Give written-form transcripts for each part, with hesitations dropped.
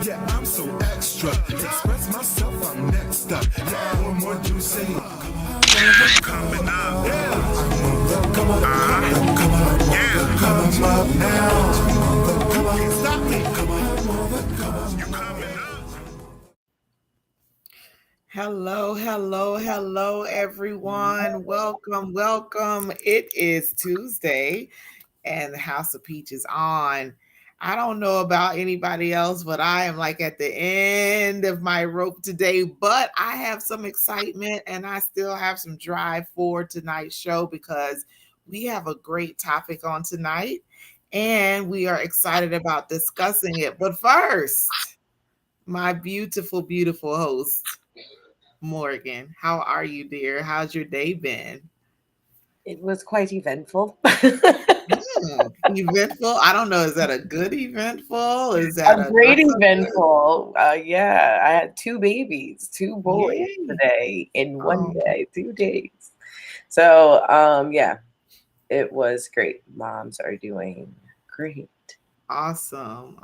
Yeah, I'm so extra. Express myself, I'm next up. Yeah, what more do you say? Coming up. Yeah. Come on. Yeah. Come up now. Come on. Stop me. Come on. You coming up. Hello, everyone. Welcome. It is Tuesday and the House of Peach is on. I don't know about anybody else, but I am like at the end of my rope today. But I have some excitement and I still have some drive for tonight's show because we have a great topic on tonight and we are excited about discussing it. But first, my beautiful host, Morgan. How are you, dear? How's your day been? It was quite eventful. Eventful. I don't know. Is that a good eventful? Is A that a great not so good? eventful. Yeah, I had two babies, two boys Yay. today in one Oh, day, 2 days. So, yeah, it was great. Moms are doing great. awesome.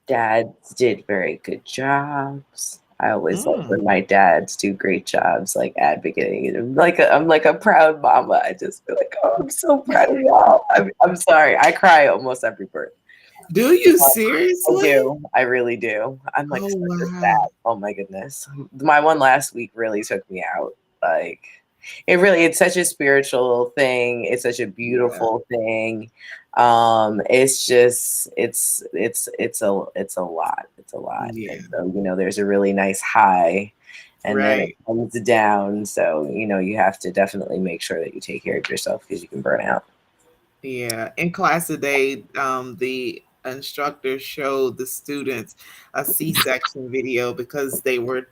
Dads did very good jobs. I always love Mm, when my dads do great jobs, like advocating. I'm like a proud mama. I just feel like, oh, I'm so proud of y'all. I'm sorry. I cry almost every birth. do you I seriously? do. I really do. I'm like Oh, such a wow. sad. Oh my goodness. My one last week really took me out. Like it's such a spiritual thing. It's such a Yeah, beautiful thing. It's just it's a lot. It's a lot. yeah, And so, there's a really nice high and then it right. comes down. So, you have to definitely make sure that you take care of yourself because you can burn out. Yeah, in class today, the instructor showed the students a C-section video because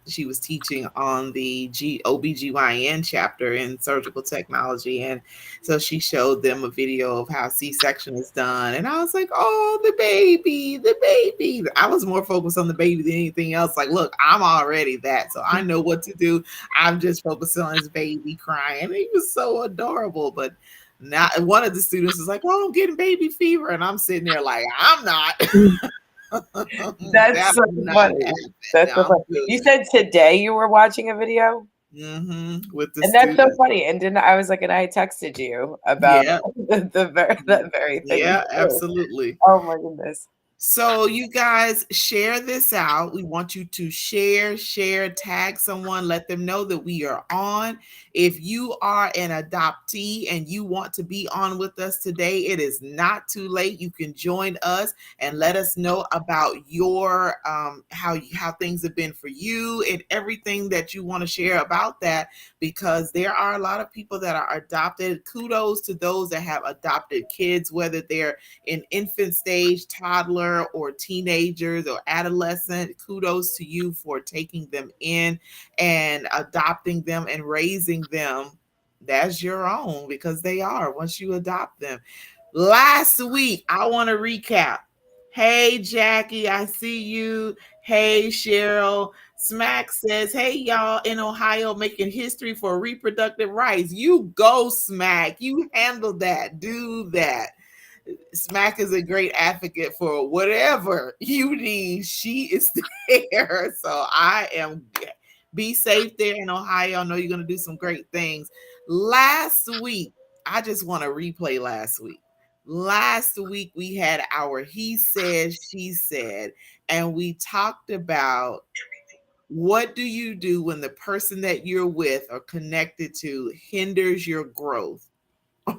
she was teaching on the OBGYN chapter in surgical technology. And so she showed them a video of how C-section is done. And I was like, oh, the baby. I was more focused on the baby than anything else. Like, look, I'm already that. So I know what to do. I'm just focused on his baby crying. He was so adorable. But now one of the students is like, "Oh, I'm getting baby fever," and I'm sitting there like, "I'm not. That's That so will not funny. happen. That's so I'm funny. good." You said today you were watching a video? With the And that's so students, funny. And then I was like, and I texted you about yeah, that very thing yeah, too. absolutely. Oh my goodness. So you guys share this out. We want you to share, tag someone, let them know that we are on. If you are an adoptee and you want to be on with us today, it is not too late. You can join us and let us know about your how things have been for you and everything that you want to share about that, because there are a lot of people that are adopted. Kudos to those that have adopted kids, whether they're in infant stage, toddler, or teenagers or adolescent. Kudos to you for taking them in and adopting them and raising them. That's your own, because they are once you adopt them. Last week, I want to recap. Hey, Jackie, I see you. Hey, Cheryl. Smack says, hey, y'all in Ohio making history for reproductive rights. You go, Smack. You handle that. Do that. Smack is a great advocate for whatever you need. She is there. So I am, be safe there in Ohio. I know you're going to do some great things. Last week, I just want to replay last week. Last week, we had our He Said, She Said, and we talked about what do you do when the person that you're with or connected to hinders your growth.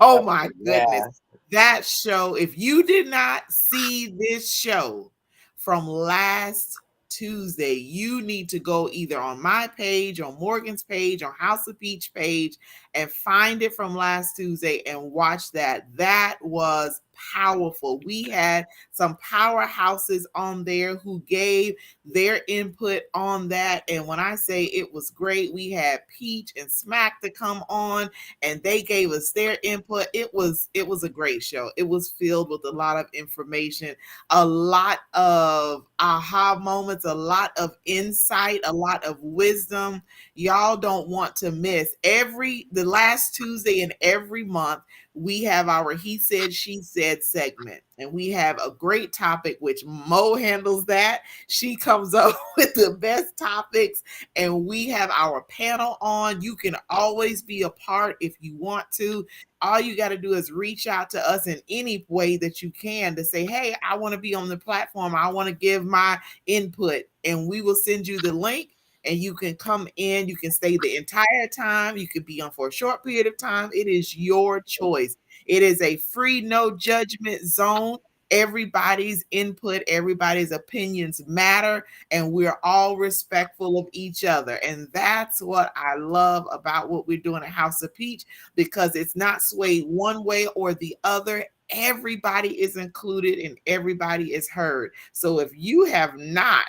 Oh my goodness. Yeah. That show, if you did not see this show from last Tuesday, you need to go either on my page, on Morgan's page, on House of Peach page, and find it from last Tuesday and watch that. That was powerful. We had some powerhouses on there who gave their input on that. And when I say it was great, we had Peach and Smack to come on and they gave us their input. It was a great show. It was filled with a lot of information, a lot of aha moments, a lot of insight, a lot of wisdom. Y'all don't want to miss the last Tuesday in every month. We have our He Said, She Said segment, and we have a great topic, which Mo handles that. She comes up with the best topics, and we have our panel on. You can always be a part if you want to. All you got to do is reach out to us in any way that you can to say, hey, I want to be on the platform. I want to give my input, and we will send you the link and you can come in. You can stay the entire time. You could be on for a short period of time. It is your choice. It is a free, no judgment zone. Everybody's input, everybody's opinions matter, and we're all respectful of each other. And that's what I love about what we're doing at House of Peach, because it's not swayed one way or the other. Everybody is included and everybody is heard. So if you have not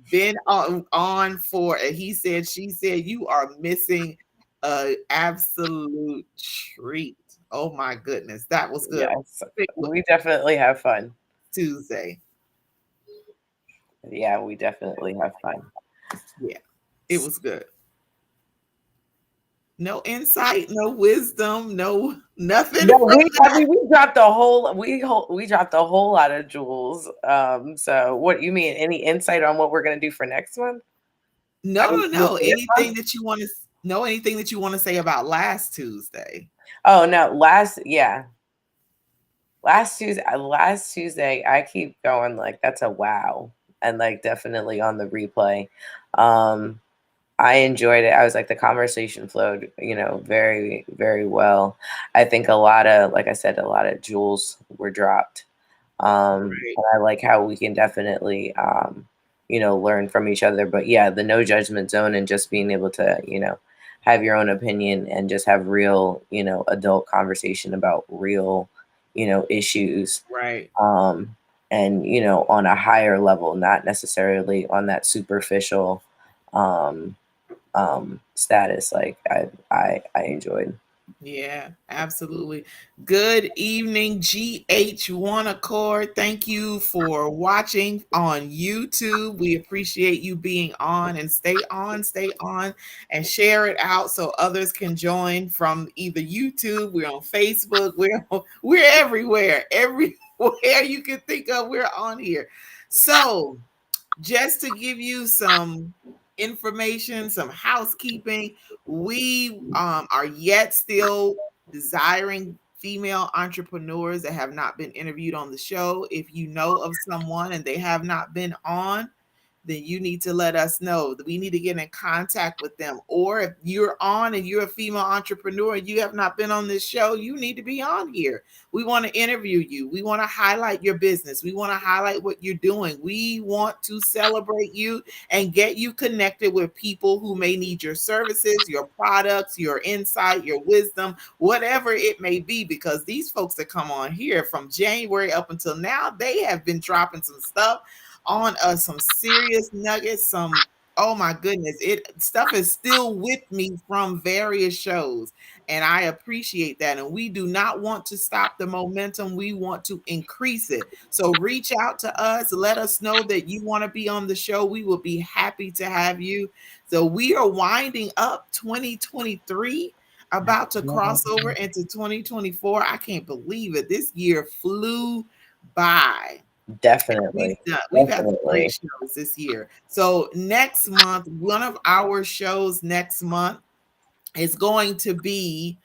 been on for a He Said, She Said, you are missing an absolute treat. Oh my goodness, that was good. Yes, we definitely have fun. Tuesday. Yeah, we definitely have fun. Yeah, it was good. No insight, no wisdom, no nothing. No, we dropped a whole lot of jewels. So what you mean? Any insight on what we're gonna do for next month? No. Anything that you want to say about last Tuesday? Oh no, last Tuesday, I keep going like that's a wow, and like definitely on the replay. I enjoyed it. I was like the conversation flowed, very, very well. I think like I said, a lot of jewels were dropped. And I like how we can definitely learn from each other. But yeah, the no judgment zone and just being able to, have your own opinion and just have real, adult conversation about real, issues. Right. And on a higher level, not necessarily on that superficial status. Like I enjoyed. Yeah, absolutely. Good evening, GH1 Accord. Thank you for watching on YouTube. We appreciate you being on, and stay on, and share it out so others can join from either YouTube. We're on Facebook. We're everywhere. Everywhere you can think of, we're on here. So just to give you some information, some housekeeping, we are yet still desiring female entrepreneurs that have not been interviewed on the show. If you know of someone and they have not been on, then you need to let us know. We need to get in contact with them. Or if you're on and you're a female entrepreneur and you have not been on this show, you need to be on here. We want to interview you. We want to highlight your business. We want to highlight what you're doing. We want to celebrate you and get you connected with people who may need your services, your products, your insight, your wisdom, whatever it may be, because these folks that come on here from January up until now, they have been dropping some stuff on us, some serious nuggets, oh my goodness, stuff is still with me from various shows, and I appreciate that. And we do not want to stop the momentum. We want to increase it. So reach out to us, let us know that you want to be on the show. We will be happy to have you. So we are winding up 2023, about to cross over into 2024. I can't believe it. This year flew by. Definitely. We've had some great shows this year. So next month, one of our shows next month is going to be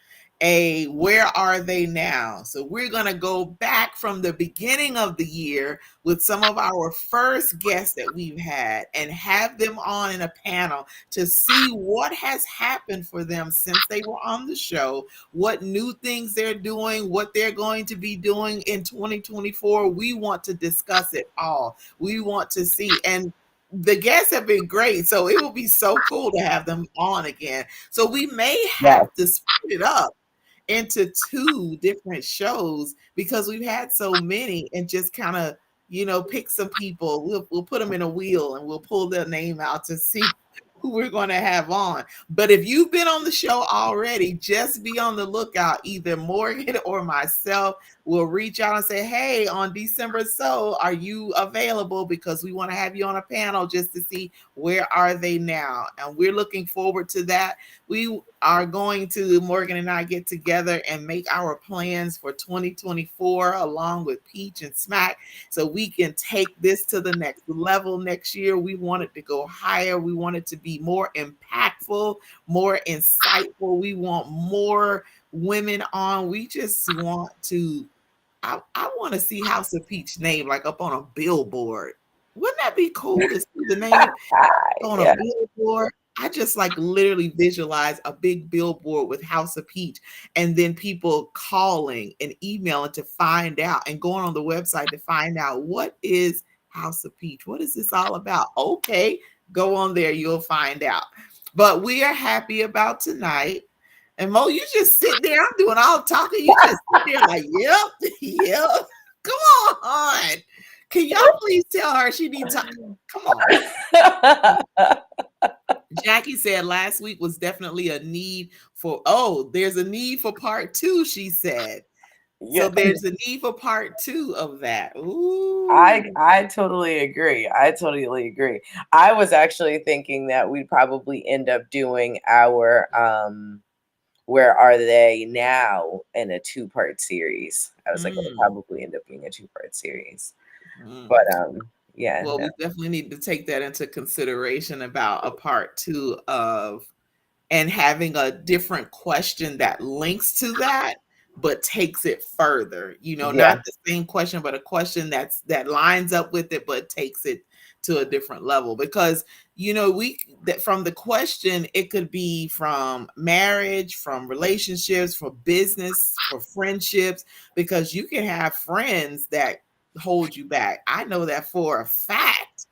a Where Are They Now? So we're going to go back from the beginning of the year with some of our first guests that we've had and have them on in a panel to see what has happened for them since they were on the show, what new things they're doing, what they're going to be doing in 2024. We want to discuss it all. We want to see, and the guests have been great, so it will be so cool to have them on again. So we may have to split it up into 2 different shows because we've had so many, and just kind of, pick some people. We'll put them in a wheel and we'll pull their name out to see who we're going to have on. But if you've been on the show already, just be on the lookout. Either Morgan or myself will reach out and say, hey, on December so, are you available? Because we want to have you on a panel just to see where are they now. And we're looking forward to that. We are going to, Morgan and I, get together and make our plans for 2024 along with Peach and Smack, so we can take this to the next level next year. We want it to go higher. We want it to be more impactful, more insightful. We want more women on. We just want to, I want to see House of Peach name like up on a billboard. Wouldn't that be cool to see the name on a Yeah. billboard? I just like literally visualize a big billboard with House of Peach, and then people calling and emailing to find out, and going on the website to find out, what is House of Peach? What is this all about? Okay, go on there, you'll find out. But we are happy about tonight. And Mo, you just sit there. I'm doing all the talking. You just sit there like, yep, yep. Come on. Can y'all please tell her she needs to come on? Jackie said last week was definitely a need for, there's a need for part 2, she said. Yeah. So there's a need for part 2 of that. Ooh. I totally agree. I was actually thinking that we'd probably end up doing our Where Are They Now in a 2-part series. I was like, it'll probably end up being a 2-part series. But yeah. Well, we definitely need to take that into consideration about a part 2 of, and having a different question that links to that, but takes it further. Not the same question, but a question that lines up with it, but takes it to a different level. Because from the question, it could be from marriage, from relationships, for business, for friendships, because you can have friends that hold you back. I know that for a fact,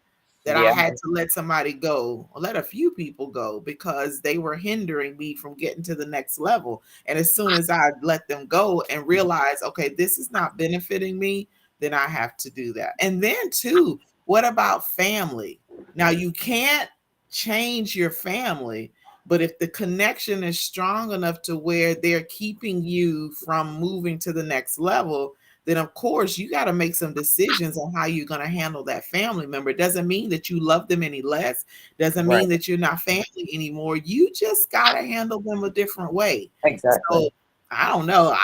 that I had to let somebody go, or let a few people go, because they were hindering me from getting to the next level. And as soon as I let them go and realize, okay, this is not benefiting me, then I have to do that. And then too, what about family? Now, you can't change your family, but if the connection is strong enough to where they're keeping you from moving to the next level, then of course you got to make some decisions on how you're going to handle that family member. It doesn't mean that you love them any less, doesn't mean that you're not family anymore. You just got to handle them a different way. Exactly. So I don't know.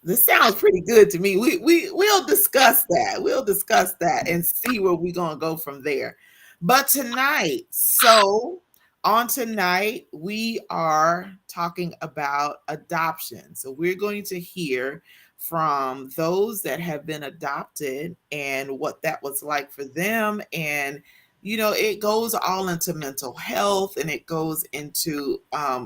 This sounds pretty good to me. We'll discuss that. We'll discuss that and see where we're going to go from there. But tonight, we are talking about adoption. So we're going to hear from those that have been adopted and what that was like for them. And it goes all into mental health, and it goes into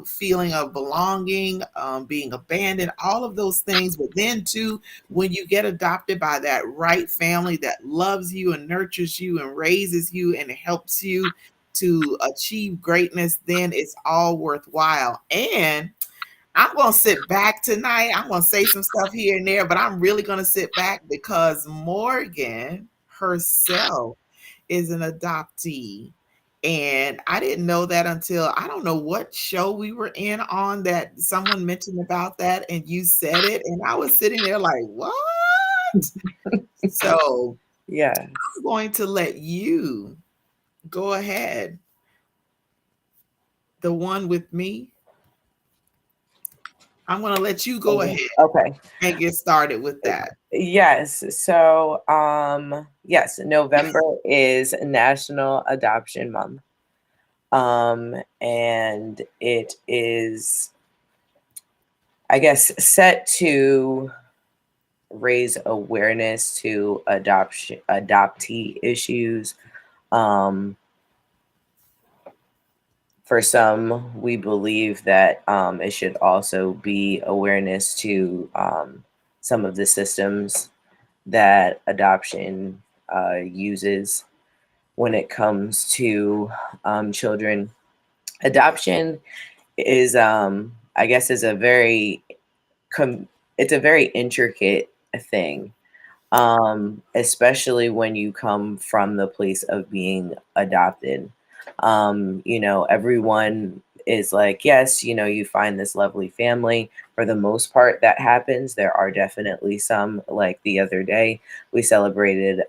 feeling of belonging, being abandoned, all of those things. But then too, when you get adopted by that right family that loves you and nurtures you and raises you and helps you to achieve greatness, then it's all worthwhile. And I'm going to sit back tonight. I'm going to say some stuff here and there, but I'm really going to sit back because Morgan herself is an adoptee. And I didn't know that until, I don't know what show we were in on, that someone mentioned about that and you said it. And I was sitting there like, what? So yeah, I'm going to let you go ahead. The one with me. I'm going to let you go ahead. Okay. And get started with that. Yes. So, yes, November is National Adoption Month. And it is, I guess, set to raise awareness to adoptee issues. For some, we believe that it should also be awareness to some of the systems that adoption uses when it comes to children. Adoption is, I guess, is a very it's a very intricate thing, especially when you come from the place of being adopted. Everyone is like, yes, you find this lovely family. For the most part, that happens. There are definitely some, like the other day, we celebrated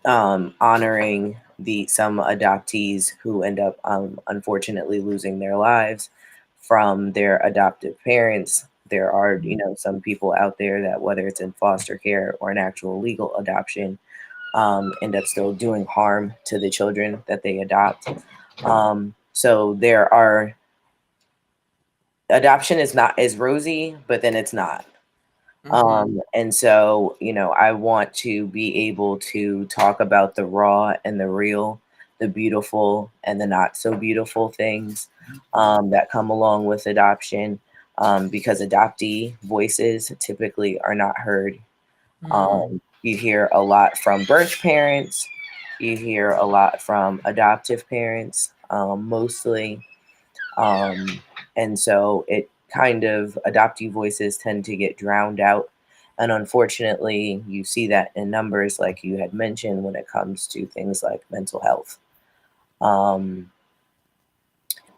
honoring the some adoptees who end up unfortunately losing their lives from their adoptive parents. There are, some people out there that, whether it's in foster care or an actual legal adoption, end up still doing harm to the children that they adopt. So there are adoption is not as rosy, but then it's not. And so, I want to be able to talk about the raw and the real, the beautiful and the not so beautiful things that come along with adoption, because adoptee voices typically are not heard. You hear a lot from birth parents, you hear a lot from adoptive parents, mostly. Um, and so it kind of, adoptee voices tend to get drowned out. And unfortunately, you see that in numbers, like you had mentioned, when it comes to things like mental health.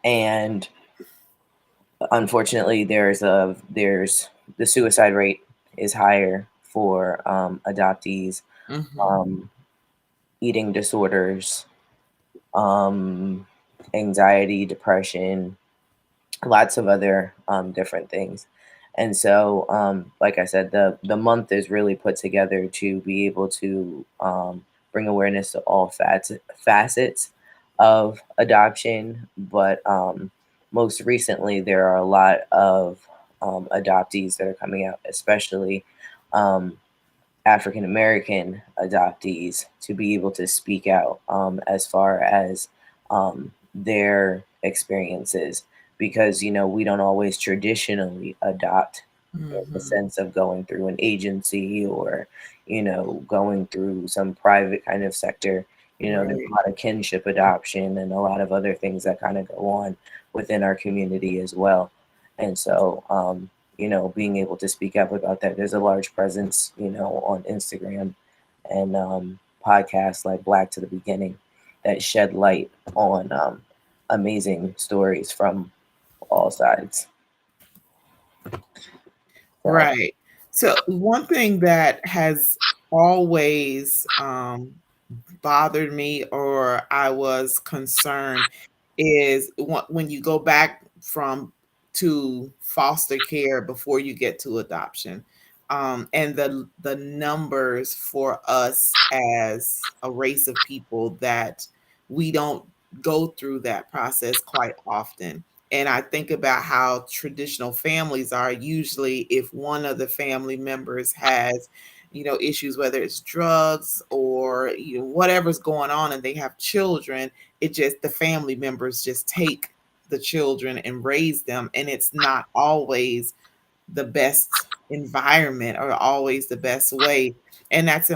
And unfortunately, there's the suicide rate is higher for adoptees, Mm-hmm. um, eating disorders, um, anxiety, depression, lots of other different things. And so, like I said, the month is really put together to be able to bring awareness to all facets of adoption. But most recently, there are a lot of adoptees that are coming out, especially um, African American adoptees, to be able to speak out as far as their experiences, because we don't always traditionally adopt in the Mm-hmm. sense of going through an agency, or going through some private kind of sector. There's a Right. lot of kinship adoption and a lot of other things that kind of go on within our community as well. And so, being able to speak up about that. There's a large presence, on Instagram and podcasts like Black to the Beginning that shed light on amazing stories from all sides. So, Right. So one thing that has always bothered me, or I was concerned, is when you go back from to foster care before you get to adoption, and the numbers for us as a race of people that we don't go through that process quite often. And I think about how traditional families are. Usually, if one of the family members has issues, whether it's drugs or whatever's going on, and they have children, it just, the family members just take the children and raise them, and it's not always the best environment or always the best way. And that's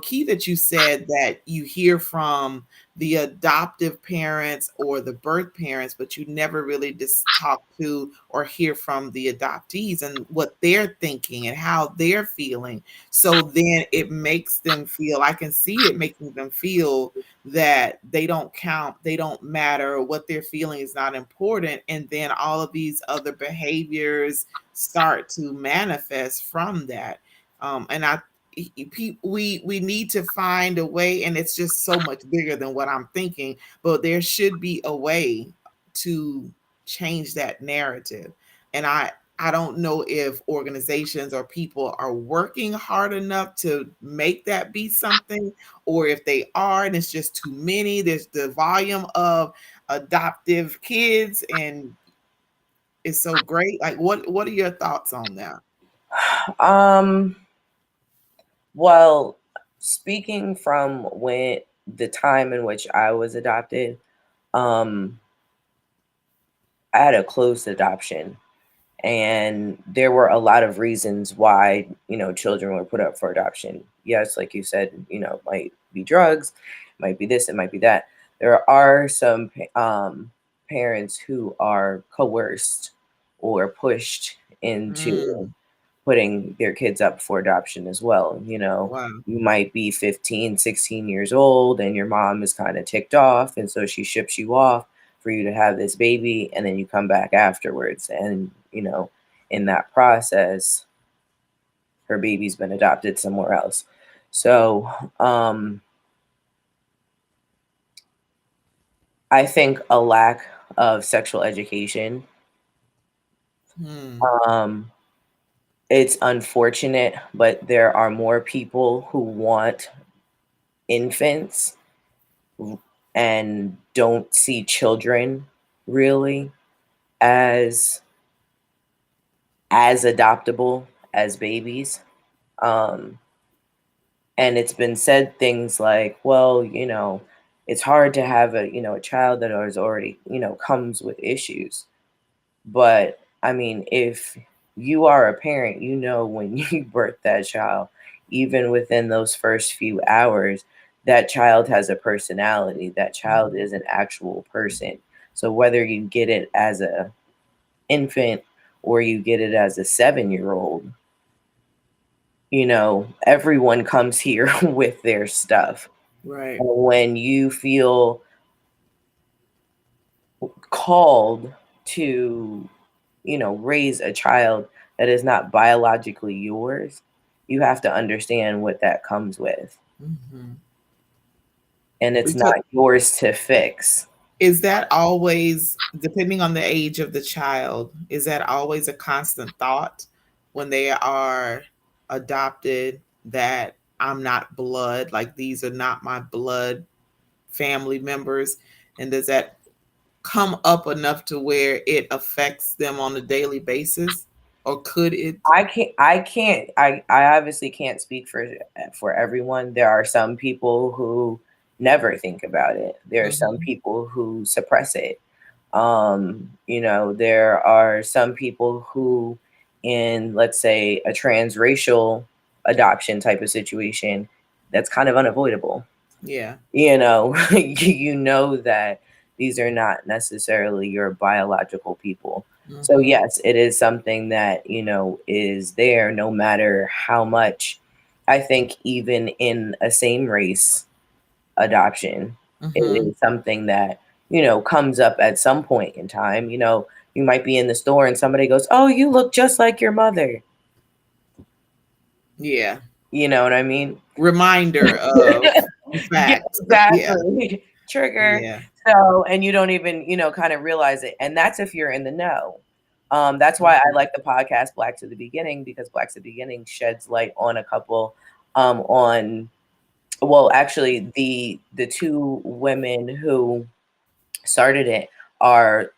key that you said that you hear from the adoptive parents or the birth parents, but you never really just talk to or hear from the adoptees and what they're thinking and how they're feeling. So then it makes them feel, I can see it making them feel that they don't count, they don't matter, what they're feeling is not important. And then all of these other behaviors start to manifest from that. And we need to find a way, and it's just so much bigger than what I'm thinking, but there should be a way to change that narrative. And I don't know if organizations or people are working hard enough to make that be something, or if they are and it's just too many. There's the volume of adoptive kids, and it's so great. Like, what are your thoughts on that? um, well, speaking from when the time in which I was adopted, um, I had a closed adoption. And there were a lot of reasons why, children were put up for adoption. Yes, like you said, it might be drugs, it might be this, it might be that. There are some parents who are coerced or pushed into Mm, putting their kids up for adoption as well. You know, wow. you might be 15, 16 years old and your mom is kind of ticked off. And so she ships you off for you to have this baby. And then you come back afterwards. And, you know, in that process, her baby's been adopted somewhere else. So I think a lack of sexual education, Hmm. um, it's unfortunate, but there are more people who want infants and don't see children really as adoptable as babies. Um, and it's been said things like, well, you know, it's hard to have a, you know, a child that is already, you know, comes with issues. But I mean, if you are a parent, you know, when you birth that child, even within those first few hours, that child has a personality. That child is an actual person. So whether you get it as a infant or you get it as a 7-year old, you know, everyone comes here with their stuff. Right. And when you feel called to, you know, raise a child that is not biologically yours, you have to understand what that comes with. Hmm. And it's not Because yours to fix. is that always, depending on the age of the child, is that always a constant thought when they are adopted that I'm not blood, like these are not my blood family members? And does that come up enough to where it affects them on a daily basis? Or could it? I obviously can't speak for everyone. There are some people who never think about it. There are some Mhm. people who suppress it. You know, there are some people who, in let's say a transracial adoption type of situation, that's kind of unavoidable. Yeah. You know, you know that these are not necessarily your biological people. So Mhm. yes, it is something that, you know, is there no matter how much. I think even in a same race adoption, it Mhm. is something that, you know, comes up at some point in time. You know, you might be in the store and somebody goes, "Oh, you look just like your mother." Yeah. You know what I mean? Reminder of the Yeah, fact. Yeah. exactly. Trigger. Yeah. So, and you don't even, you know, kind of realize it. And that's if you're in the know. That's why I Mhm. like the podcast Black to the Beginning, because Black to the Beginning sheds light on a couple on, well, actually the two women who started it are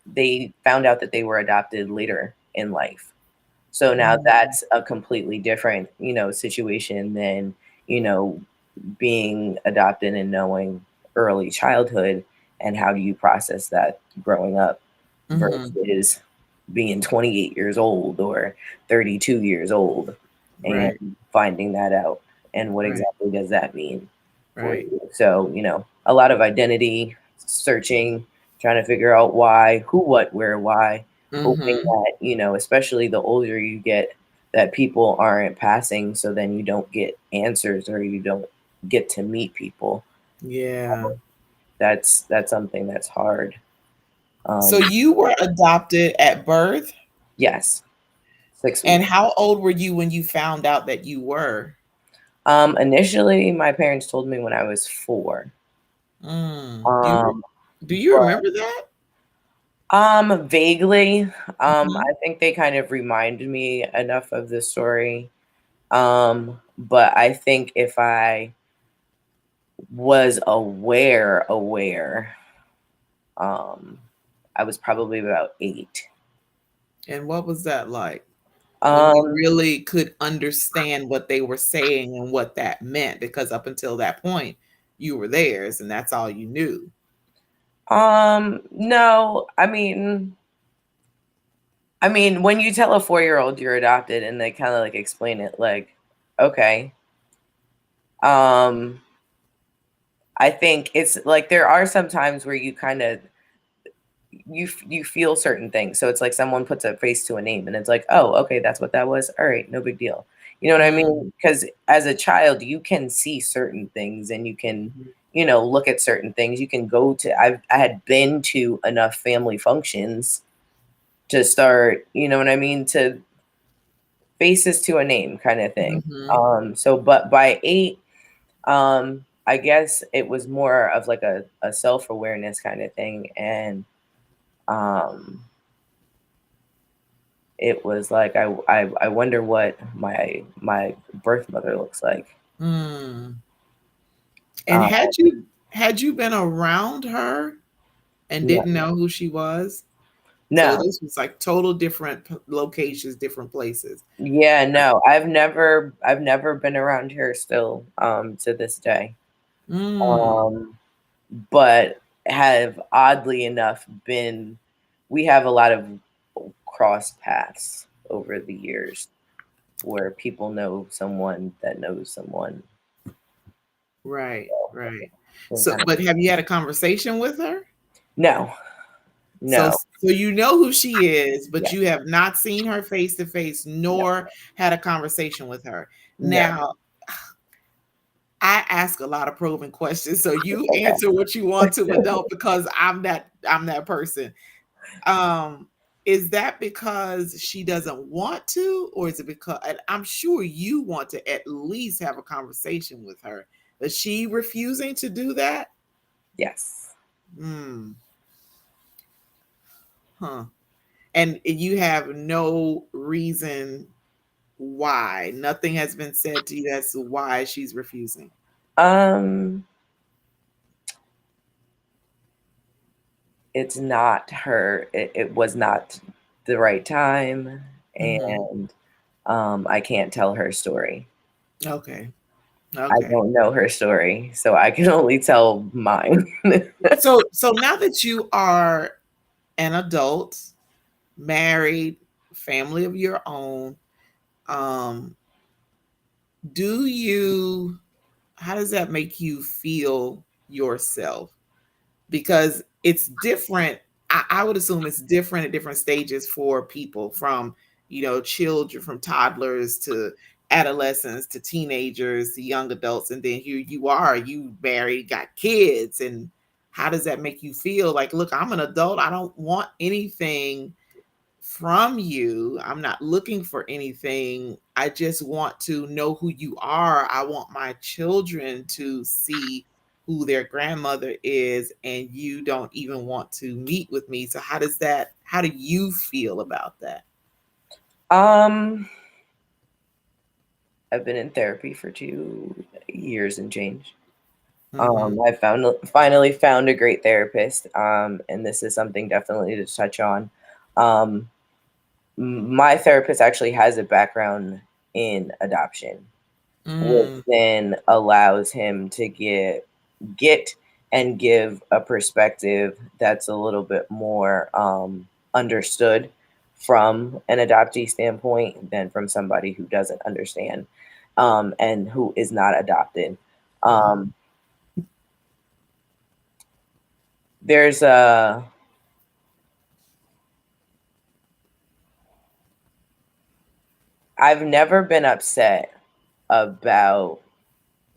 they found out that they were adopted later in life. So now Mhm. that's a completely different, you know, situation than, you know, being adopted and knowing early childhood, and how do you process that growing up Mhm. versus being 28 years old or 32 years old and Right. finding that out, and what Right. exactly does that mean for Right. you. So, you know, a lot of identity searching, trying to figure out why, who, what, where, why, hoping Mhm. that, you know, especially the older you get, that people aren't passing, so then you don't get answers or you don't get to meet people. Yeah. That's something that's hard. So Um, you were adopted at birth, yes, 6 weeks. and how old were you when you found out that you were? Initially, my parents told me when I was 4. Mm. Um, Do you but remember that? vaguely, Mhm. I think they kind of reminded me enough of the story. But I think if I was aware, um, I was probably about 8. And what was that like? When you Um, really could understand what they were saying and what that meant, because up until that point, you were theirs and that's all you knew. no, I mean, when you tell a 4-year-old you're adopted and they kind of like explain it, like, okay. Um, I think it's like there are some times where you kind of you feel certain things. So it's like someone puts a face to a name, and it's like, oh, okay, that's what that was. All right, no big deal. You know what I Mm, mean? Because as a child, you can see certain things, and you can, mhm, look at certain things. You can go to. I had been to enough family functions to start. You know what I mean? To faces to a name kind of thing. mhm. So but by 8, I guess it was more of like a self-awareness kind of thing. And um it was like I wonder what my birth mother looks like. Mm. And Um had you been around her and no, didn't know who she was? So no. this was like total different locations, different places. Yeah, no. I've never been around her still to this day. Mm, Um but have oddly enough been we have a lot of crossed paths over the years where people know someone that knows someone. right, right. So So, kind of, but have you had a conversation with her? no, So, no, you know who she is, but yeah, you have not seen her face to face, no, nor had a conversation with her. no. Now, I ask a lot of probing questions, so you Okay. answer what you want to, but don't because I'm that person. Um, is that because she doesn't want to, or is it because and I'm sure you want to at least have a conversation with her? Is she refusing to do that? Yes. Hmm. Huh. And you have no reason why. Nothing has been said to you as to why she's refusing. Um, it's not her. It was not the right time, Hmm. and I can't tell her story. Okay. I Okay. don't know her story, so I can only tell mine. So now that you are an adult, married, family of your own, um, do you how does that make you feel yourself? Because it's different. I would assume it's different at different stages for people from, children, from toddlers to adolescents to teenagers to young adults. And then here you are, you married, got kids. And how does that make you feel? Like, look, I'm an adult. I don't want anything from you. I'm not looking for anything. I just want to know who you are. I want my children to see who their grandmother is, and you don't even want to meet with me. So how do you feel about that? um, I've been in therapy for 2 years and change. Mhm. I finally found a great therapist, and this is something definitely to touch on. Um, my therapist actually has a background in adoption, which Mm, then allows him to get and give a perspective that's a little bit more understood from an adoptee standpoint than from somebody who doesn't understand and who is not adopted. mhm, Um, there's a I've never been upset about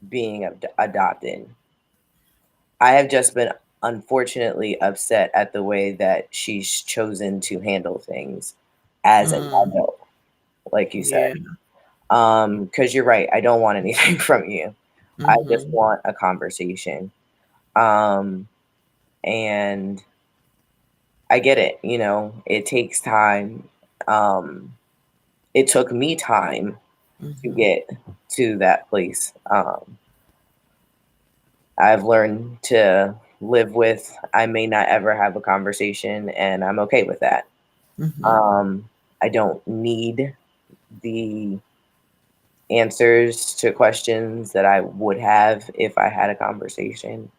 being adopted. I have just been unfortunately upset at the way that she's chosen to handle things as an mm. adult, like you Yeah. said. Because you're right, I don't want anything from you. I just Mhm, want a conversation. Um, and I get it, it takes time. Um, it took me time to mhm, get to that place. I've learned to live with I may not ever have a conversation, and I'm okay with that. mhm, Um, I don't need the answers to questions that I would have if I had a conversation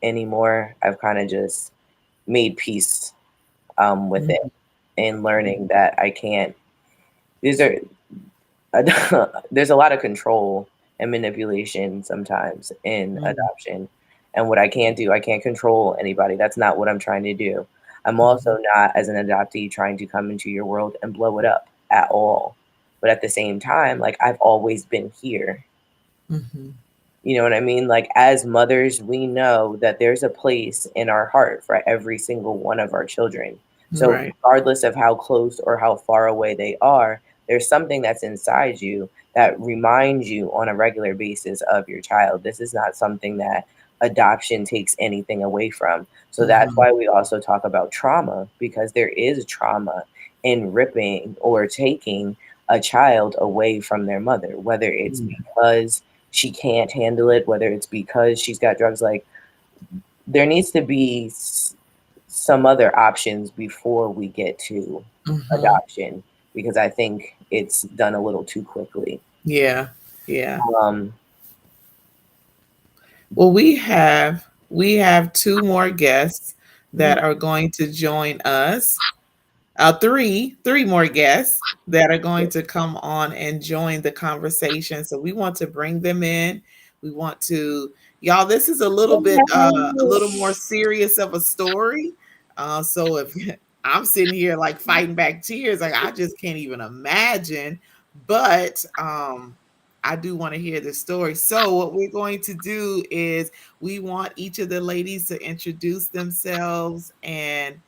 anymore. I've kind of just made peace with it mhm, and learning that I can't. These are there's a lot of control and manipulation sometimes in mhm, adoption. And what I can't do, I can't control anybody. That's not what I'm trying to do. I'm also not, as an adoptee, trying to come into your world and blow it up at all. But at the same time, like, I've always been here. Mm-hmm. You know what I mean? Like, as mothers, we know that there's a place in our heart for every single one of our children. So Right. regardless of how close or how far away they are, there's something that's inside you that reminds you on a regular basis of your child. This is not something that adoption takes anything away from. So that's Mm-hmm. why we also talk about trauma, because there is trauma in ripping or taking a child away from their mother, whether it's because she can't handle it, whether it's because she's got drugs. Like, there needs to be some other options before we get to Mm-hmm. adoption, because I think it's done a little too quickly. Yeah. Yeah. Um, Well, we have two more guests that are going to join us. Three more guests that are going to come on and join the conversation. So we want to bring them in. We want to, y'all. This is a little more serious of a story. So if I'm sitting here like fighting back tears, like I just can't even imagine. But I do want to hear the story. So what we're going to do is we want each of the ladies to introduce themselves and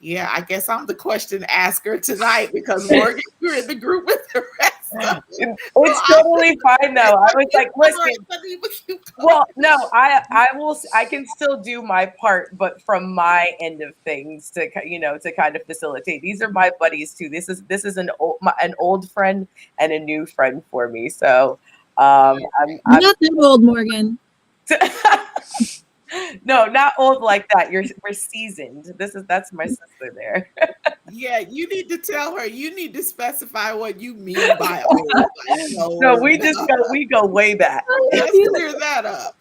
yeah, I guess I'm the question asker tonight because Morgan, you're in the group with the rest of them. So it's totally fine though. I was like, listen. Well, no, I can still do my part, but from my end of things to, to kind of facilitate. These are my buddies too. This is an old friend and a new friend for me. So I'm not that old, Morgan. No, not old like that. We're seasoned. That's my sister there. Yeah, you need to tell her. You need to specify what you mean by old. Like, No, we go way back. Let's clear that up.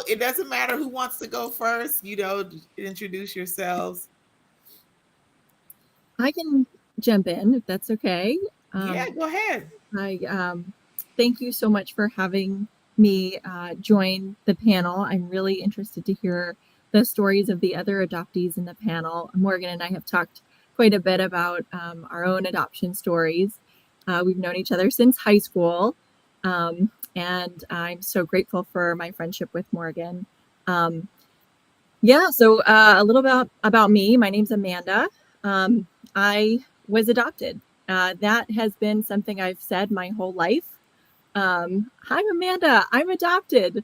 It doesn't matter who wants to go first, introduce yourselves. I can jump in if that's okay. Yeah, go ahead. I thank you so much for having me join the panel. I'm really interested to hear the stories of the other adoptees in the panel. Morgan and I have talked quite a bit about our own adoption stories. We've known each other since high school, and I'm so grateful for my friendship with Morgan. So a little about me. My name's Amanda. I was adopted. That has been something I've said my whole life. I'm Amanda. I'm adopted.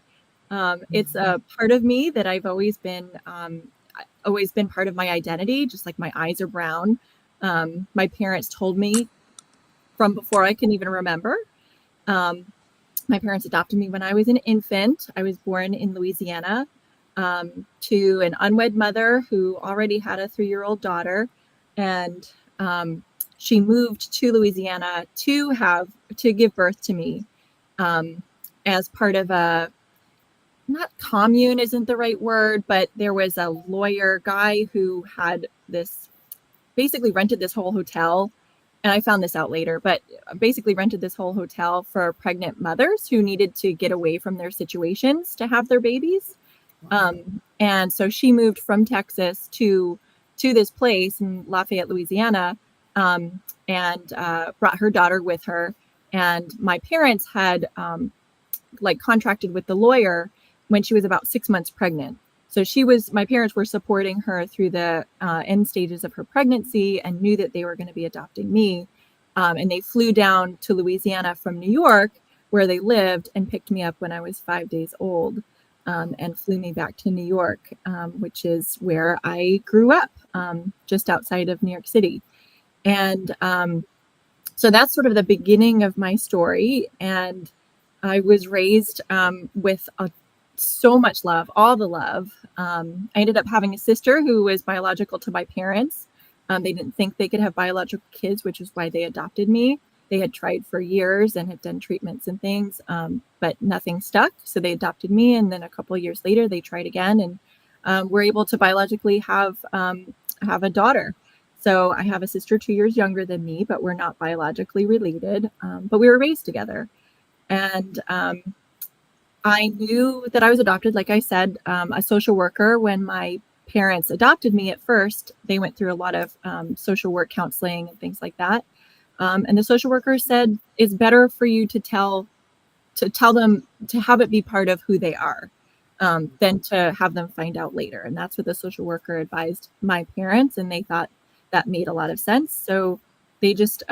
It's a part of me that I've always been part of my identity, just like my eyes are brown. My parents told me from before I can even remember. My parents adopted me when I was an infant. I was born in Louisiana to an unwed mother who already had a 3-year-old daughter. And she moved to Louisiana to give birth to me as part of not commune isn't the right word, but there was a lawyer guy who had basically rented this whole hotel. And I found this out later, but basically rented this whole hotel for pregnant mothers who needed to get away from their situations to have their babies. And so she moved from Texas to this place in Lafayette, Louisiana, and brought her daughter with her. And my parents had contracted with the lawyer when she was about 6 months pregnant. So my parents were supporting her through the end stages of her pregnancy and knew that they were going to be adopting me. And they flew down to Louisiana from New York, where they lived, and picked me up when I was 5 days old. And flew me back to New York, which is where I grew up, just outside of New York City. And so that's sort of the beginning of my story. And I was raised with so much love, all the love. I ended up having a sister who was biological to my parents. They didn't think they could have biological kids, which is why they adopted me. They had tried for years and had done treatments and things, but nothing stuck. So they adopted me. And then a couple of years later, they tried again and were able to biologically have a daughter. So I have a sister 2 years younger than me, but we're not biologically related. But we were raised together. And I knew that I was adopted, like I said. A social worker, when my parents adopted me at first, they went through a lot of social work counseling and things like that. And the social worker said it's better for you to tell them, to have it be part of who they are, than to have them find out later. And that's what the social worker advised my parents, and they thought that made a lot of sense. So they just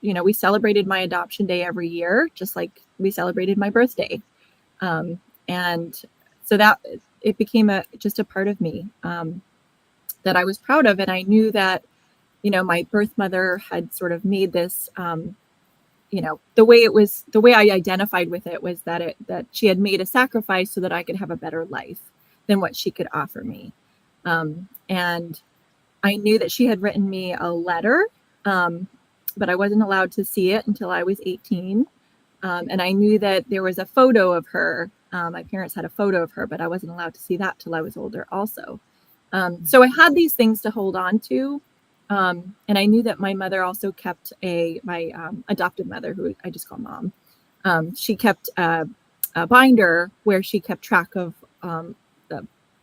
we celebrated my adoption day every year, just like we celebrated my birthday. And so that it became just a part of me, that I was proud of. And I knew that, my birth mother had sort of made this, the way I identified with it was that she had made a sacrifice so that I could have a better life than what she could offer me. And I knew that she had written me a letter, but I wasn't allowed to see it until I was 18. And I knew that there was a photo of her. My parents had a photo of her, but I wasn't allowed to see that till I was older also. So I had these things to hold on to. And I knew that my mother also kept my adopted mother, who I just call Mom. She kept a binder where she kept track of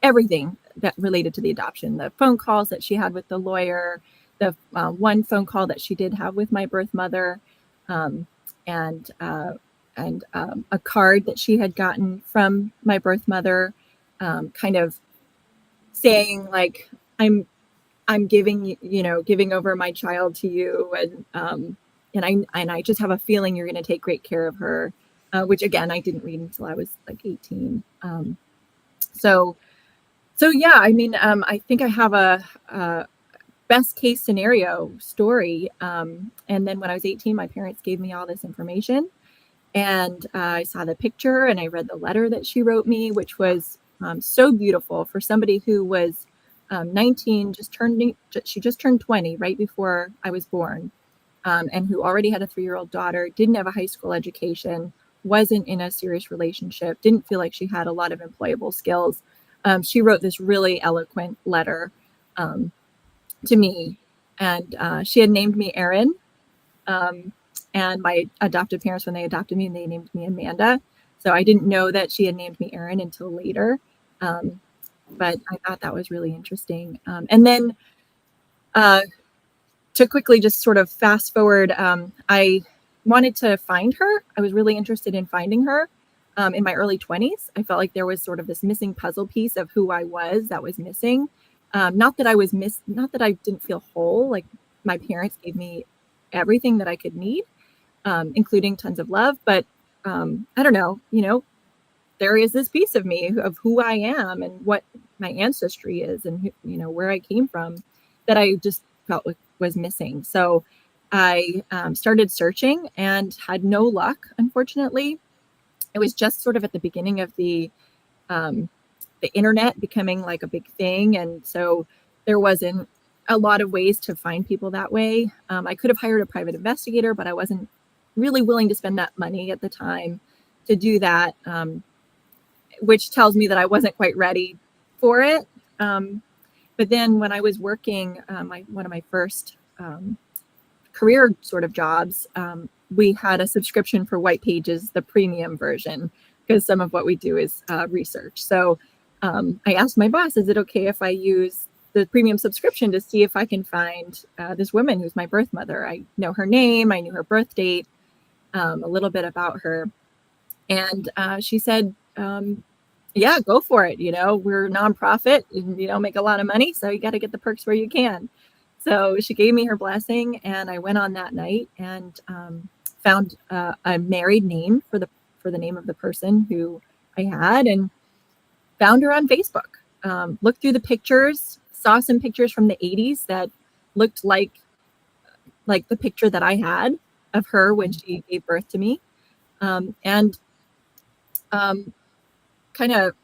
everything that related to the adoption, the phone calls that she had with the lawyer, the one phone call that she did have with my birth mother, and a card that she had gotten from my birth mother, kind of saying like, I'm giving over my child to you, and I just have a feeling you're going to take great care of her, which again I didn't read until I was like 18. So yeah, I mean, I think I have a best case scenario story. And then when I was 18, my parents gave me all this information, and I saw the picture and I read the letter that she wrote me, which was so beautiful for somebody who was 19, she just turned 20 right before I was born, and who already had a 3-year-old daughter, didn't have a high school education, wasn't in a serious relationship, didn't feel like she had a lot of employable skills. She wrote this really eloquent letter to me, and she had named me Erin. And my adoptive parents, when they adopted me, they named me Amanda. So I didn't know that she had named me Erin until later. But I thought that was really interesting. And then to quickly just sort of fast forward, I wanted to find her. I was really interested in finding her in my early 20s. I felt like there was sort of this missing puzzle piece of who I was that was missing. Not that I didn't feel whole. Like, my parents gave me everything that I could need, including tons of love. But I don't know, there is this piece of me, of who I am and what my ancestry is, and where I came from, that I just felt like was missing. So I started searching and had no luck, unfortunately. It was just sort of at the beginning of the internet becoming like a big thing, and so there wasn't a lot of ways to find people that way. I could have hired a private investigator, but I wasn't really willing to spend that money at the time to do that, which tells me that I wasn't quite ready for it. But then when I was working, one of my first career sort of jobs, we had a subscription for White Pages, the premium version, because some of what we do is research. So I asked my boss, is it okay if I use the premium subscription to see if I can find this woman who's my birth mother? I know her name, I knew her birth date, a little bit about her. And she said, yeah, go for it. We're a nonprofit and make a lot of money, so you got to get the perks where you can. So she gave me her blessing, and I went on that night and found a married name for the name of the person who I had, and found her on Facebook. Looked through the pictures, saw some pictures from the 80s that looked like the picture that I had of her when she gave birth to me, and kind of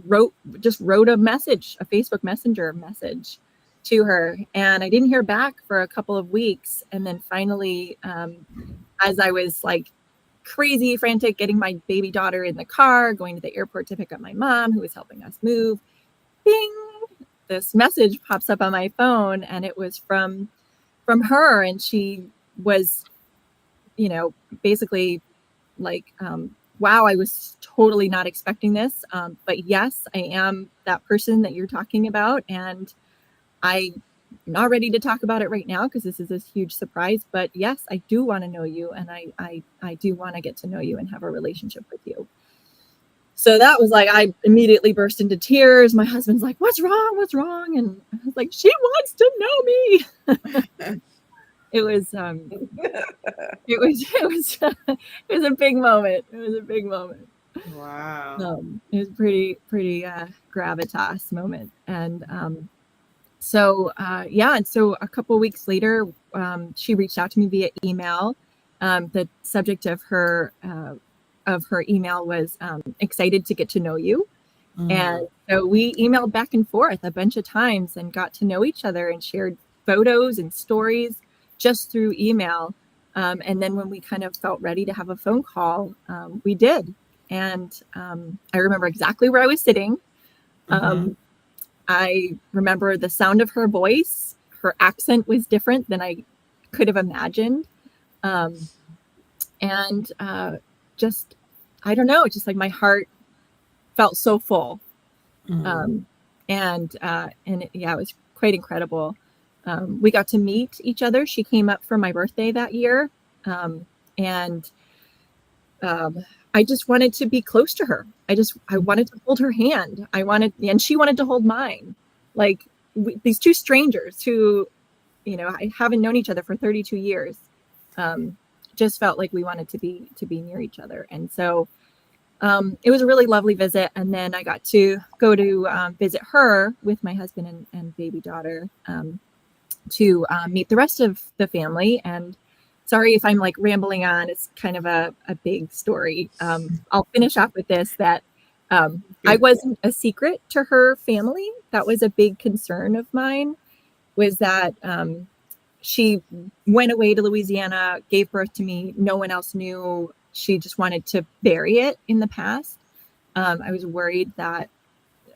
wrote a message, a Facebook Messenger message to her. And I didn't hear back for a couple of weeks. And then finally, as I was like crazy frantic, getting my baby daughter in the car, going to the airport to pick up my mom, who was helping us move, bing, this message pops up on my phone, and it was from her. And she was, basically like wow, I was totally not expecting this. But yes, I am that person that you're talking about. And I'm not ready to talk about it right now because this is a huge surprise. But yes, I do want to know you. And I do want to get to know you and have a relationship with you. So that was like, I immediately burst into tears. My husband's like, what's wrong? What's wrong? And I was like, she wants to know me. It was it was a big moment. It was a big moment. Wow. It was pretty gravitas moment. And so yeah, and so a couple of weeks later, she reached out to me via email. The subject of her email was excited to get to know you. And so we emailed back and forth a bunch of times and got to know each other and shared photos and stories just through email. And then when we kind of felt ready to have a phone call, we did. And I remember exactly where I was sitting. I remember the sound of her voice. Her accent was different than I could have imagined. And just, I don't know, just like my heart felt so full. And yeah, it was quite incredible. We got to meet each other. She came up for my birthday that year. And I just wanted to be close to her. I wanted to hold her hand. And she wanted to hold mine. Like these two strangers who, I haven't known each other for 32 years. Just felt like we wanted to be near each other. And so it was a really lovely visit. And then I got to go to visit her with my husband and baby daughter to meet the rest of the family. And sorry if I'm like rambling on. It's kind of a big story. I'll finish off with this, that I wasn't a secret to her family. That was a big concern of mine, was that she went away to Louisiana, gave birth to me. No one else knew. She just wanted to bury it in the past. I was worried that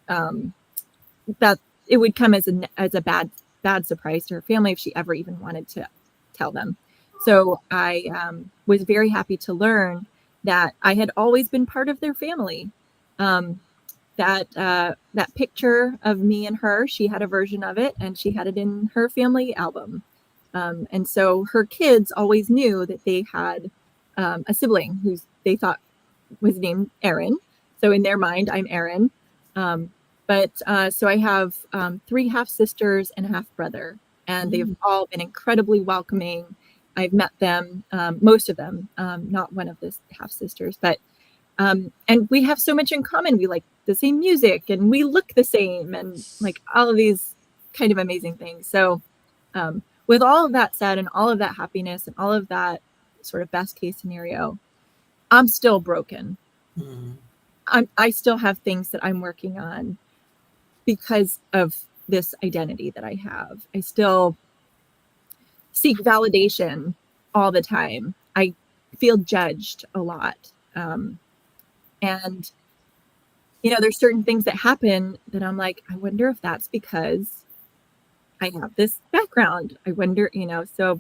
that it would come as a bad surprise to her family if she ever even wanted to tell them. So I was very happy to learn that I had always been part of their family. That picture of me and her, she had a version of it, and she had it in her family album. And so her kids always knew that they had a sibling who they thought was named Erin. So in their mind, I'm Erin. So I have 3 half sisters and a half brother, and they've all been incredibly welcoming. I've met them, most of them, not one of the half sisters, but and we have so much in common. We like the same music, and we look the same, and like all of these kind of amazing things. So with all of that said, and all of that happiness, and all of that sort of best case scenario, I'm still broken. I still have things that I'm working on because of this identity that I have. I still seek validation all the time. I feel judged a lot. And, there's certain things that happen that I'm like, I wonder if that's because I have this background. I wonder, so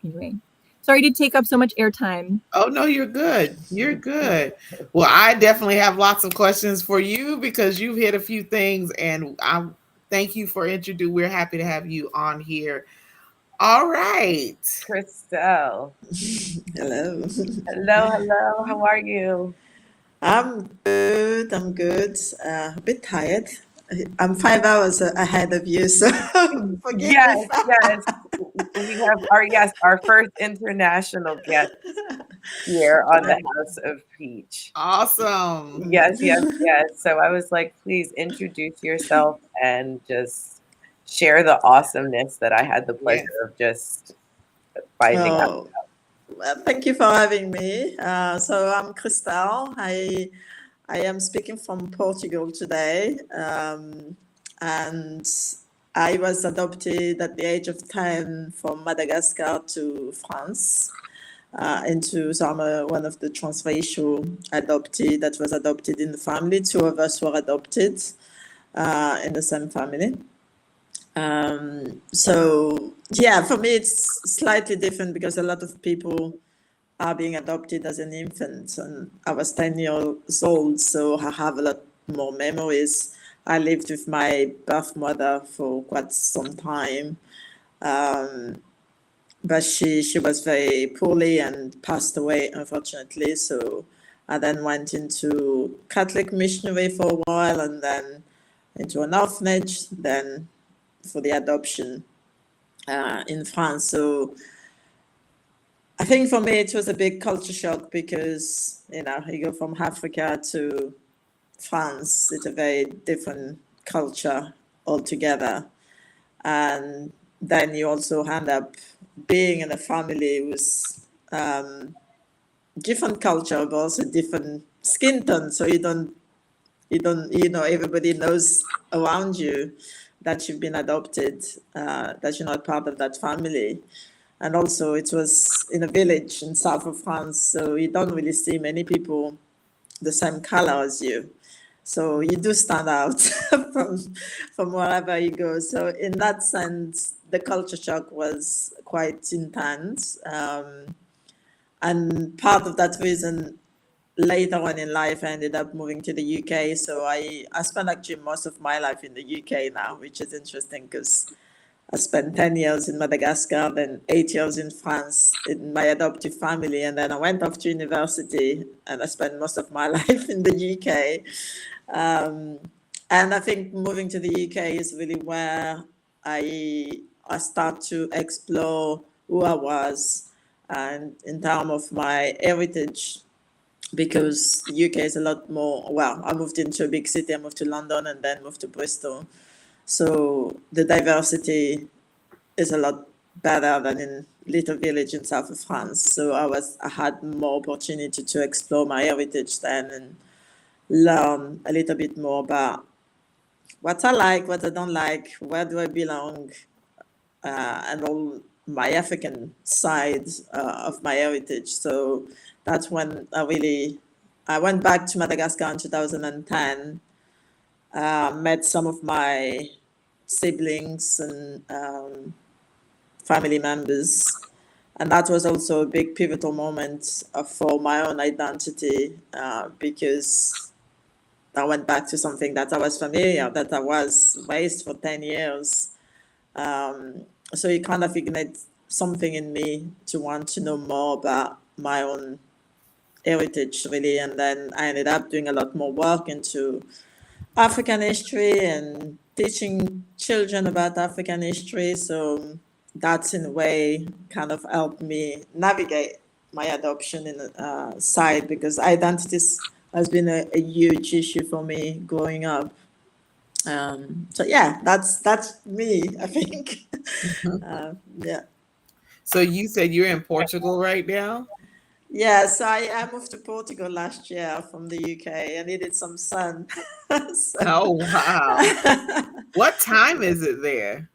anyway, sorry to take up so much airtime. Oh, no, you're good. You're good. Well, I definitely have lots of questions for you because you've hit a few things, and I thank you for introducing. We're happy to have you on here. All right. Crystal. Hello. Hello. How are you? I'm good. A bit tired. I'm 5 hours ahead of you, so forgive Yes. me. We have our first international guest here on the House of Peach. Awesome. Yes. So I was like, please introduce yourself and just share the awesomeness that I had the pleasure of just finding out. Well, thank you for having me. So I'm Crystal. I am speaking from Portugal today, and I was adopted at the age of 10 from Madagascar to France. So I'm one of the transracial adopted that was adopted in the family. 2 of us were adopted in the same family. So yeah, for me it's slightly different because a lot of people are being adopted as an infant, and I was 10 years old, so I have a lot more memories. I lived with my birth mother for quite some time, but she was very poorly and passed away, unfortunately. So I then went into Catholic missionary for a while, and then into an orphanage, then for the adoption in France. So I think for me it was a big culture shock because you go from Africa to France. It's a very different culture altogether, and then you also end up being in a family with different culture, but also different skin tone. So you don't everybody knows around you that you've been adopted, that you're not part of that family. And also it was in a village in south of France, so you don't really see many people the same color as you. So you do stand out from wherever you go. So in that sense, the culture shock was quite intense. And part of that reason, later on in life, I ended up moving to the UK. So I spent actually most of my life in the UK now, which is interesting because I spent 10 years in Madagascar, then 8 years in France in my adoptive family. And then I went off to university and I spent most of my life in the UK. And I think moving to the UK is really where I start to explore who I was and in terms of my heritage, because the UK is a lot more. Well, I moved into a big city. I moved to London and then moved to Bristol. So the diversity is a lot better than in little village in south of France. So I had more opportunity to explore my heritage then and learn a little bit more about what I like, what I don't like, where do I belong, and all my African side of my heritage. So that's when I went back to Madagascar in 2010, met some of my siblings and family members. And that was also a big pivotal moment for my own identity, because I went back to something that I was familiar, that I was raised for 10 years. So it kind of ignited something in me to want to know more about my own heritage, really. And then I ended up doing a lot more work into African history and teaching children about African history. So that's in a way kind of helped me navigate my adoption in side, because identity has been a huge issue for me growing up. So yeah, that's me, I think. Yeah. So you said you're in Portugal right now? Yeah, so I moved to Portugal last year from the UK. I needed some sun. So, Oh, wow. What time is it there?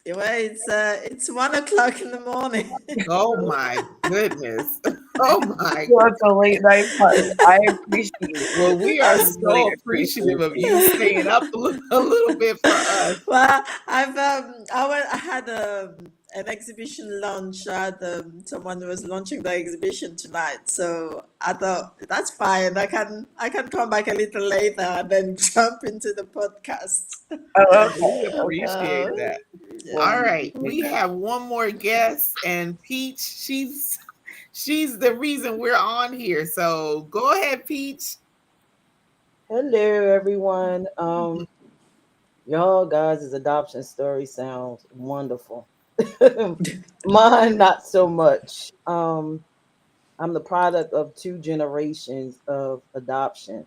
well, it's 1 o'clock in the morning. Oh my goodness. Oh my. So it's a late night party. I appreciate it. Well, we are I really so appreciative of you staying up a little bit for us. Well, I had an exhibition launch. I had someone who was launching the exhibition tonight, so I thought that's fine. I can come back a little later and then jump into the podcast. Oh, We okay. appreciate that. Yeah. All right, we have one more guest, and Peach, she's the reason we're on here. So go ahead, Peach. Hello, everyone. Y'all guys' adoption story sounds wonderful. Mine, not so much. I'm the product of two generations of adoption.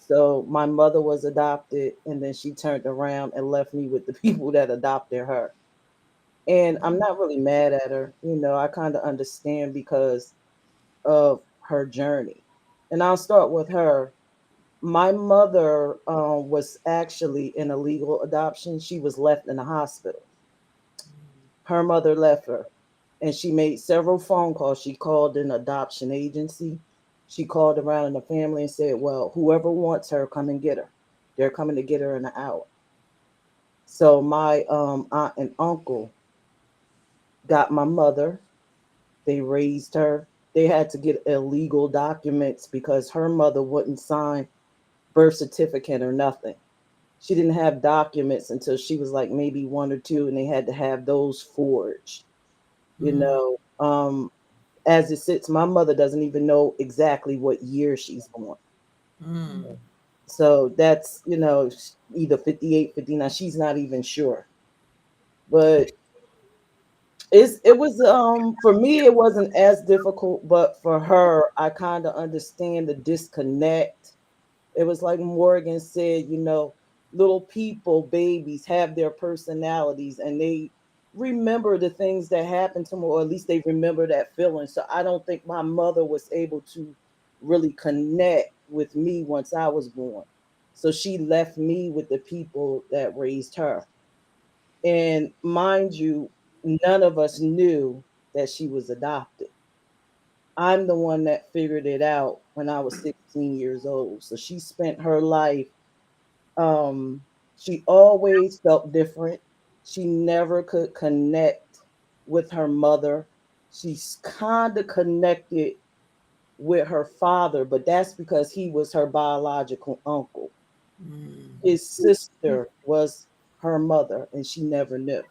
So my mother was adopted, and then she turned around and left me with the people that adopted her. And I'm not really mad at her. I kind of understand because of her journey. And I'll start with her. My mother was actually in a legal adoption. She was left in a hospital. Her mother left her, and she made several phone calls. She called an adoption agency. She called around in the family and said, well, whoever wants her, come and get her. They're coming to get her in an hour. So my aunt and uncle got my mother. They raised her. they had to get illegal documents because her mother wouldn't sign birth certificate or nothing. She didn't have documents until she was like maybe one or two, and they had to have those forged. You Mm, know, as it sits, my mother doesn't even know exactly what year she's born. mm, So that's, either 58, 59. She's not even sure. But it was for me it wasn't as difficult, but for her, I kind of understand the disconnect. It was like Morgan said, little people, babies have their personalities and they remember the things that happened to them, or at least they remember that feeling. So I don't think my mother was able to really connect with me once I was born. So she left me with the people that raised her. And mind you, none of us knew that she was adopted. I'm the one that figured it out when I was 16 years old. So she spent her life, um, she always felt different. She never could connect with her mother. She's kind of connected with her father, but that's because he was her biological uncle. mm, His sister was her mother, and she never knew.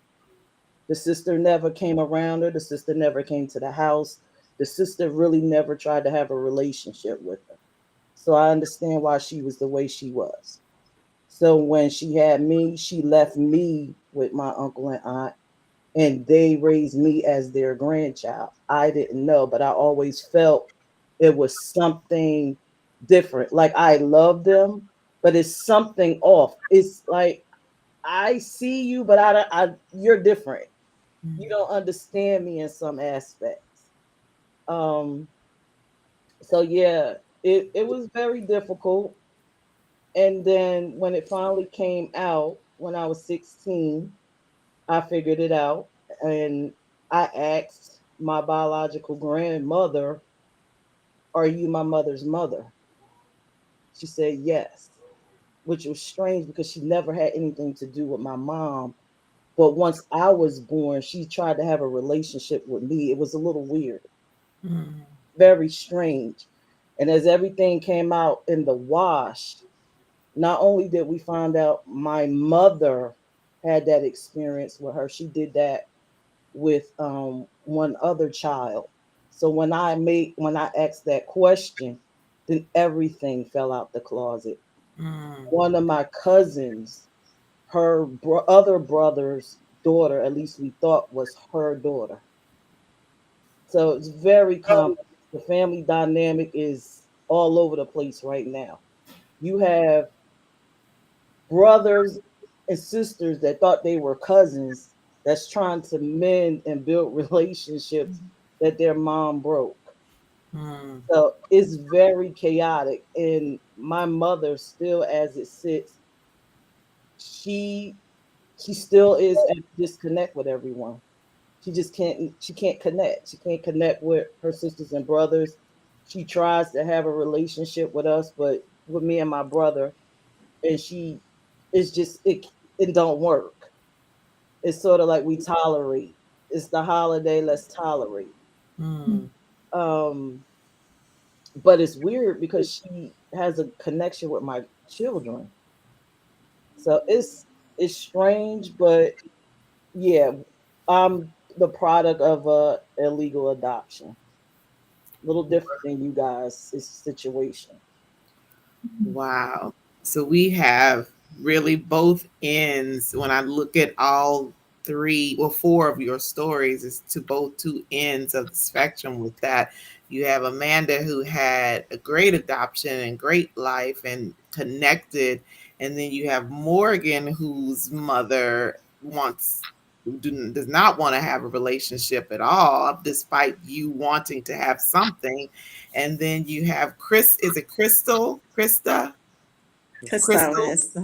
The sister never came around her. The sister never came to the house. The sister really never tried to have a relationship with her. So I understand why she was the way she was. So when she had me, she left me with my uncle and aunt, and they raised me as their grandchild. I didn't know, but I always felt it was something different. Like I love them, but it's something off. It's like I see you, but you're different. You mm. don't understand me in some aspects. Um, so yeah, it was very difficult. And then when it finally came out, when I was 16, I figured it out. And I asked my biological grandmother, "Are you my mother's mother?" She said yes, which was strange because she never had anything to do with my mom. But once I was born, she tried to have a relationship with me. It was a little weird, Mm, very strange. And as everything came out in the wash, not only did we find out my mother had that experience with her, she did that with one other child. So when I asked that question, then everything fell out the closet. mm, One of my cousins, her other brother's daughter, at least we thought was her daughter. So it's very complex. The family dynamic is all over the place right now. You have brothers and sisters that thought they were cousins that's trying to mend and build relationships that their mom broke. mm, So it's very chaotic. And my mother, still as it sits, she she still is at disconnect with everyone. She can't connect. She can't connect with her sisters and brothers. She tries to have a relationship with us, but with me and my brother, and she it's just it don't work. It's sort of like we tolerate. It's the holiday, let's tolerate. mm. Um, but it's weird because she has a connection with my children. So it's strange, but yeah, I'm the product of a illegal adoption. A little different than you guys' situation. Wow. So we have really both ends. When I look at all three or four of your stories, it's to both two ends of the spectrum with that. You have Amanda who had a great adoption and great life and connected. And then you have Morgan whose mother does not want to have a relationship at all, despite you wanting to have something. And then you have Chris, is it Crystal? Krista? Crystal, Crystal? yes.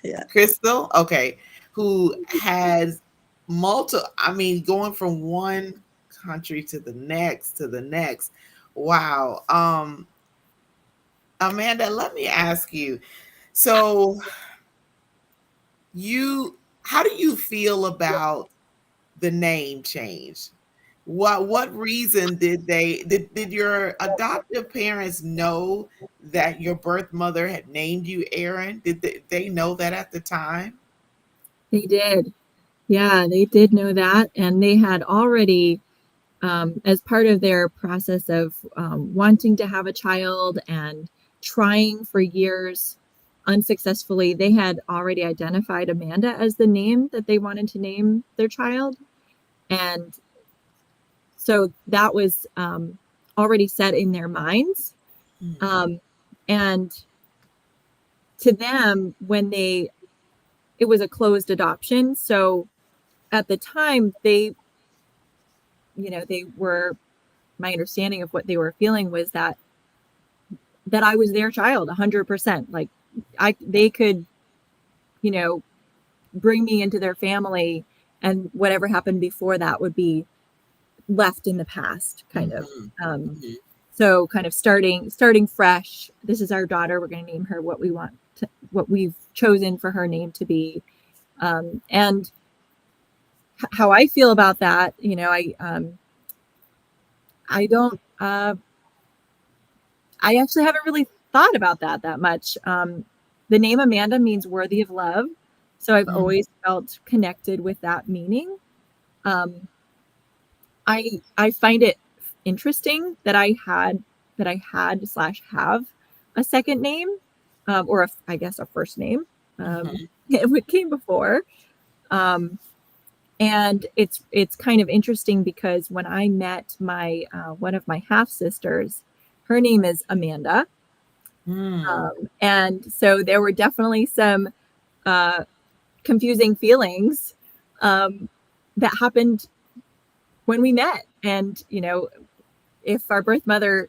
Yeah. Crystal? Okay. Who has multiple, I mean, going from one country to the next to the next. Wow. Amanda, let me ask you. So you how do you feel about the name change? What reason did your adoptive parents know that your birth mother had named you Aaron? Did they know that at the time? They did. Yeah, they did know that. And they had already, as part of their process of wanting to have a child and trying for years unsuccessfully, they had already identified Amanda as the name that they wanted to name their child. And so that was already set in their minds. Mm. And to them, it was a closed adoption. So at the time, they were, my understanding of what they were feeling was that I was their child 100%. Like they could, you know, bring me into their family, and whatever happened before that would be left in the past, kind of. Mhm. Um, Mhm. so kind of starting fresh. This is our daughter. We're going to name her what what we've chosen for her name to be. And how I feel about that, I don't, I actually haven't really thought about that much. The name Amanda means worthy of love. So I've Mhm. always felt connected with that meaning. Um, I find it interesting that I had slash have a second name, or I guess a first name. Mhm. It came before. Um, and it's kind of interesting because when I met my one of my half sisters, her name is Amanda. Mm. And so there were definitely some uh, confusing feelings that happened when we met. And, if our birth mother,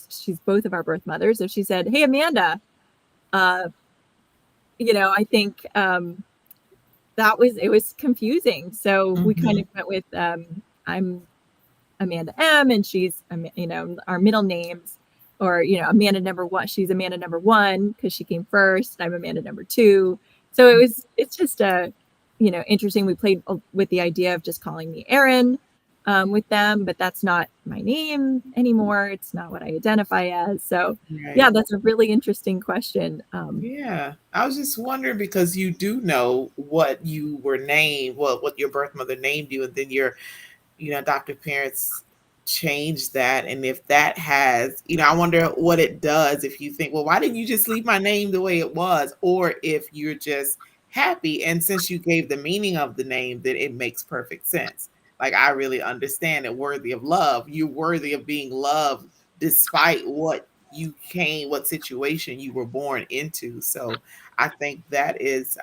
she's both of our birth mothers. So she said, "Hey, Amanda," uh, I think it was confusing. So we kind Mhm. of went with, I'm Amanda M, and she's, our middle names, or, Amanda number one. She's Amanda number one because she came first. I'm Amanda number two. So it's just interesting. We played with the idea of just calling me Erin with them, but that's not my name anymore. It's not what I identify as. So yeah, Right. that's a really interesting question. Yeah. I was just wondering because you do know what you were named, well, what your birth mother named you, and then your adoptive parents change that. And if that has, I wonder what it does if you think, well, why didn't you just leave my name the way it was? Or if you're just happy. And since you gave the meaning of the name, then it makes perfect sense. Like, I really understand it. Worthy of love. You're worthy of being loved despite what situation you were born into. So I think that is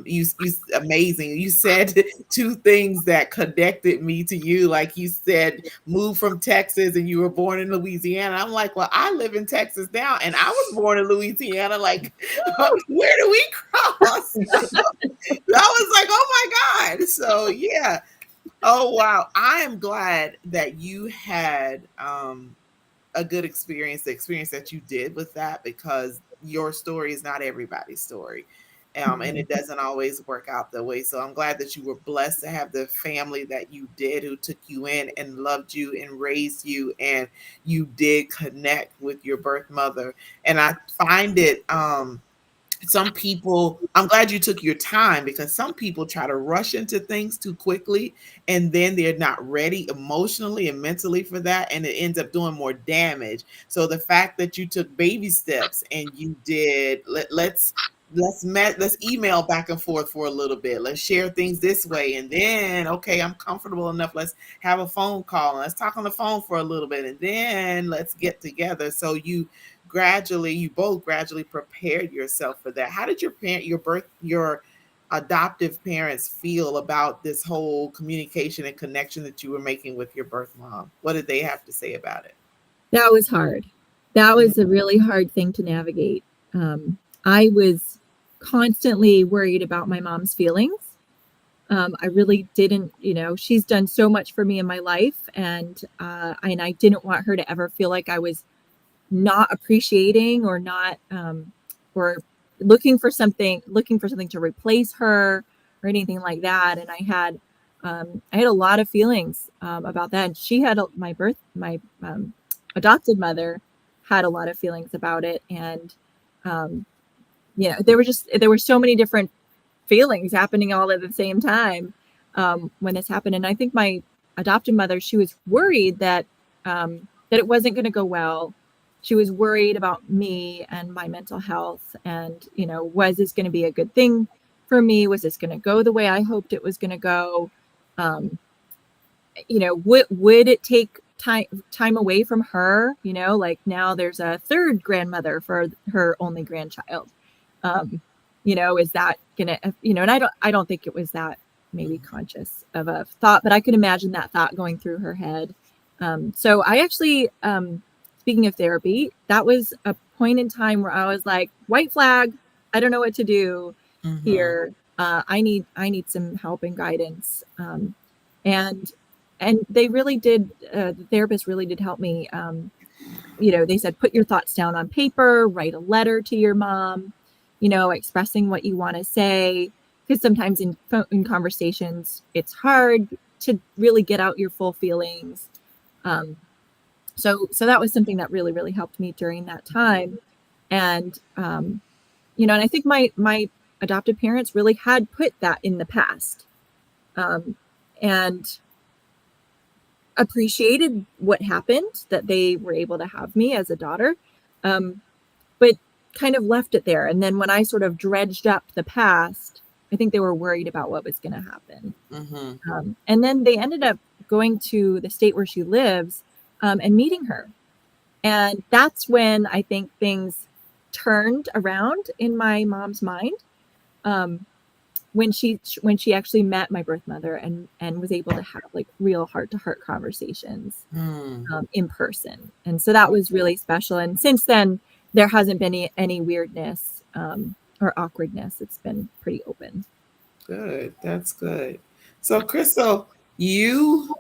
you amazing. You said two things that connected me to you. Like you said, moved from Texas and you were born in Louisiana. I'm like, well, I live in Texas now, and I was born in Louisiana. Like, where do we cross? I was like, oh my God. So yeah. Oh wow. I am glad that you had a good experience, the experience that you did with that, because your story is not everybody's story. And it doesn't always work out that way. So I'm glad that you were blessed to have the family that you did, who took you in and loved you and raised you, and you did connect with your birth mother. And I find it some people, I'm glad you took your time, because some people try to rush into things too quickly, and then they're not ready emotionally and mentally for that, and it ends up doing more damage. So the fact that you took baby steps and you did, let's email back and forth for a little bit, let's share things this way, and then okay, I'm comfortable enough, let's have a phone call and let's talk on the phone for a little bit, and then let's get together. So you both gradually prepared yourself for that. How did your adoptive parents feel about this whole communication and connection that you were making with your birth mom? What did they have to say about it? That was hard. That was a really hard thing to navigate. I was constantly worried about my mom's feelings. I really didn't, she's done so much for me in my life, and I didn't want her to ever feel like I was not appreciating or not, or looking for something to replace her or anything like that. And I had I had a lot of feelings about that. And she had my adopted mother had a lot of feelings about it. And, there were so many different feelings happening all at the same time when this happened. And I think my adopted mother, she was worried that it wasn't going to go well. She was worried about me and my mental health. And, was this going to be a good thing for me? Was this going to go the way I hoped it was going to go? Would it take time away from her? Like now there's a third grandmother for her only grandchild. Is that gonna, and I don't think it was that maybe conscious of a thought, but I could imagine that thought going through her head. So I actually, speaking of therapy, that was a point in time where I was like, white flag, I don't know what to do here. I need some help and guidance. And they really did, the therapist really did help me. They said, put your thoughts down on paper, write a letter to your mom, expressing what you want to say. Because sometimes in conversations, it's hard to really get out your full feelings. So that was something that really, really helped me during that time. And, and I think my adoptive parents really had put that in the past. And appreciated what happened, that they were able to have me as a daughter, but kind of left it there. And then when I sort of dredged up the past, I think they were worried about what was going to happen. And then they ended up going to the state where she lives and meeting her. And that's when I think things turned around in my mom's mind. When she actually met my birth mother and was able to have like real heart-to-heart conversations in person. And so that was really special. And since then, there hasn't been any weirdness or awkwardness. It's been pretty open. Good. That's good. So Crystal, you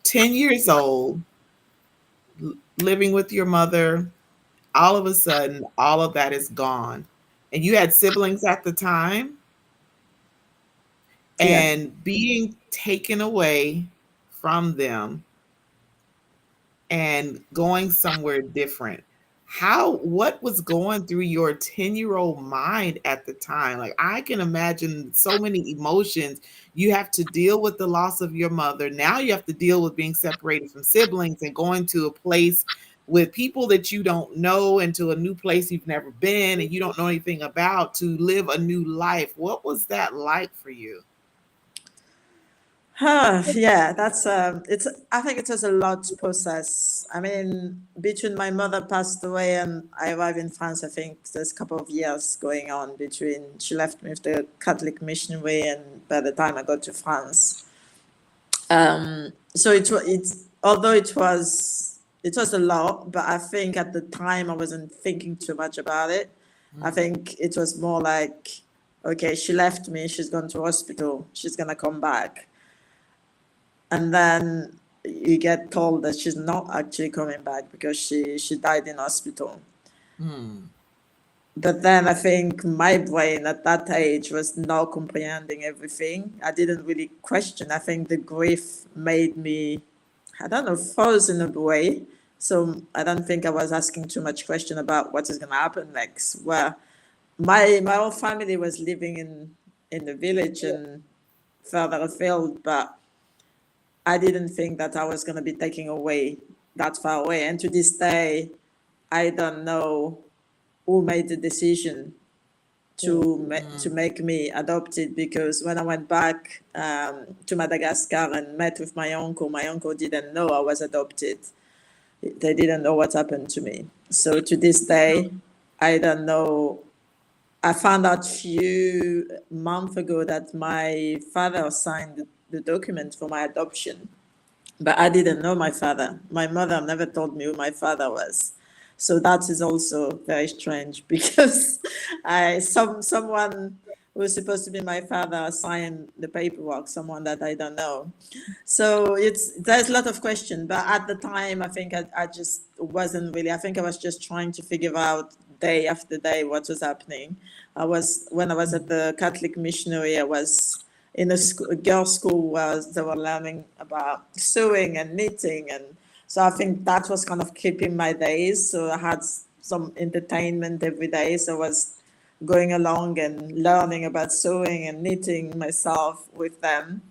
10 years old, living with your mother, all of a sudden, all of that is gone. And you had siblings at the time? And being taken away from them and going somewhere different. What was going through your 10-year-old mind at the time? Like, I can imagine so many emotions. You have to deal with the loss of your mother. Now you have to deal with being separated from siblings and going to a place with people that you don't know, and to a new place you've never been and you don't know anything about, to live a new life. What was that like for you? Yeah, that's I think it was a lot to process. I mean, between my mother passed away and I arrived in France, I think there's a couple of years going on between she left me with the Catholic missionary and by the time I got to France. So it's although it was a lot, but I think at the time I wasn't thinking too much about it. I think it was more like, okay, she left me, she's gone to hospital, she's gonna come back. And then you get told that she's not actually coming back because she died in hospital. But then I think my brain at that age was not comprehending everything. I didn't really question. I think the grief made me, I don't know, frozen in a way. So I don't think I was asking too much question about what is going to happen next. Where my whole family was living in the village and further afield, but I didn't think that I was going to be taken away that far away. And to this day, I don't know who made the decision to make me adopted, because when I went back to Madagascar and met with my uncle didn't know I was adopted. They didn't know what happened to me. So to this day, I don't know. I found out a few months ago that my father signed the document for my adoption, but I didn't know my father. My mother never told me who my father was. So that is also very strange, because someone who was supposed to be my father signed the paperwork, someone that I don't know. So there's a lot of questions, but at the time I think I just wasn't really. I think I was just trying to figure out day after day what was happening. When I was at the Catholic missionary, I was in a girls' school where they were learning about sewing and knitting, and so I think that was kind of keeping my days. So I had some entertainment every day. So I was going along and learning about sewing and knitting myself with them.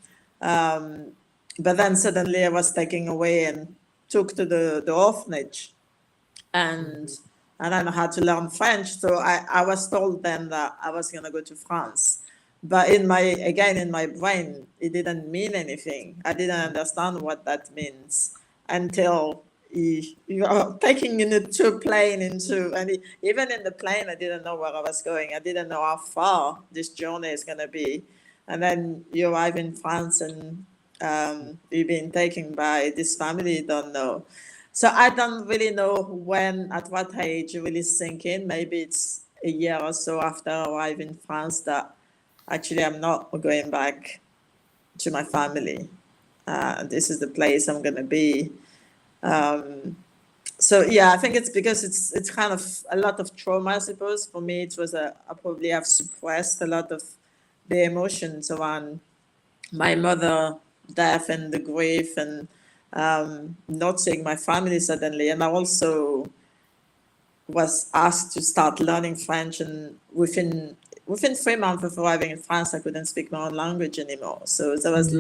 Um, but then suddenly I was taken away and took to the orphanage, and and then I had to learn French. So I was told then that I was gonna go to France. But in my brain, it didn't mean anything. I didn't understand what that means until you are taking into a plane into, and even in the plane, I didn't know where I was going. I didn't know how far this journey is gonna be. And then you arrive in France, and you've been taken by this family you don't know. So I don't really know when, at what age you really sink in. Maybe it's a year or so after arriving in France that actually I'm not going back to my family. This is the place I'm going to be. So yeah, I think it's because it's kind of a lot of trauma, I suppose. For me, it was I probably have suppressed a lot of the emotions around my mother death and the grief, and not seeing my family suddenly. And I also was asked to start learning French, and within 3 months of arriving in France, I couldn't speak my own language anymore. So there's a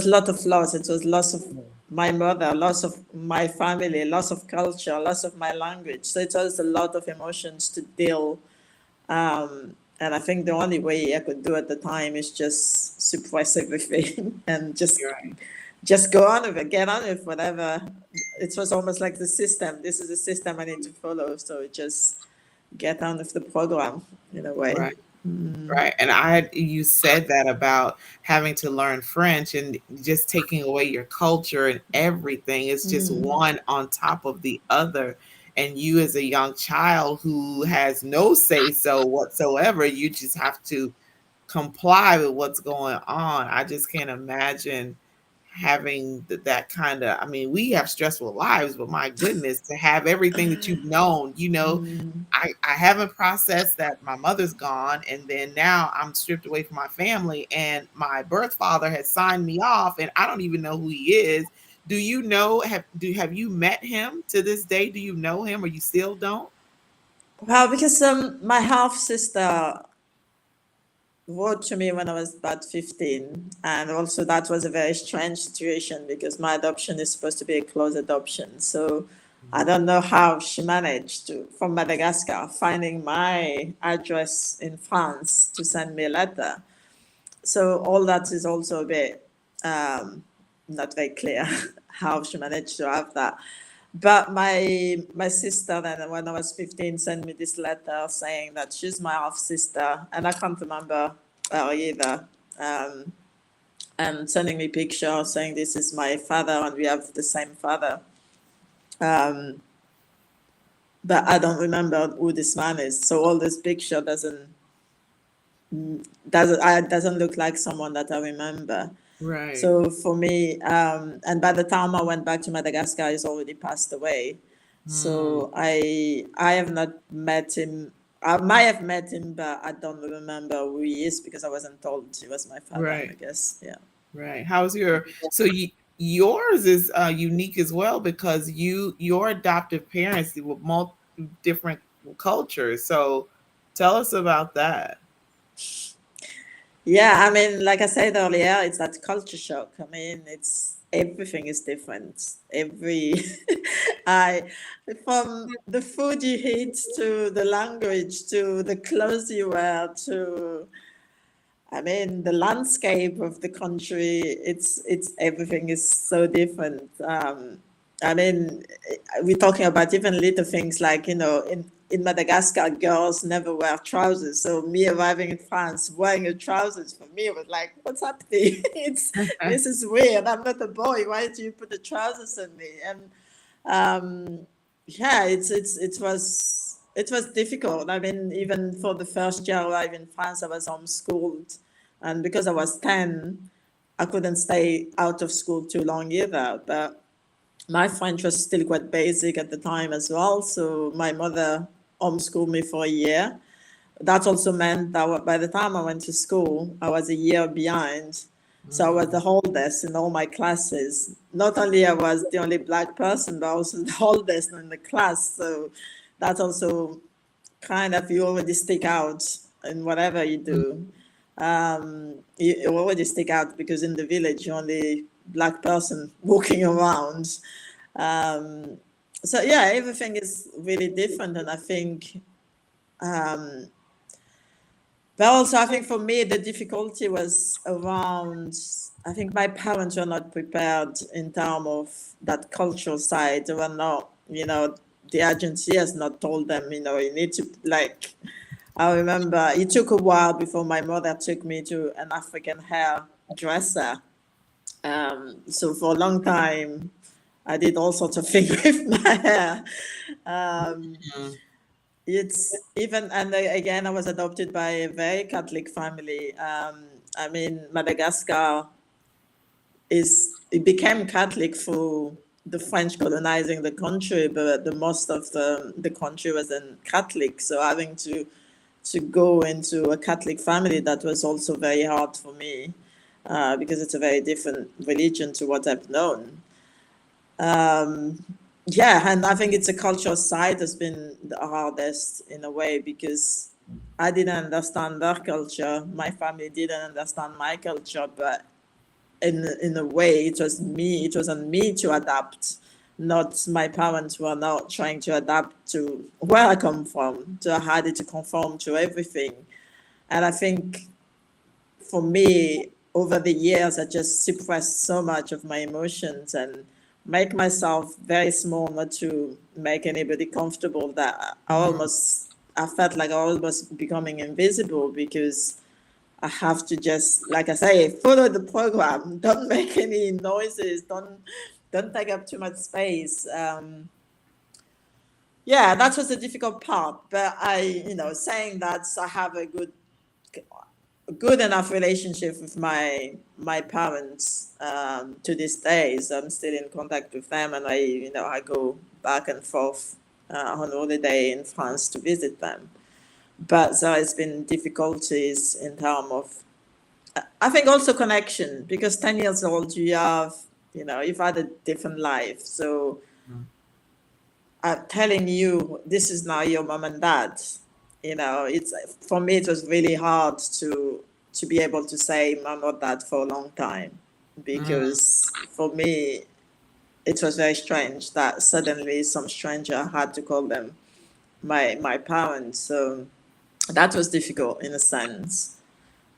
lot of loss. It was loss of my mother, loss of my family, loss of culture, loss of my language. So it was a lot of emotions to deal. And I think the only way I could do at the time is just suppress everything and just go on with it, get on with whatever. It was almost like the system. This is the system I need to follow. So just get on with the program in a way. Right. Right. And you said that about having to learn French and just taking away your culture and everything. It's just one on top of the other. And you, as a young child who has no say so whatsoever, you just have to comply with what's going on. I just can't imagine having that kind of, I mean, we have stressful lives, but my goodness, to have everything that you've known, I haven't processed that my mother's gone, and then now I'm stripped away from my family, and my birth father has signed me off, and I don't even know who he is. Do you know, have you met him to this day? Do you know him, or you still don't? Well, because my half sister wrote to me when I was about 15. And also, that was a very strange situation because my adoption is supposed to be a close adoption. So I don't know how she managed to, from Madagascar, finding my address in France to send me a letter. So all that is also a bit not very clear how she managed to have that. But my sister then, when I was 15, sent me this letter saying that she's my half sister, and I can't remember her either. And sending me pictures saying this is my father and we have the same father. But I don't remember who this man is. So all this picture doesn't look like someone that I remember. Right. So for me, and by the time I went back to Madagascar, he's already passed away. So I have not met him. I might have met him, but I don't remember who he is because I wasn't told he was my father. Right. I guess, yeah. Right. How's yours is unique as well because your adoptive parents were different cultures. So tell us about that. Yeah, I mean, like I said earlier, it's that culture shock. I mean, everything is different. I from the food you eat to the language to the clothes you wear to, I mean, the landscape of the country. It's everything is so different. I mean, we're talking about even little things like, in Madagascar, girls never wear trousers. So me arriving in France, wearing a trousers for me was like, what's happening? This is weird. I'm not a boy. Why do you put the trousers on me? And yeah, it was difficult. I mean, even for the first year arriving in France, I was homeschooled, and because I was 10, I couldn't stay out of school too long either. But my French was still quite basic at the time as well. So my mother homeschooled me for a year. that also meant that by the time I went to school, I was a year behind. So I was the oldest in all my classes. Not only I was the only black person, but also the oldest in the class. So that also kind of, you already stick out in whatever you do. You already stick out because in the village you're only black person walking around. Um, so yeah, everything is really different, and I think. But also, I think for me, the difficulty was around. I think my parents were not prepared in terms of that cultural side. They were not, the agency has not told them, you need to, like, I remember it took a while before my mother took me to an African hairdresser. So for a long time, I did all sorts of things with my hair. Um, Mm. it's even, and again, I was adopted by a very Catholic family. I mean, Madagascar it became Catholic through the French colonizing the country, but the most of the country was then Catholic. So having to go into a Catholic family, that was also very hard for me, because it's a very different religion to what I've known. Yeah, and I think it's a cultural side that's been the hardest in a way, because I didn't understand their culture. My family didn't understand my culture, but in a way, it was me. It was on me to adapt, not my parents were not trying to adapt to where I come from. So I had to conform to everything, and I think for me, over the years, I just suppressed so much of my emotions and make myself very small, not to make anybody comfortable, that I felt like I was becoming invisible, because I have to just, like I say, follow the program. Don't make any noises. Don't take up too much space. Yeah, that was the difficult part. But saying that, I have a good enough relationship with my parents, to this day. So I'm still in contact with them, and I go back and forth, on holiday in France to visit them. But there has been difficulties in terms of, I think, also connection, because 10 years old you've had a different life. So I'm telling you, this is now your mom and dad. It's, for me, it was really hard to be able to say mom or dad for a long time, because for me it was very strange that suddenly some stranger had to call them my parents. So that was difficult in a sense.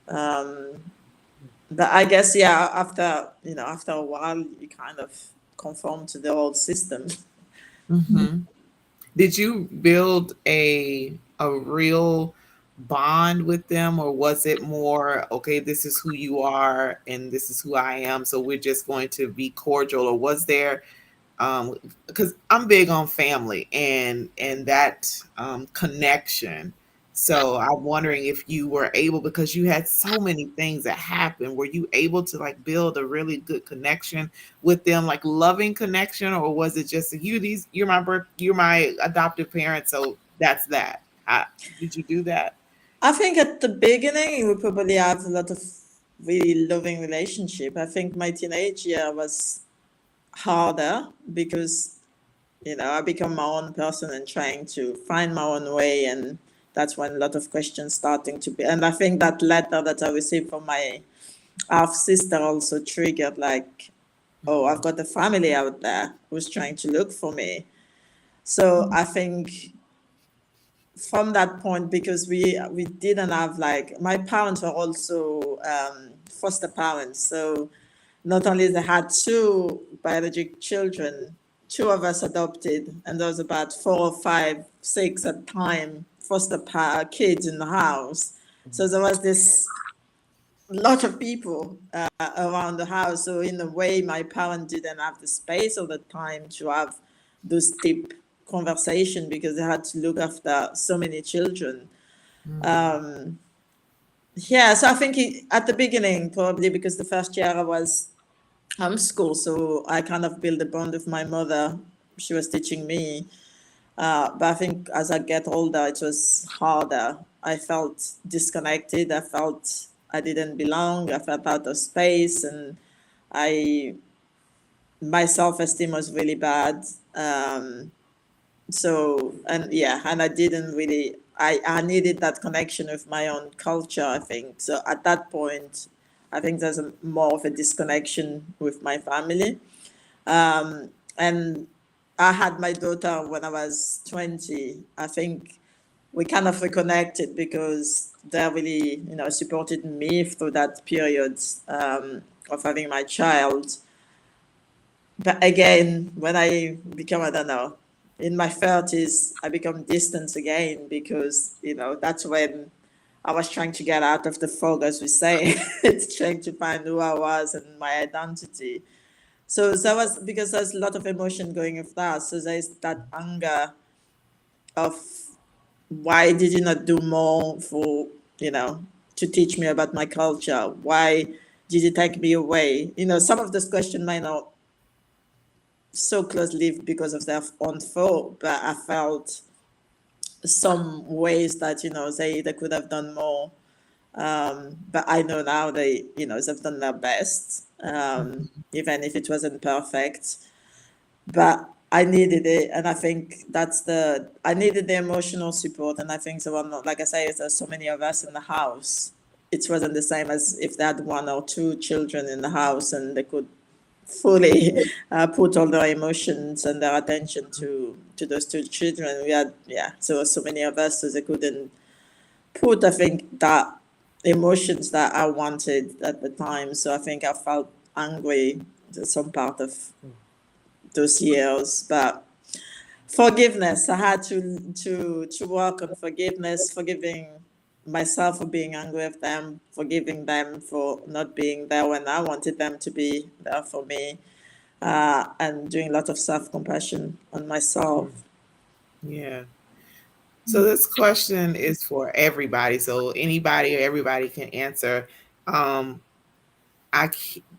But I guess, yeah, after a while you kind of conform to the old system. Did you build a real bond with them, or was it more, okay, this is who you are and this is who I am, so we're just going to be cordial? Or was there, because I'm big on family and that connection. So I'm wondering if you were able, because you had so many things that happened, were you able to like build a really good connection with them, like loving connection, or was it just you're my adoptive parent, so that's that? Did you do that? I think at the beginning we probably have a lot of really loving relationship. I think my teenage year was harder, because I become my own person and trying to find my own way, and that's when a lot of questions starting to be. And I think that letter that I received from my half sister also triggered, like, oh, I've got a family out there who's trying to look for me. So I think from that point, because we didn't have, like, my parents were also, foster parents. So not only they had two biological children, two of us adopted, and there was about 4 or 5, 6 at the time kids in the house. So there was this lot of people, around the house. So in a way, my parents didn't have the space or the time to have those deep conversation, because they had to look after so many children. Yeah, so I think at the beginning, probably because the first year I was homeschool, so I kind of built a bond with my mother. She was teaching me. But I think as I get older, it was harder. I felt disconnected. I felt I didn't belong. I felt out of space, and I my self esteem was really bad. So and yeah, and I didn't really. I needed that connection with my own culture. I think so. At that point, I think there's more of a disconnection with my family. And I had my daughter when I was 20. I think we kind of reconnected because they really, supported me through that period of having my child. But again, when I become, I don't know, in my 30s, I become distant again because, that's when I was trying to get out of the fog, as we say. It's trying to find who I was and my identity. So that was because there's a lot of emotion going with that. So there's that anger of why did you not do more for, to teach me about my culture? Why did you take me away? Some of this question might not so closely because of their own fault, but I felt some ways that, they could have done more. But I know now they've done their best, even if it wasn't perfect. But I needed it, and I think I needed the emotional support, and I think the one, like I say, there's so many of us in the house. It wasn't the same as if they had one or two children in the house and they could fully put all their emotions and their attention to those two children. We had, yeah, so many of us, so they couldn't put, I think, that emotions that I wanted at the time. So I think I felt angry to some part of those years, but forgiveness. I had to work on forgiveness, forgiving myself for being angry with them, forgiving them for not being there when I wanted them to be there for me, and doing a lot of self compassion on myself. Yeah. So this question is for everybody. So anybody or everybody can answer. Um,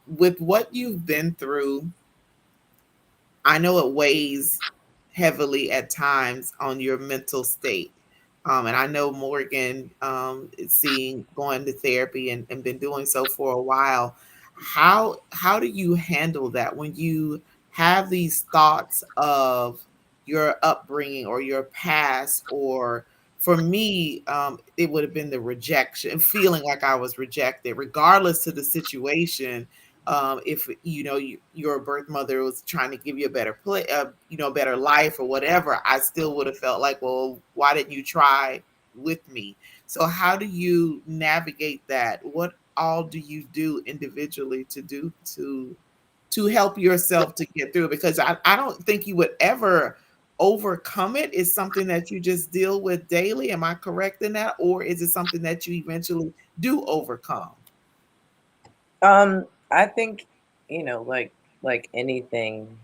with what you've been through, I know it weighs heavily at times on your mental state. And I know Morgan is seeing going to therapy and been doing so for a while. How do you handle that when you have these thoughts of your upbringing or your past? Or for me, it would have been the rejection, feeling like I was rejected, regardless to the situation. If your birth mother was trying to give you a better better life or whatever, I still would have felt like, well, why didn't you try with me? So how do you navigate that? What all do you do individually to help yourself to get through it? Because I don't think you would ever overcome it. It's something that you just deal with daily. Am I correct in that? Or is it something that you eventually do overcome? I think, like anything,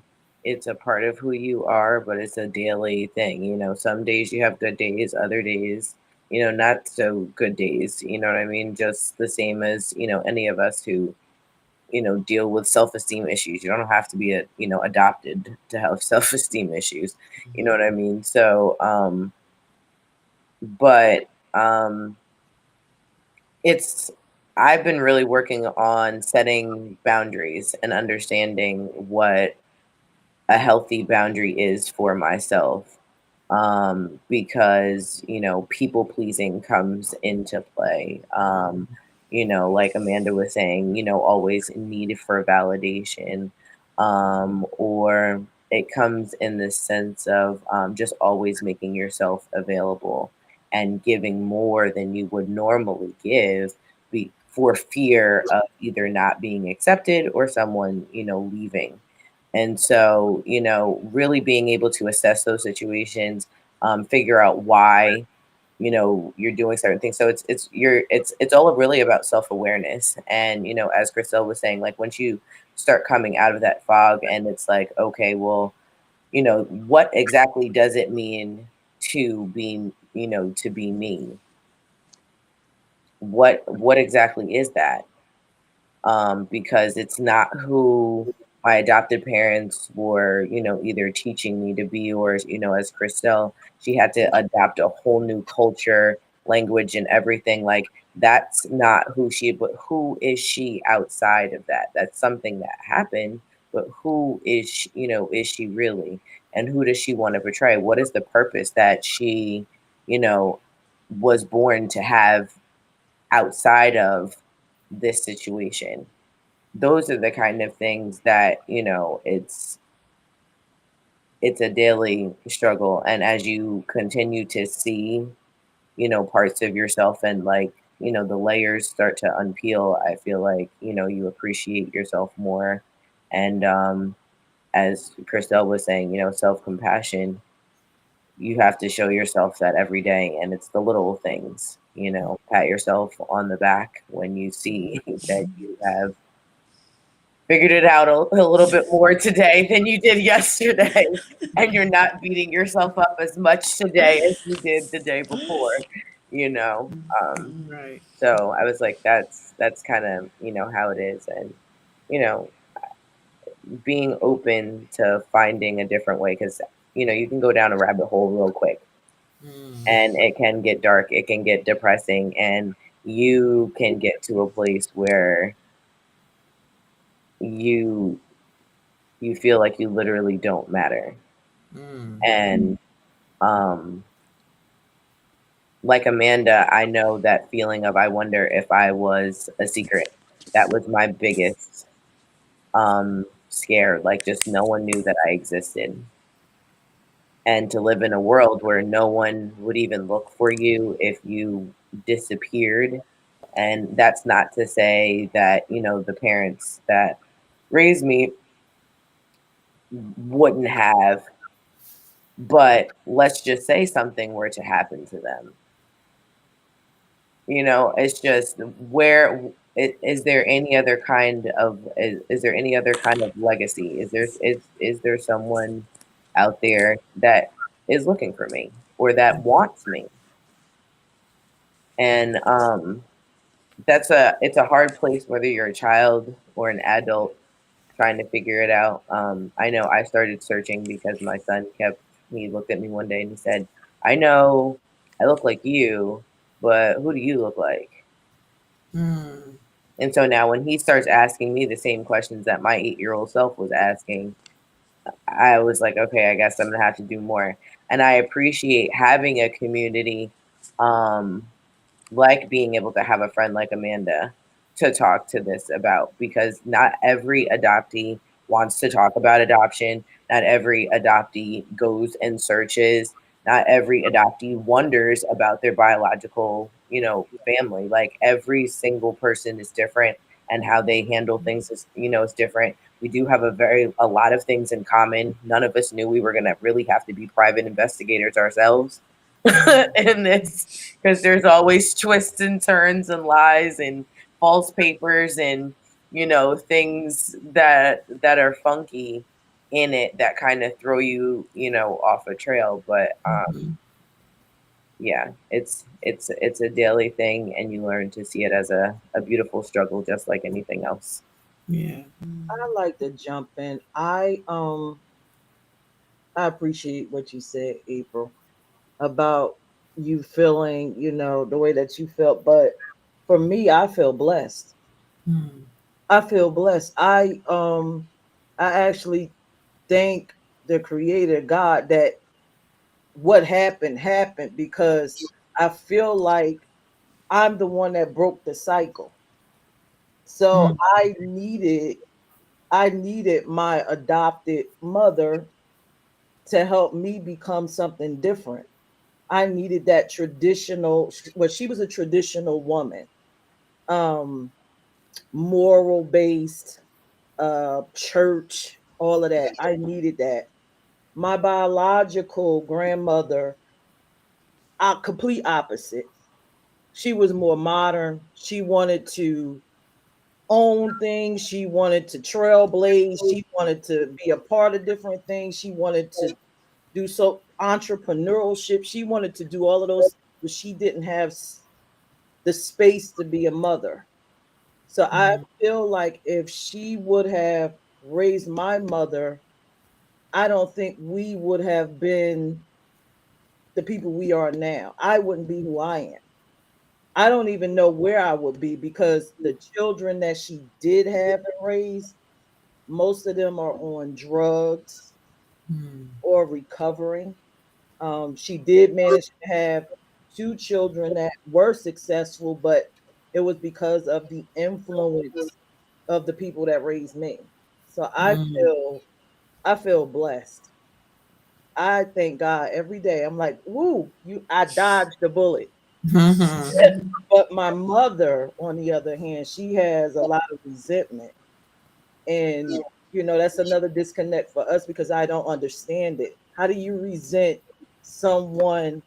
it's a part of who you are, but it's a daily thing. Some days you have good days, other days, not so good days. You know what I mean? Just the same as, any of us who, deal with self-esteem issues. You don't have to be adopted to have self-esteem issues. You know what I mean? So, but it's I've been really working on setting boundaries and understanding what a healthy boundary is for myself. Because, people pleasing comes into play. Like Amanda was saying, always in need for validation. Or it comes in the sense of just always making yourself available and giving more than you would normally give for fear of either not being accepted or someone, leaving. And so, really being able to assess those situations, figure out why, you're doing certain things. So it's all really about self-awareness. And, as Chriselle was saying, like once you start coming out of that fog and it's like, okay, well, what exactly does it mean to be, to be me? What exactly is that? Because it's not who my adopted parents were, either teaching me to be, or, as Christelle, she had to adapt a whole new culture, language, and everything. Like, that's not who she, but who is she outside of that? That's something that happened, but who is she, is she really? And who does she want to portray? What is the purpose that she, you know, was born to have outside of this situation? Those are the kind of things that, it's a daily struggle. And as you continue to see, parts of yourself, and like, the layers start to unpeel, I feel like, you appreciate yourself more. And as Christelle was saying, self-compassion, you have to show yourself that every day. And it's the little things, pat yourself on the back when you see that you have figured it out a little bit more today than you did yesterday, and you're not beating yourself up as much today as you did the day before, you know. Um, Right. so I was like, that's kind of, how it is. And, you know, being open to finding a different way, because, you can go down a rabbit hole real quick, Mm. and it can get dark, it can get depressing, and you can get to a place where you you feel like you literally don't matter. Mm. And um like Amanda, I know that feeling of, I wonder if I was a secret. That was my biggest scare. Like, just no one knew that I existed. And to live in a world where no one would even look for you if you disappeared. And that's not to say that, the parents that raised me wouldn't have, but let's just say something were to happen to them. It's just, where is there any other kind of, is there any other kind of legacy? Is there someone out there that is looking for me, or that wants me? And it's a hard place, whether you're a child or an adult, trying to figure it out. I know I started searching because my son he looked at me one day and he said, "I know I look like you, but who do you look like?" Mm. And so now when he starts asking me the same questions that my 8-year-old self was asking, I was like, okay, I guess I'm gonna have to do more. And I appreciate having a community, um, like being able to have a friend like Amanda to talk to this about, because not every adoptee wants to talk about adoption. Not every adoptee goes and searches. Not every adoptee wonders about their biological, family. Like, every single person is different, and how they handle things is different. We do have a lot of things in common. None of us knew we were gonna really have to be private investigators ourselves in this, because there's always twists and turns and lies and false papers, and things that are funky in it, that kind of throw you off a trail. But Mhm. yeah, it's a daily thing, and you learn to see it as a beautiful struggle, just like anything else. Yeah. I like to jump in. I appreciate what you said, April, about you feeling, the way that you felt. But for me, I feel blessed. Mm. I feel blessed. I actually thank the creator God that what happened happened, because I feel like I'm the one that broke the cycle. So Mm. I needed my adopted mother to help me become something different. I needed that traditional, well, she was a traditional woman, um, moral based, church, all of that. I needed that. My biological grandmother, complete opposite. She was more modern. She wanted to own things. She wanted to trailblaze. She wanted to be a part of different things. She wanted to do so entrepreneurship. She wanted to do all of those, but she didn't have the space to be a mother. So I Mm. feel like if she would have raised my mother, I don't think we would have been the people we are now. I wouldn't be who I am. I don't even know where I would be because the children that she did have and raise, most of them are on drugs Mm. or recovering. She did manage to have two children that were successful, but it was because of the influence of the people that raised me. So Mm. I feel blessed. I thank God every day. I'm like, woo, I dodged the bullet. Mhm. But my mother, on the other hand, she has a lot of resentment. And, that's another disconnect for us because I don't understand it. How do you resent someone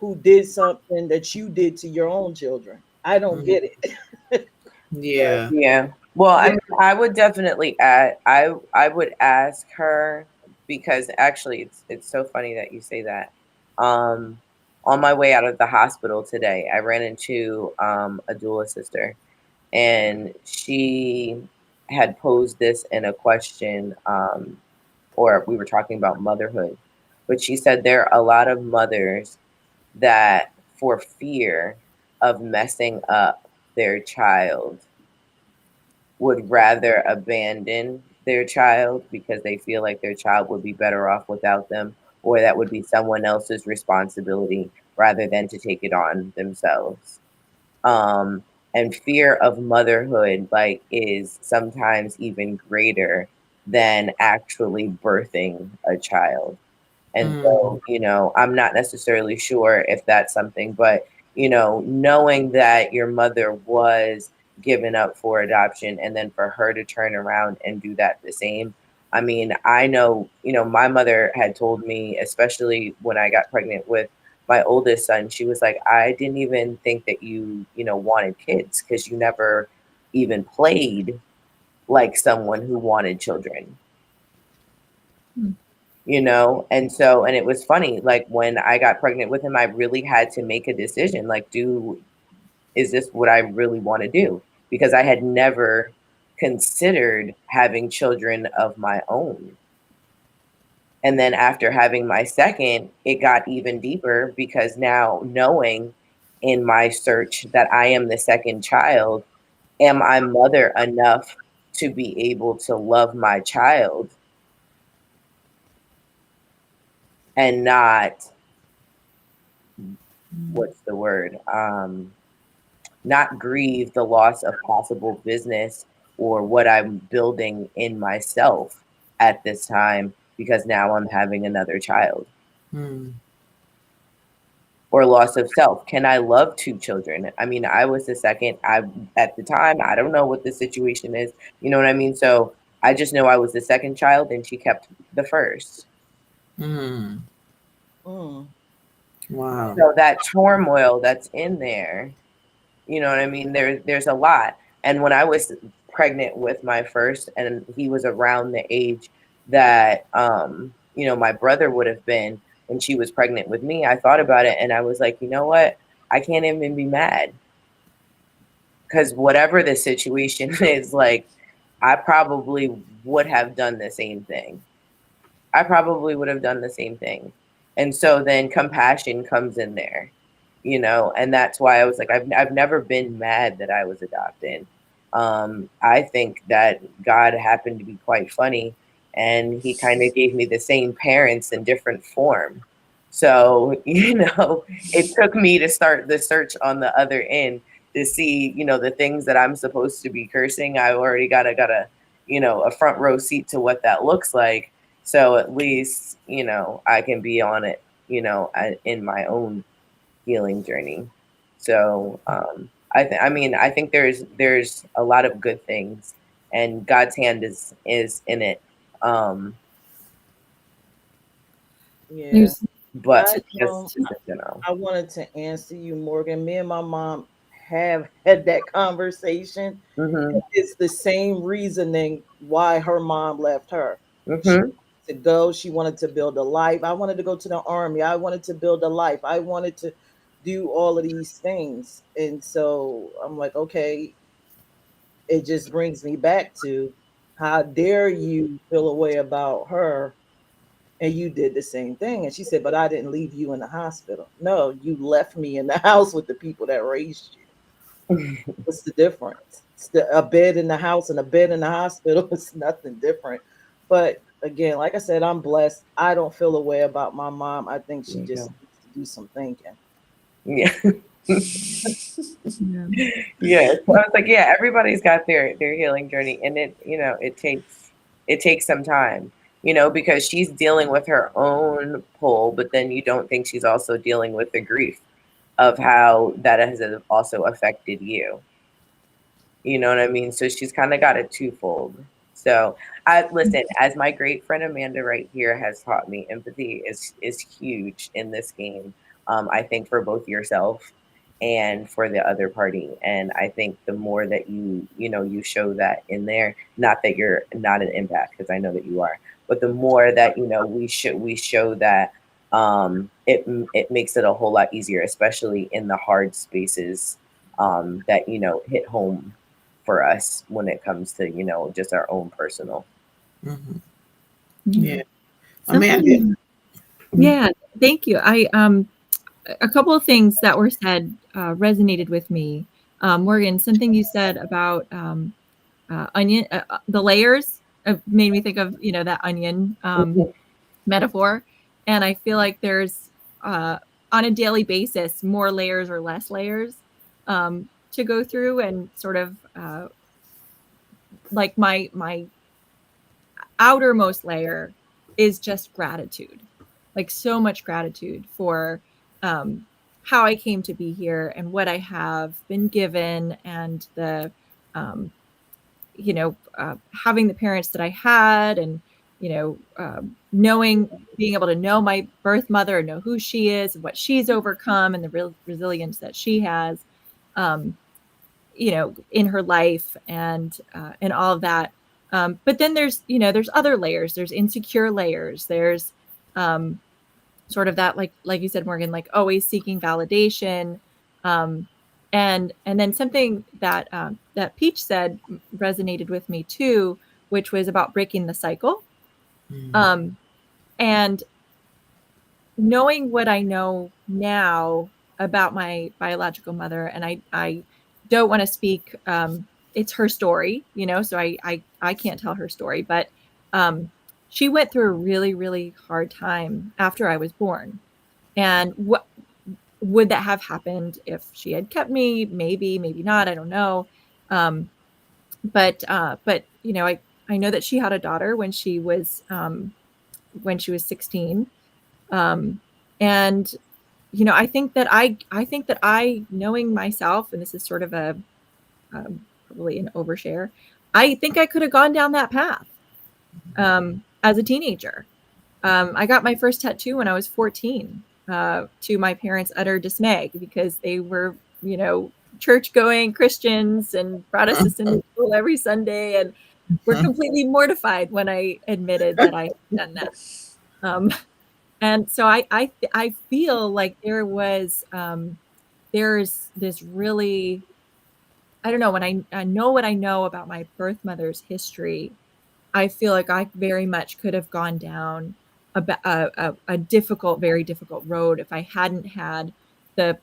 who did something that you did to your own children? I don't Mm. get it. But Yeah. Yeah. Well, I yeah, mean, I would definitely add. I would ask her because actually, it's so funny that you say that. Um, on my way out of the hospital today, I ran into a doula sister, and she had posed this in a question, or we were talking about motherhood, but she said there are a lot of mothers that, for fear of messing up their child, would rather abandon their child because they feel like their child would be better off without them, or that would be someone else's responsibility rather than to take it on themselves. Um, and fear of motherhood, like, is sometimes even greater than actually birthing a child. And Mm. so, I'm not necessarily sure if that's something, but, knowing that your mother was given up for adoption and then for her to turn around and do that the same. I mean, I know, my mother had told me, especially when I got pregnant with my oldest son, she was like, I didn't even think that you wanted kids because you never even played like someone who wanted children. Hmm. And so, and it was funny, like when I got pregnant with him, I really had to make a decision, like, is this what I really want to do? Because I had never considered having children of my own. And then after having my second, it got even deeper because now, knowing in my search that I am the second child, am I mother enough to be able to love my child and not, Mm. what's the word? Not grieve the loss of possible business or what I'm building in myself at this time because now I'm having another child, Mm. or loss of self. Can I love two children? I mean, I was the second. I At the time, I don't know what the situation is. You know what I mean? So I just know I was the second child and she kept the first. Mm. mm, Wow. So that turmoil that's in there, you know what I mean? There's a lot. And when I was pregnant with my first, and he was around the age that my brother would have been when she was pregnant with me, I thought about it and I was like, you know what? I can't even be mad because whatever the situation is, like, I probably would have done the same thing. I probably would have done the same thing. And so then compassion comes in there, and that's why I was like, I've never been mad that I was adopted. I think that God happened to be quite funny and he kind of gave me the same parents in different form. So, it took me to start the search on the other end to see, the things that I'm supposed to be cursing. I already got a front row seat to what that looks like, so at least, I can be on it, in my own healing journey. So I think there's a lot of good things, and God's hand is in it. Um, yeah. There's but I just, um you know. I wanted to answer you, Morgan. Me and my mom have had that conversation. Mhm. It's the same reasoning why her mom left her. She Mhm. wanted to go, she wanted to build a life. I wanted to go to the army. I wanted to build a life. I wanted to do all of these things. And so I'm like, okay, it just brings me back to How dare you feel a way about her? And you did the same thing. And she said, but I didn't leave you in the hospital. No, you left me in the house with the people that raised you. What's the difference? A bed in the house and a bed in the hospital. It's nothing different. But again, like I said, I'm blessed. I don't feel a way about my mom. I think she There you just go. needs to do some thinking. Yeah. Yeah. Yeah. So I was like, yeah, everybody's got their healing journey, and it takes some time, because she's dealing with her own pull, but then you don't think she's also dealing with the grief of how that has also affected you. You know what I mean? So she's kind of got it twofold. So I listen, as my great friend Amanda right here has taught me, empathy is huge in this game. I think for both yourself and for the other party. And I think the more that you show that in there, not that you're not an empath, because I know that you are, but the more that we show that, it makes it a whole lot easier, especially in the hard spaces that hit home for us when it comes to just our own personal. Mhm. Yeah. Yeah. Something. Amanda. Yeah. Thank you. A couple of things that were said resonated with me. Morgan, something you said about onion, the layers made me think of that onion metaphor, and I feel like there's on a daily basis more layers or less layers to go through, and sort of like my outermost layer is just gratitude, like so much gratitude for how I came to be here and what I have been given, and the um, having the parents that I had, and being able to know my birth mother and know who she is and what she's overcome and the real resilience that she has um, in her life, and all of that. But then there's other layers. There's insecure layers. There's um, sort of that, like you said, Morgan, like always seeking validation. Um, and then something that Peach said resonated with me too, which was about breaking the cycle. Um, and knowing what I know now about my biological mother, and I don't want to speak. It's her story, so I can't tell her story, but she went through a really, really hard time after I was born. And what would that have happened if she had kept me? Maybe, maybe not. I don't know. Um, but I know that she had a daughter when she was 16. Um, and I think that I, knowing myself, and this is sort of a probably an overshare, I think I could have gone down that path as a teenager. I got my first tattoo when I was 14, to my parents' utter dismay, because they were, church-going Christians and brought us to Sunday school every Sunday, and were completely mortified when I admitted that I had done that. Um, and so I feel like there's this really, I don't know, when I know what I know about my birth mother's history, I feel like I very much could have gone down a difficult, very difficult road if I hadn't had the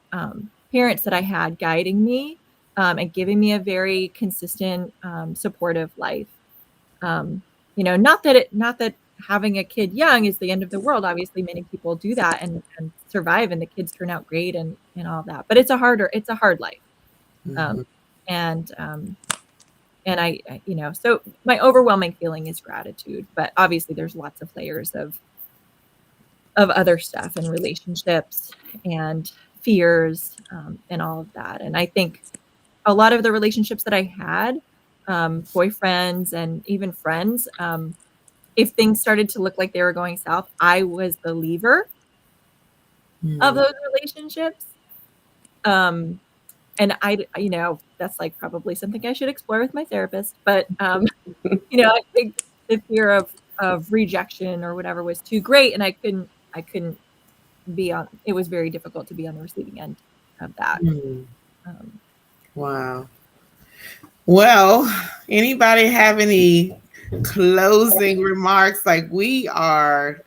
parents that I had guiding me, and giving me a very consistent, supportive life. Not that having a kid young is the end of the world. Obviously, many people do that and survive, and the kids turn out great, and all that. But it's a hard life. Um, and so my overwhelming feeling is gratitude, but obviously there's lots of layers of other stuff, and relationships, and fears, and all of that. And I think a lot of the relationships that I had, boyfriends and even friends, if things started to look like they were going south, I was the lever of those relationships. Um, and that's like probably something I should explore with my therapist. But I think the fear of rejection or whatever was too great, and I couldn't be on. It was very difficult to be on the receiving end of that. Wow. Well, anybody have any closing remarks. Like we are,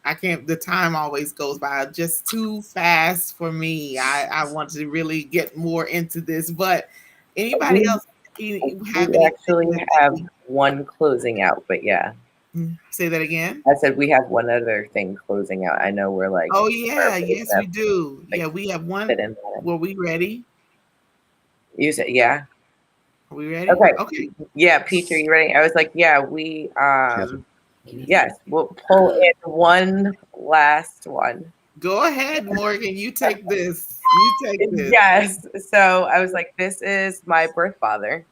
I can't, the time always goes by just too fast for me. I want to really get more into this, but anybody else have We anything actually that have they one closing out, but yeah. say that again? I said we have one other thing closing out. I know we're like, Oh yeah, we're yes we do. like Yeah, we have one. fit in there. Were we ready? You said, yeah. Are we ready? Okay. Okay. Yeah, Peach, are you ready? I was like, yeah, we yes, we'll pull in one last one. Go ahead, Morgan. You take this. You take this. Yes. So I was like, this is my birth father.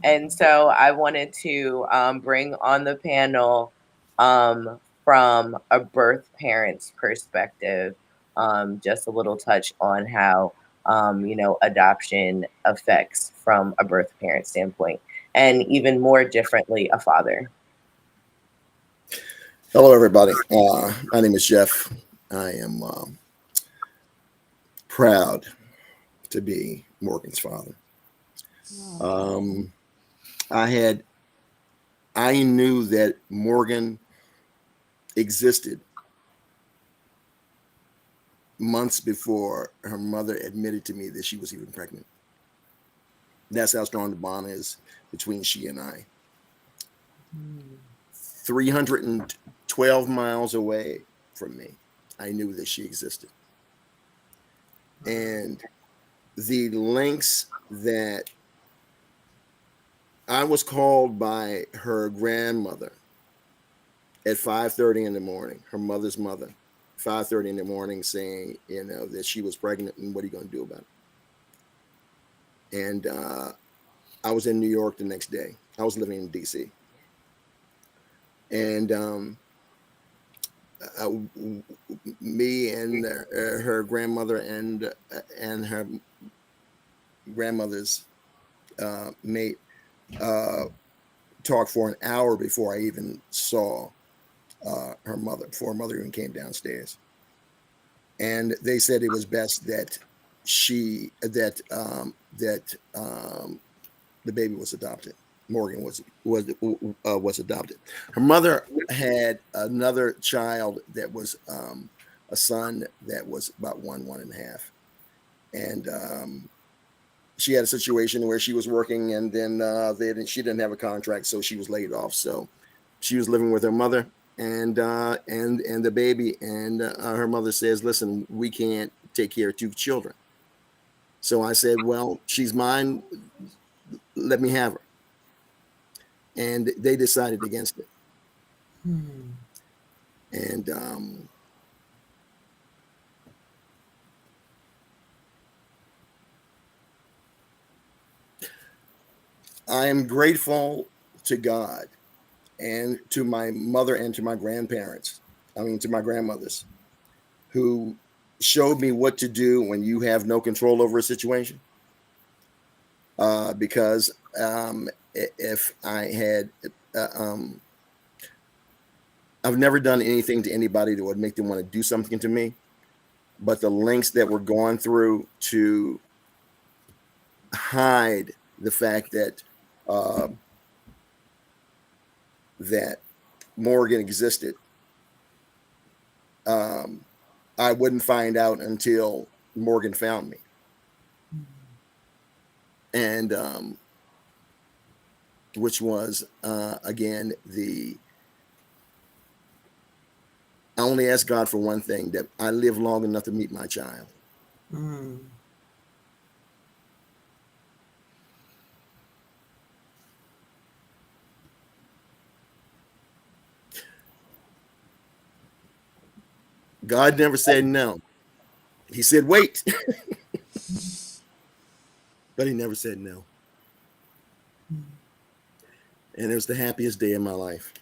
And so I wanted to bring on the panel from a birth parent's perspective, just a little touch on how, adoption affects from a birth parent standpoint, and even more differently, a father. Hello, everybody. My name is Jeff. I am proud to be Morgan's father. I knew that Morgan existed months before her mother admitted to me that she was even pregnant. That's how strong the bond is between she and I. 312 miles away from me, I knew that she existed. And the lengths that I was called by her grandmother at 5:30 in the morning, her mother's mother, 5:30 in the morning, saying, that she was pregnant and what are you going to do about it? And I was in New York the next day. I was living in DC. And me and her grandmother and her grandmother's mate talked for an hour before I even saw her mother, before her mother even came downstairs. And they said it was best that the baby was adopted. Morgan was adopted. Her mother had another child that was a son that was about one and a half, and she had a situation where she was working, and then she didn't have a contract, so she was laid off. So she was living with her mother and the baby, and her mother says, "Listen, we can't take care of two children." So I said, "Well, she's mine. Let me have her." And they decided against it. And I am grateful to God and to my mother and to my grandparents, to my grandmothers, who showed me what to do when you have no control over a situation. Because if I had, I've never done anything to anybody that would make them want to do something to me, but the lengths that were gone through to hide the fact that that Morgan existed, I wouldn't find out until Morgan found me. And which was again I only ask God for one thing, that I live long enough to meet my child. God never said no. He said, wait. But he never said no. And it was the happiest day of my life.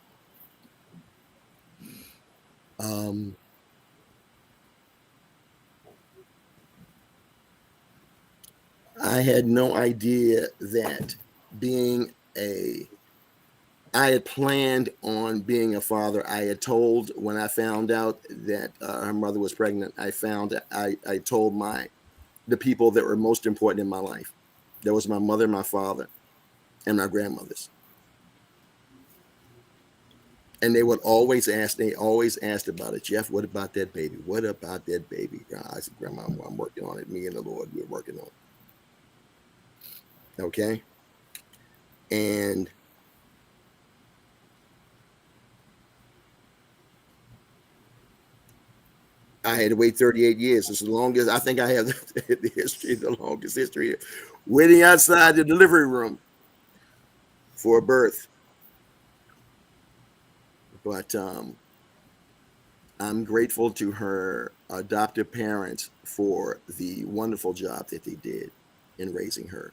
I had no idea that I had planned on being a father. I had told, when I found out that her mother was pregnant, I told the people that were most important in my life. That was my mother, my father, and my grandmothers. And they would always ask. They always asked about it. Jeff, what about that baby? What about that baby? I said, Grandma, I'm working on it. Me and the Lord, we're working on it. Okay. And I had to wait 38 years. It's the longest. I think I have the history, the longest history, waiting outside the delivery room for a birth. But I'm grateful to her adoptive parents for the wonderful job that they did in raising her.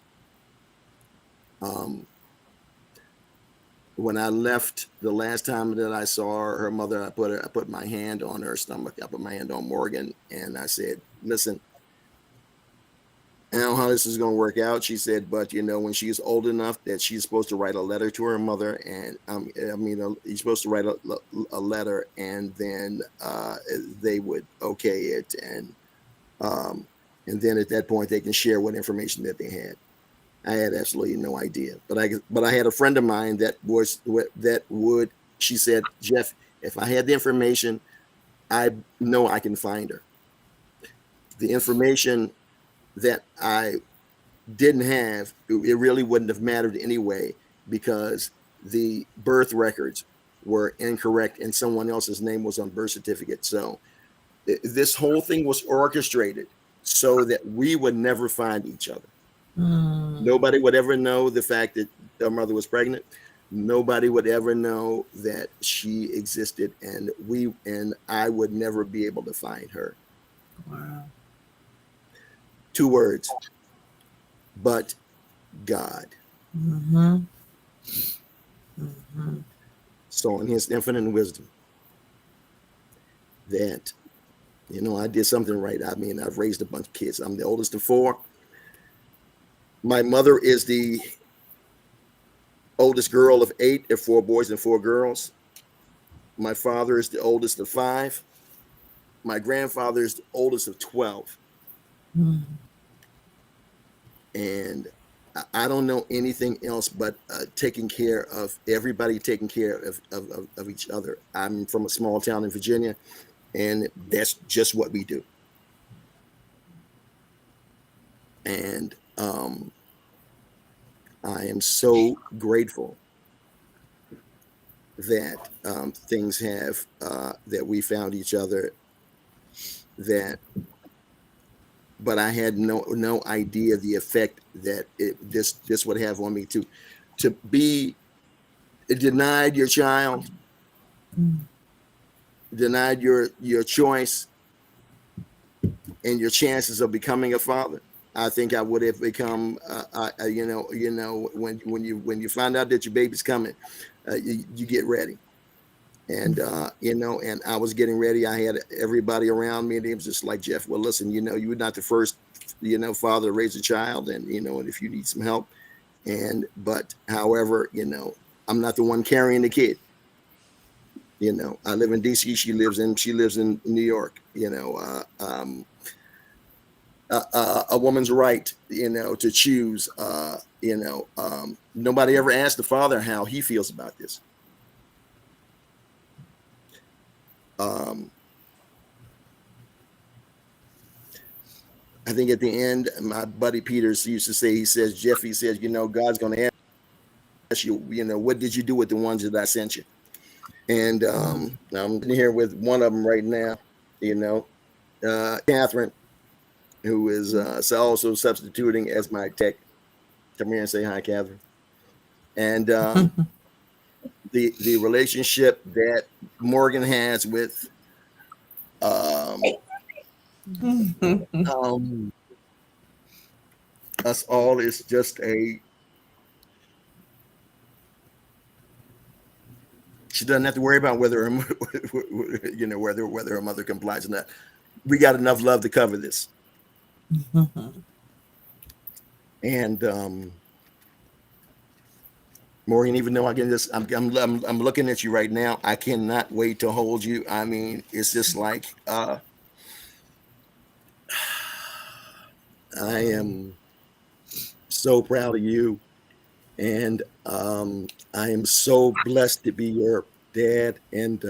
When I left the last time that I saw her mother, I put my hand on her stomach. I put my hand on Morgan, and I said, "Listen, I don't know how this is going to work out." She said, "But when she's old enough that she's supposed to write a letter to her mother, and you're supposed to write a letter, and then they would okay it, and then at that point they can share what information that they had." I had absolutely no idea, but I had a friend of mine that would. She said, "Jeff, if I had the information, I know I can find her. The information that I didn't have, it really wouldn't have mattered anyway, because the birth records were incorrect and someone else's name was on birth certificate. So this whole thing was orchestrated so that we would never find each other. Nobody would ever know the fact that their mother was pregnant. Nobody would ever know that she existed, and I would never be able to find her." Wow. 2 words, but God. Mm-hmm. Mm-hmm. So in his infinite wisdom, that, I did something right. I mean, I've raised a bunch of kids. I'm the oldest of 4. My mother is the oldest girl of 8, of 4 boys and 4 girls. My father is the oldest of 5. My grandfather is the oldest of 12. And I don't know anything else but taking care of everybody, taking care of each other. I'm from a small town in Virginia, and that's just what we do. And I am so grateful that things have that we found each other. But I had no idea the effect that this would have on me, to be denied your child, denied your choice and your chances of becoming a father. I think I would have become, when you find out that your baby's coming, you get ready. And, and I was getting ready. I had everybody around me, and it was just like, "Jeff, well, listen, you're not the first, father to raise a child, and, and if you need some help, but however, I'm not the one carrying the kid. I live in DC. She lives in New York, a woman's right, to choose, nobody ever asked the father how he feels about this. I think at the end, my buddy Peters used to say, he says, "Jeff, he says, God's going to ask you, what did you do with the ones that I sent you?" And I'm here with one of them right now, Catherine, who is also substituting as my tech. Come here and say hi, Catherine. And the relationship that Morgan has with us all is just she doesn't have to worry about whether whether her mother complies or not. We got enough love to cover this. And Morgan, even though I'm looking at you right now, I cannot wait to hold you. I mean, it's just like I am so proud of you, and I am so blessed to be your dad, and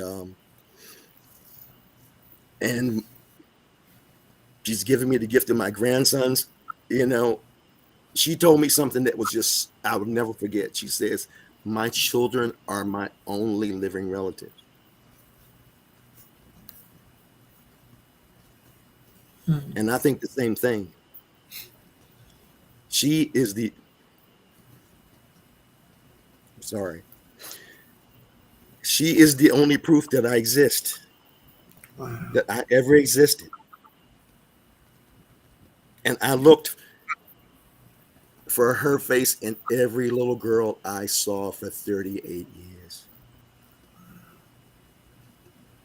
she's giving me the gift of my grandsons. You know, she told me something that was just, I would never forget. She says, "My children are my only living relatives." And I think the same thing. She is the, sorry, she is the only proof that I exist, Wow. that I ever existed. And I looked for her face in every little girl I saw for 38 years,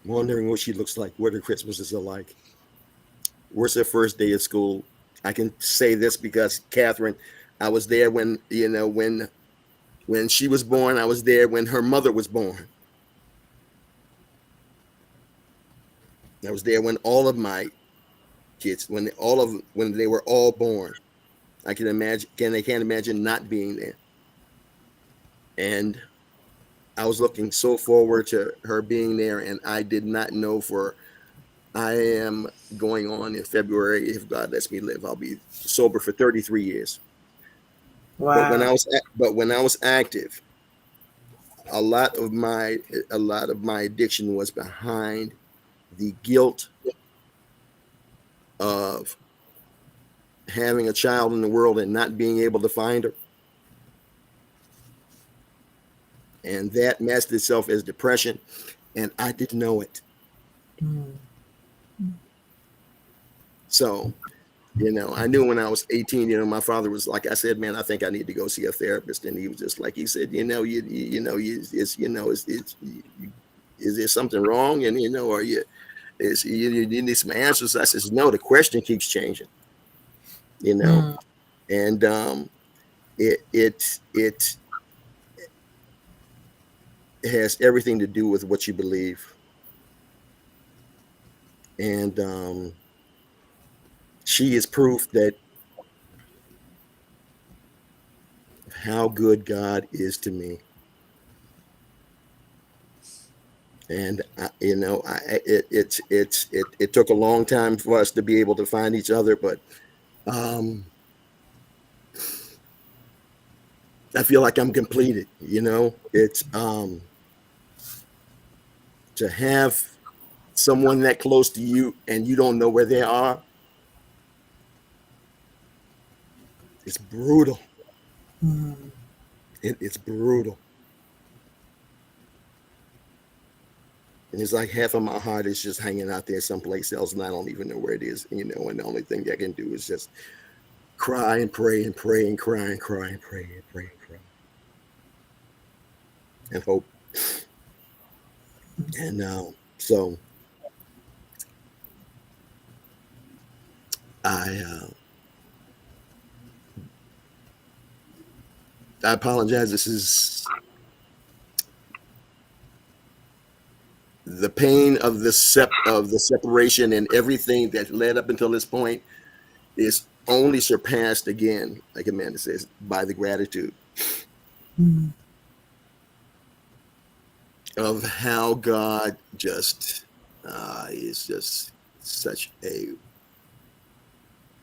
wondering what she looks like, what her Christmases are like, where's her first day of school. I can say this because Catherine, I was there when, when she was born. I was there when her mother was born. I was there when all of my kids, when they were all born. I can't imagine not being there. And I was looking so forward to her being there, and I did not know I am going on in February, if God lets me live, I'll be sober for 33 years. Wow. But when I was active, a lot of my addiction was behind the guilt of having a child in the world and not being able to find her. And that masked itself as depression, and I didn't know it. So, I knew when I was 18, my father was like, I said, man, I think I need to go see a therapist. And he was just like, he said, is there something wrong? And, you need some answers. I says, no, the question keeps changing, and it has everything to do with what you believe. And she is proof that how good God is to me. And it took a long time for us to be able to find each other, but I feel like I'm completed. It's to have someone that close to you and you don't know where they are. It's brutal. It's brutal. And it's like half of my heart is just hanging out there someplace else, and I don't even know where it is. And the only thing I can do is just cry and pray and pray and cry and cry and pray and pray and cry and hope. And so I apologize. This is the pain of the separation, and everything that led up until this point is only surpassed again, like Amanda says, by the gratitude of how God just is just such a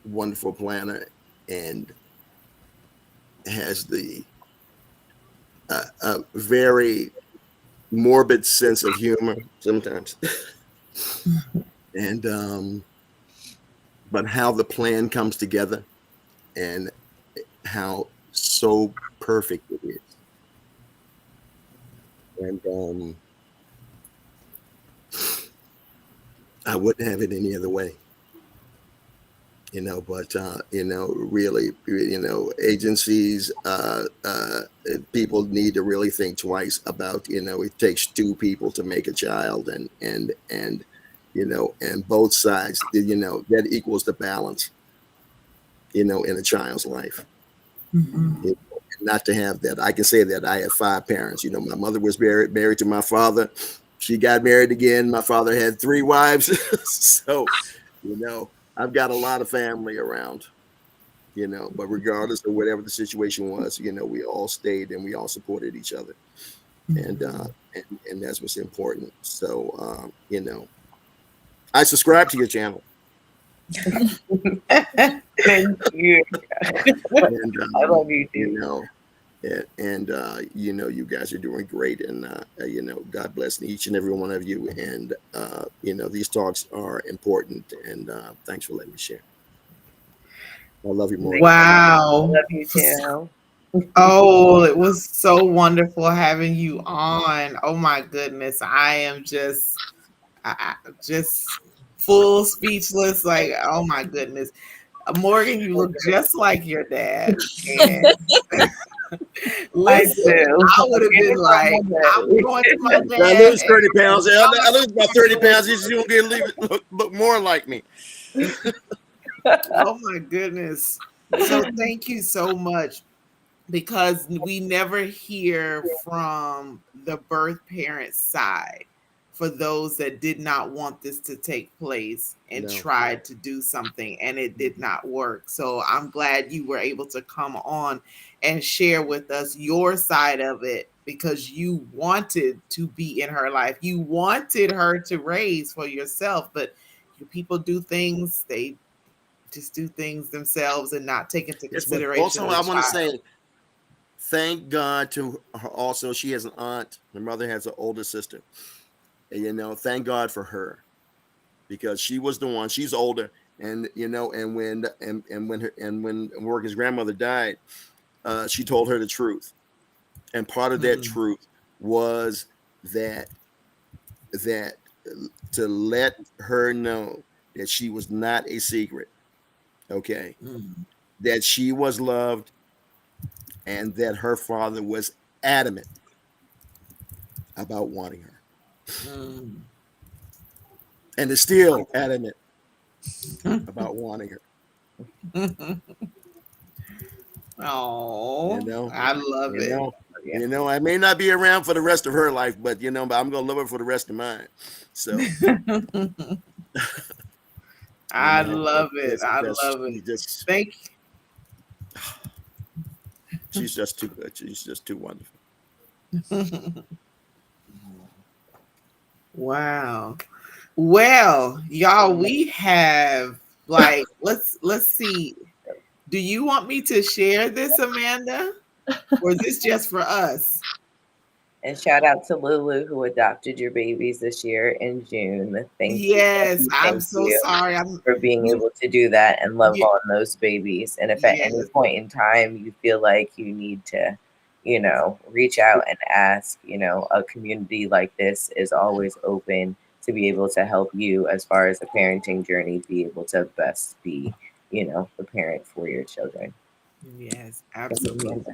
wonderful planner and has the a very morbid sense of humor sometimes. And but how the plan comes together and how so perfect it is. And I wouldn't have it any other way. But really, agencies, people need to really think twice about, it takes two people to make a child, and both sides, that equals the balance, in a child's life. Not to have that. I can say that I have 5 parents. My mother was married to my father. She got married again. My father had 3 wives. So, I've got a lot of family around, but regardless of whatever the situation was, we all stayed and we all supported each other. and that's what's important. So I subscribe to your channel, Thank you. and I love you you too. know. And you guys are doing great, and God bless each and every one of you. And these talks are important, and thanks for letting me share. I love you, Morgan. I Wow. love you too. Oh, it was so wonderful having you on. Oh my goodness. I am just full speechless. Like, oh my goodness. Morgan, you look just like your dad. And I listen, do. I would have been like, I'm going to my I dad. lose 30 pounds. I lose about 30 pounds. He's gonna look more like me. Oh my goodness. So thank you so much, because we never hear from the birth parent side for those that did not want this to take place and No. tried to do something and it did not work. So I'm glad you were able to come on and share with us your side of it, because you wanted to be in her life. You wanted her to raise for yourself, but people do things, they just do things themselves and not take into Yes, but consideration also the I want to child. say thank God to her. Also, she has an aunt. Her mother has an older sister. And, thank God for her, because she was the one. She's older, and when Morgan's grandmother died, she told her the truth, and part of that truth was that that to let her know that she was not a secret, okay, that she was loved, and that her father was adamant about wanting her, and is still adamant about wanting her. Oh, You know, I love you it. know, I may not be around for the rest of her life, but but I'm gonna love her for the rest of mine. So I love it. it's I just, love it. Thank she's just too good. She's just too wonderful. you. Wow. Well, y'all, we have like let's see. Do you want me to share this, Amanda? Or is this just for us? And shout out to Lulu, who adopted your babies this year in June. Thank you. Yes, I'm Thank so you sorry. for being able to do that and love Yeah, on those babies. And if at any yes. point in time you feel like you need to, reach out and ask, a community like this is always open to be able to help you as far as the parenting journey, be able to best be, the parent for your children. Yes, absolutely.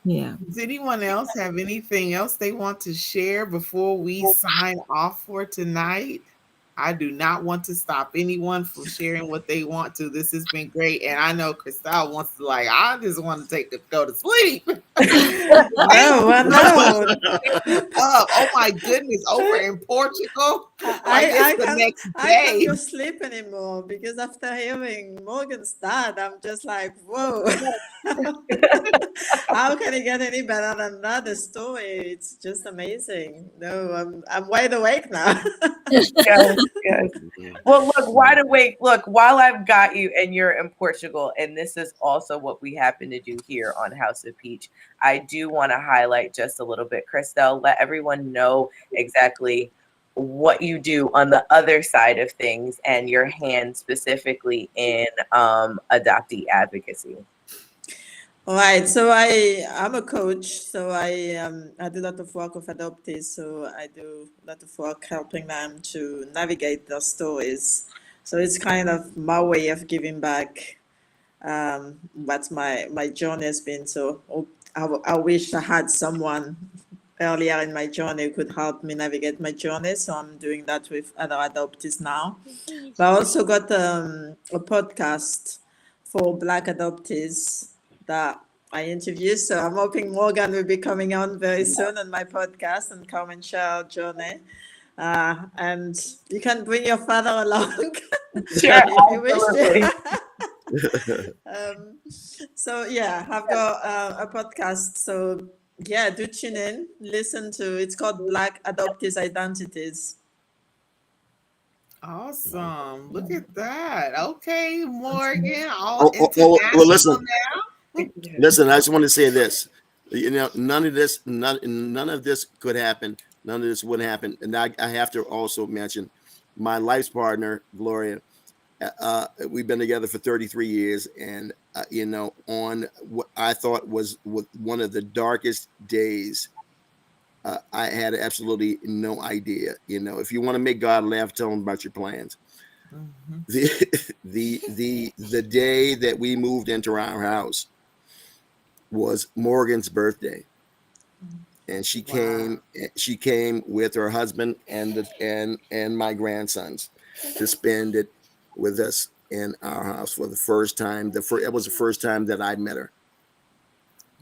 Yeah. Does anyone else have anything else they want to share before we sign off for tonight? I do not want to stop anyone from sharing what they want to. This has been great. And I know Christelle wants to, like, I just want to go to sleep. No, no. Oh my goodness, over in Portugal. I guess the next I can't day. go sleep anymore, because after hearing Morgan's dad, I'm just like, whoa. How can it get any better than that? The story, it's just amazing. No, I'm wide awake now. Yes, yes. Well, look, wide awake. Look, while I've got you and you're in Portugal, and this is also what we happen to do here on House of Peach, I do want to highlight just a little bit, Christelle, let everyone know exactly what you do on the other side of things and your hand specifically in adoptee advocacy. All right, so I'm a coach, so I do a lot of work with adoptees. So I do a lot of work helping them to navigate their stories. So it's kind of my way of giving back. What my journey has been. So I wish I had someone earlier in my journey who could help me navigate my journey. So I'm doing that with other adoptees now. But I also got a podcast for Black adoptees that I interview. So I'm hoping Morgan will be coming on very soon on my podcast and come and share our journey. And you can bring your father along Sure, if you wish absolutely. to. So yeah, I've got a podcast. So Yeah, do tune in. Listen to it's called Black Adoptees Identities. Awesome. Look at that. Okay, Morgan, all Well, international listen, now. listen. I just want to say this. None of this, none of this could happen. None of this would happen. And I have to also mention my life's partner, Gloria. We've been together for 33 years, and on what I thought was one of the darkest days, I had absolutely no idea. If you want to make God laugh, tell him about your plans. Mm-hmm. The day that we moved into our house was Morgan's birthday, and she came with her husband and my grandsons to spend it with us in our house for the first time. It was the first time that I met her.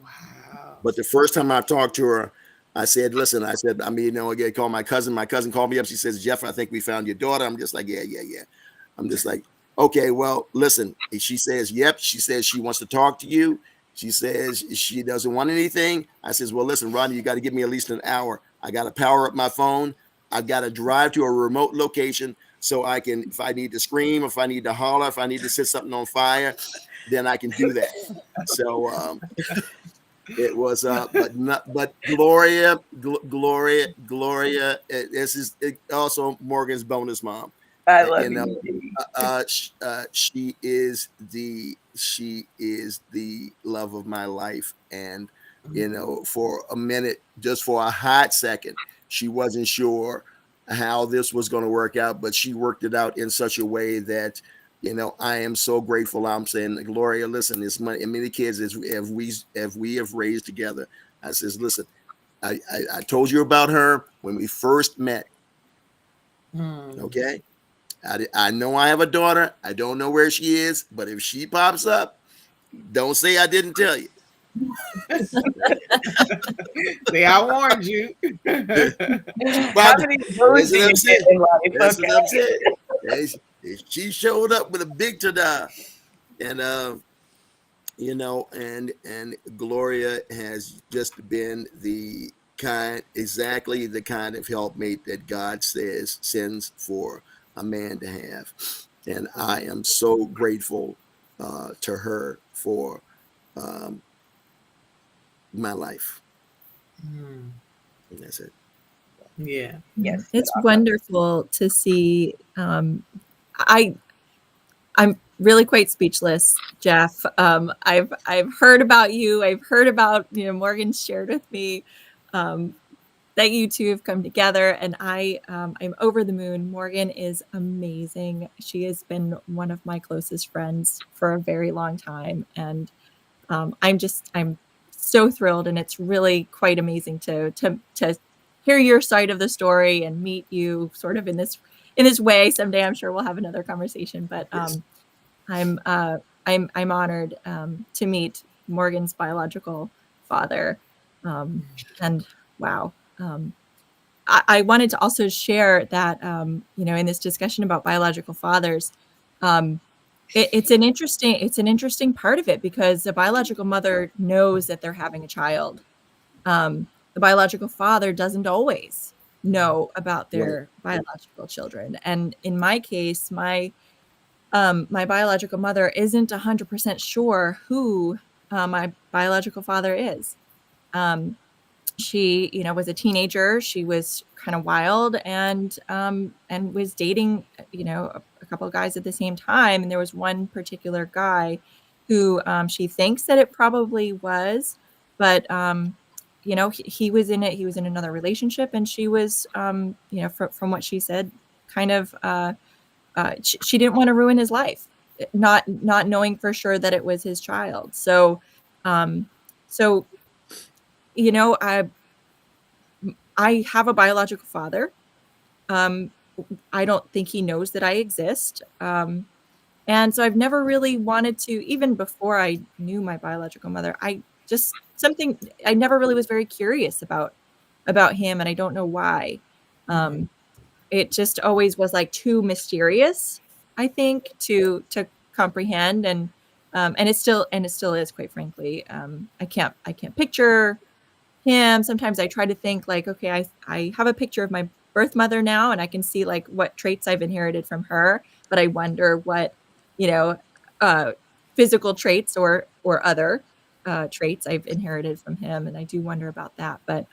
Wow. But the first time I talked to her, I said, listen, I get called my cousin. My cousin called me up. She says, Jeff, I think we found your daughter. I'm just like, yeah. I'm just like, okay, well, listen. She says, yep. She says she wants to talk to you. She says she doesn't want anything. I says, well, listen, Rodney, you got to give me at least an hour. I got to power up my phone. I've got to drive to a remote location so I can, if I need to scream, if I need to holler, if I need to set something on fire, then I can do that. So it was, but Gloria. This is also Morgan's bonus mom. I love you. She is the love of my life, and for a minute, just for a hot second, she wasn't sure how this was going to work out, but she worked it out in such a way that I am so grateful. I'm saying, Gloria, listen, as many kids as we have raised together, I says, listen, I told you about her when we first met. Okay. I know I have a daughter. I don't know where she is, but if she pops up, don't say I didn't tell you. Say I warned you. How many moves do you get in life? That's what I'm saying. She showed up with a big ta-da, and and Gloria has just been exactly the kind of helpmate that God sends for a man to have, and I am so grateful to her for my life. And that's it. Yeah. Yes. It's wonderful to see. I'm really quite speechless, Jeff. I've heard about you. I've heard about, Morgan shared with me that you two have come together, and I'm over the moon. Morgan is amazing. She has been one of my closest friends for a very long time, and I'm so thrilled, and it's really quite amazing to hear your side of the story and meet you sort of in this way. Someday I'm sure we'll have another conversation, but Yes. I'm honored to meet Morgan's biological father, and wow. I wanted to also share that in this discussion about biological fathers, it's an interesting part of it, because the biological mother knows that they're having a child. The biological father doesn't always know about their biological children, and in my case, my biological mother isn't 100% sure who my biological father is. She, was a teenager. She was kind of wild, and was dating, a couple of guys at the same time. And there was one particular guy who she thinks that it probably was, but he was in it. He was in another relationship, and she was, from what she said, kind of. She didn't want to ruin his life, not knowing for sure that it was his child. So, I have a biological father. I don't think he knows that I exist. And so I've never really wanted to, even before I knew my biological mother, I never really was very curious about him, and I don't know why. It just always was like too mysterious, I think, to comprehend, and it still is, quite frankly. I can't picture him. Sometimes I try to think like, okay, I have a picture of my birth mother now, and I can see like what traits I've inherited from her, but I wonder what, you know, physical traits or other traits I've inherited from him, and I do wonder about that. But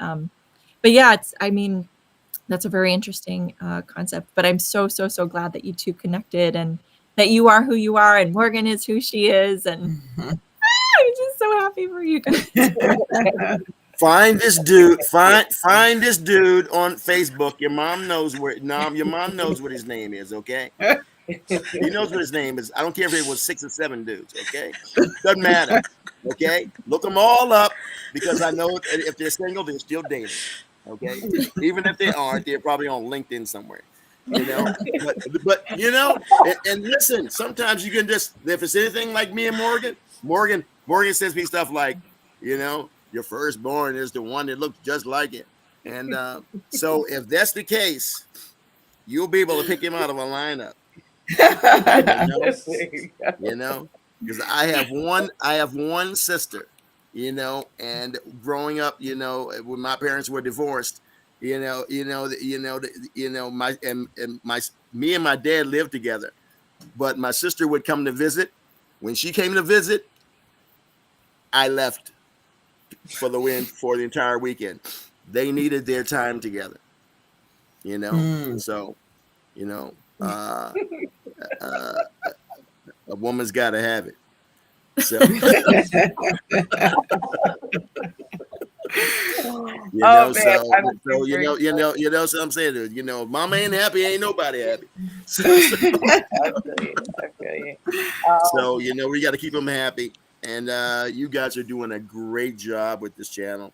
yeah, I mean, that's a very interesting concept. But I'm so glad that you two connected, and that you are who you are, and Morgan is who she is, and I'm just so happy for you guys. Find this dude. Find this dude on Facebook. Your mom knows your mom knows what his name is. Okay, he knows what his name is. I don't care if it was 6 or 7 dudes. Okay, doesn't matter. Okay, look them all up, because I know if they're single, they're still dating. Okay, even if they aren't, they're probably on LinkedIn somewhere. You know, but you know, and listen, sometimes you can just, if it's anything like me and Morgan sends me stuff like, you know, your firstborn is the one that looks just like it. And so if that's the case, you'll be able to pick him out of a lineup. You know, because I have one sister, you know, and growing up, you know, when my parents were divorced, me and my dad lived together, but my sister would come to visit. When she came to visit, I left for the entire weekend. They needed their time together, you know. So, you know, a woman's got to have it. So, you know, so you know what I'm saying, dude. You know, mama ain't happy, ain't nobody happy. So, I feel you. So, you know, we got to keep them happy. And you guys are doing a great job with this channel.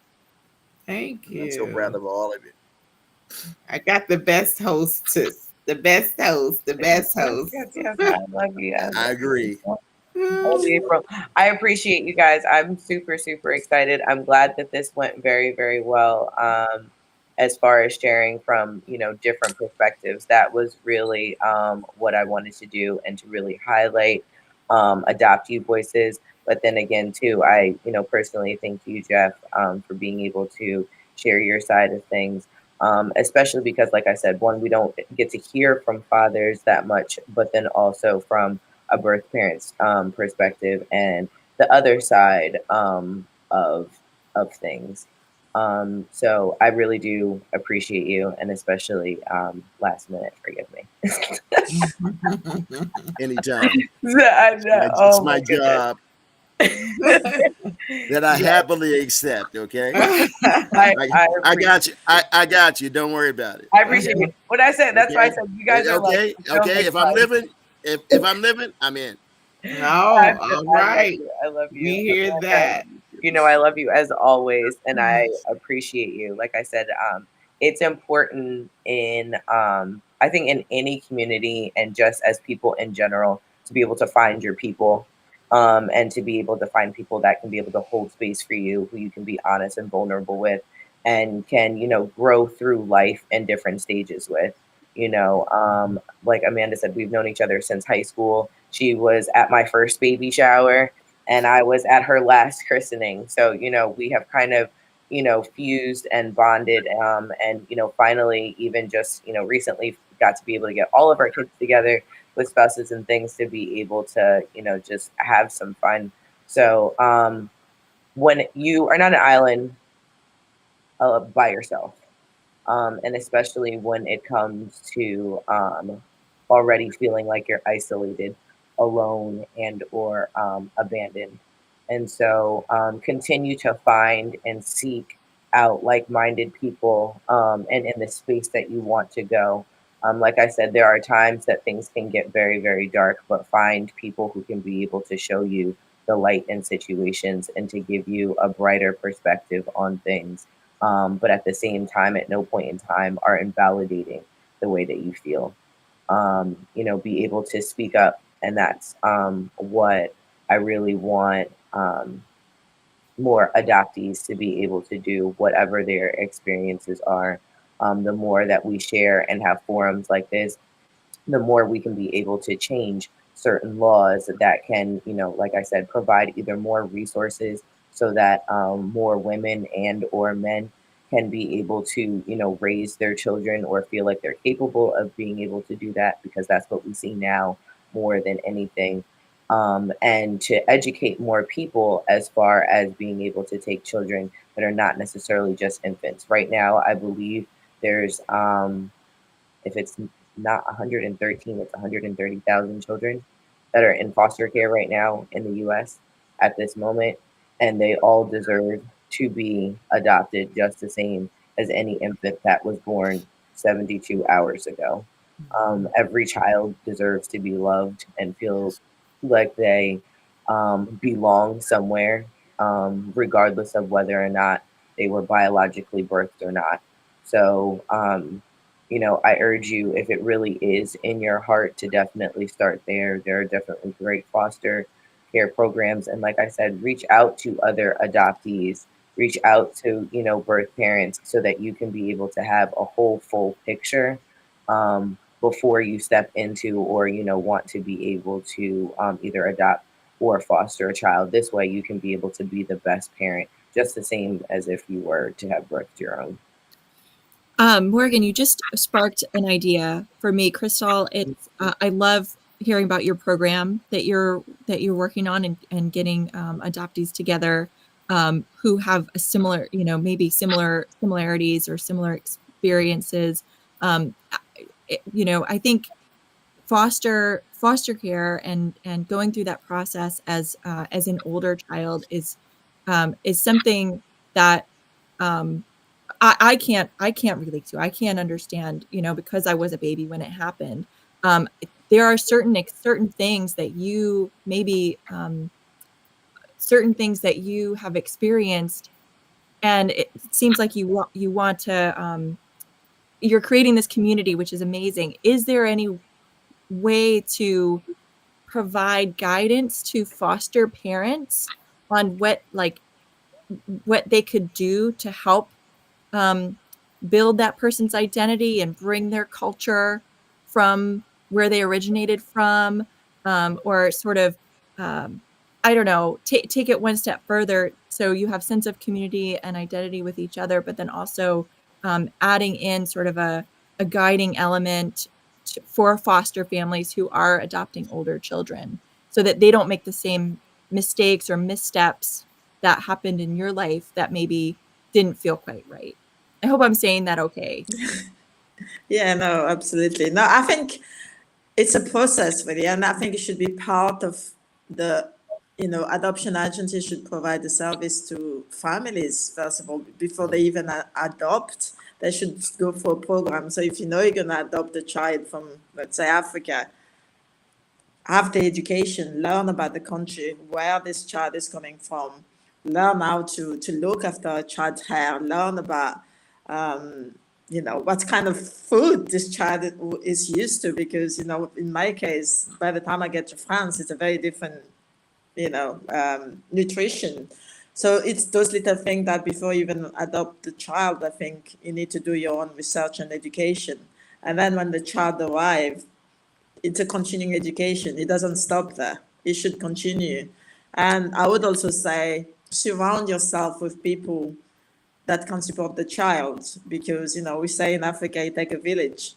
Thank you. I'm so proud of all of you. I got the best hostess. The best host. The best host. Yes, I love you. I agree. April. I appreciate you guys. I'm super excited. I'm glad that this went very well. As far as sharing from, you know, different perspectives, that was really what I wanted to do, and to really highlight adoptee voices. But then again, too, I, you know, personally thank you, Jeff, for being able to share your side of things. Especially because, like I said, one, we don't get to hear from fathers that much, but then also from a birth parent's perspective, and the other side of things. So I really do appreciate you, and especially last minute, forgive me. Anytime. It's my job that I happily accept. Okay, I got you. I got you. Don't worry about it. I appreciate it. What I said, that's why I said you guys are okay. Okay, if I'm living, if I'm living, I'm in. No, all right. I love you. We hear that. You know, I love you as always, and I appreciate you. Like I said, it's important in I think in any community, and just as people in general, to be able to find your people, and to be able to find people that can be able to hold space for you, who you can be honest and vulnerable with, and can, you know, grow through life in different stages with. You know, like Amanda said, we've known each other since high school. She was at my first baby shower, and I was at her last christening. So, you know, we have kind of, you know, fused and bonded, and, you know, finally, even just, you know, recently got to be able to get all of our kids together with spouses and things, to be able to, you know, just have some fun. So when you are not an island by yourself, and especially when it comes to already feeling like you're isolated, alone, and or abandoned. And so continue to find and seek out like-minded people, and in the space that you want to go. Like I said, there are times that things can get very dark, but find people who can be able to show you the light in situations, and to give you a brighter perspective on things. But at the same time, at no point in time are invalidating the way that you feel. You know, be able to speak up. And that's what I really want more adoptees to be able to do, whatever their experiences are. The more that we share and have forums like this, the more we can be able to change certain laws that can, you know, like I said, provide either more resources so that more women and or men can be able to, raise their children or feel like they're capable of being able to do that, because that's what we see now more than anything. And to educate more people as far as being able to take children that are not necessarily just infants. Right now, I believe there's if it's not 113, it's 130,000 children that are in foster care right now in the US at this moment. And they all deserve to be adopted just the same as any infant that was born 72 hours ago. Every child deserves to be loved and feel like they belong somewhere, regardless of whether or not they were biologically birthed or not. So, I urge you, if it really is in your heart, to definitely start there. There are definitely great foster care programs. And like I said, reach out to other adoptees, reach out to, birth parents, so that you can be able to have a whole full picture before you step into or, want to be able to either adopt or foster a child. This way you can be able to be the best parent, just the same as if you were to have birthed your own. Morgan, you just sparked an idea for me, Crystal. It's I love hearing about your program that you're working on, and getting adoptees together who have a similar, maybe similarities or similar experiences. I think foster care and going through that process as an older child is something that I can't relate to. I can't understand, because I was a baby when it happened. There are certain things that you maybe certain things that you have experienced, and it seems like you want to you're creating this community, which is amazing. Is there any way to provide guidance to foster parents on what they could do to help build that person's identity and bring their culture from where they originated from, or sort of, I don't know, take it one step further, so you have sense of community and identity with each other, but then also adding in sort of a guiding element for foster families who are adopting older children, so that they don't make the same mistakes or missteps that happened in your life that maybe didn't feel quite right. I hope I'm saying that okay. Yeah, no, absolutely. No, I think it's a process really, and I think it should be part of the, adoption agencies should provide the service to families first of all before they even adopt. They should go for a program. So if you know you're gonna adopt a child from, let's say, Africa, have the education, learn about the country, where this child is coming from, learn how to look after a child's hair, learn about, what kind of food this child is used to. Because, in my case, by the time I get to France, it's a very different, nutrition. So it's those little things that before you even adopt the child, I think you need to do your own research and education. And then when the child arrives, it's a continuing education. It doesn't stop there. It should continue. And I would also say surround yourself with people that can support the child, because, we say in Africa, it take a village.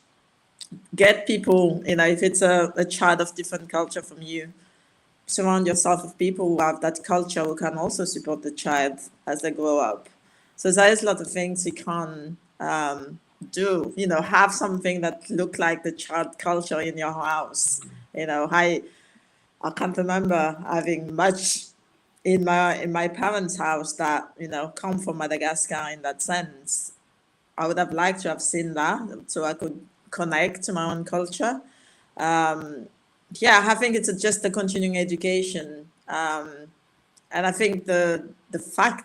Get people, if it's a child of different culture from you, surround yourself with people who have that culture, who can also support the child as they grow up. So there's a lot of things you can do. Have something that look like the child culture in your house. I can't remember having much in my parents' house that come from Madagascar in that sense. I would have liked to have seen that so I could connect to my own culture. Yeah, I think it's just a continuing education, and I think the fact.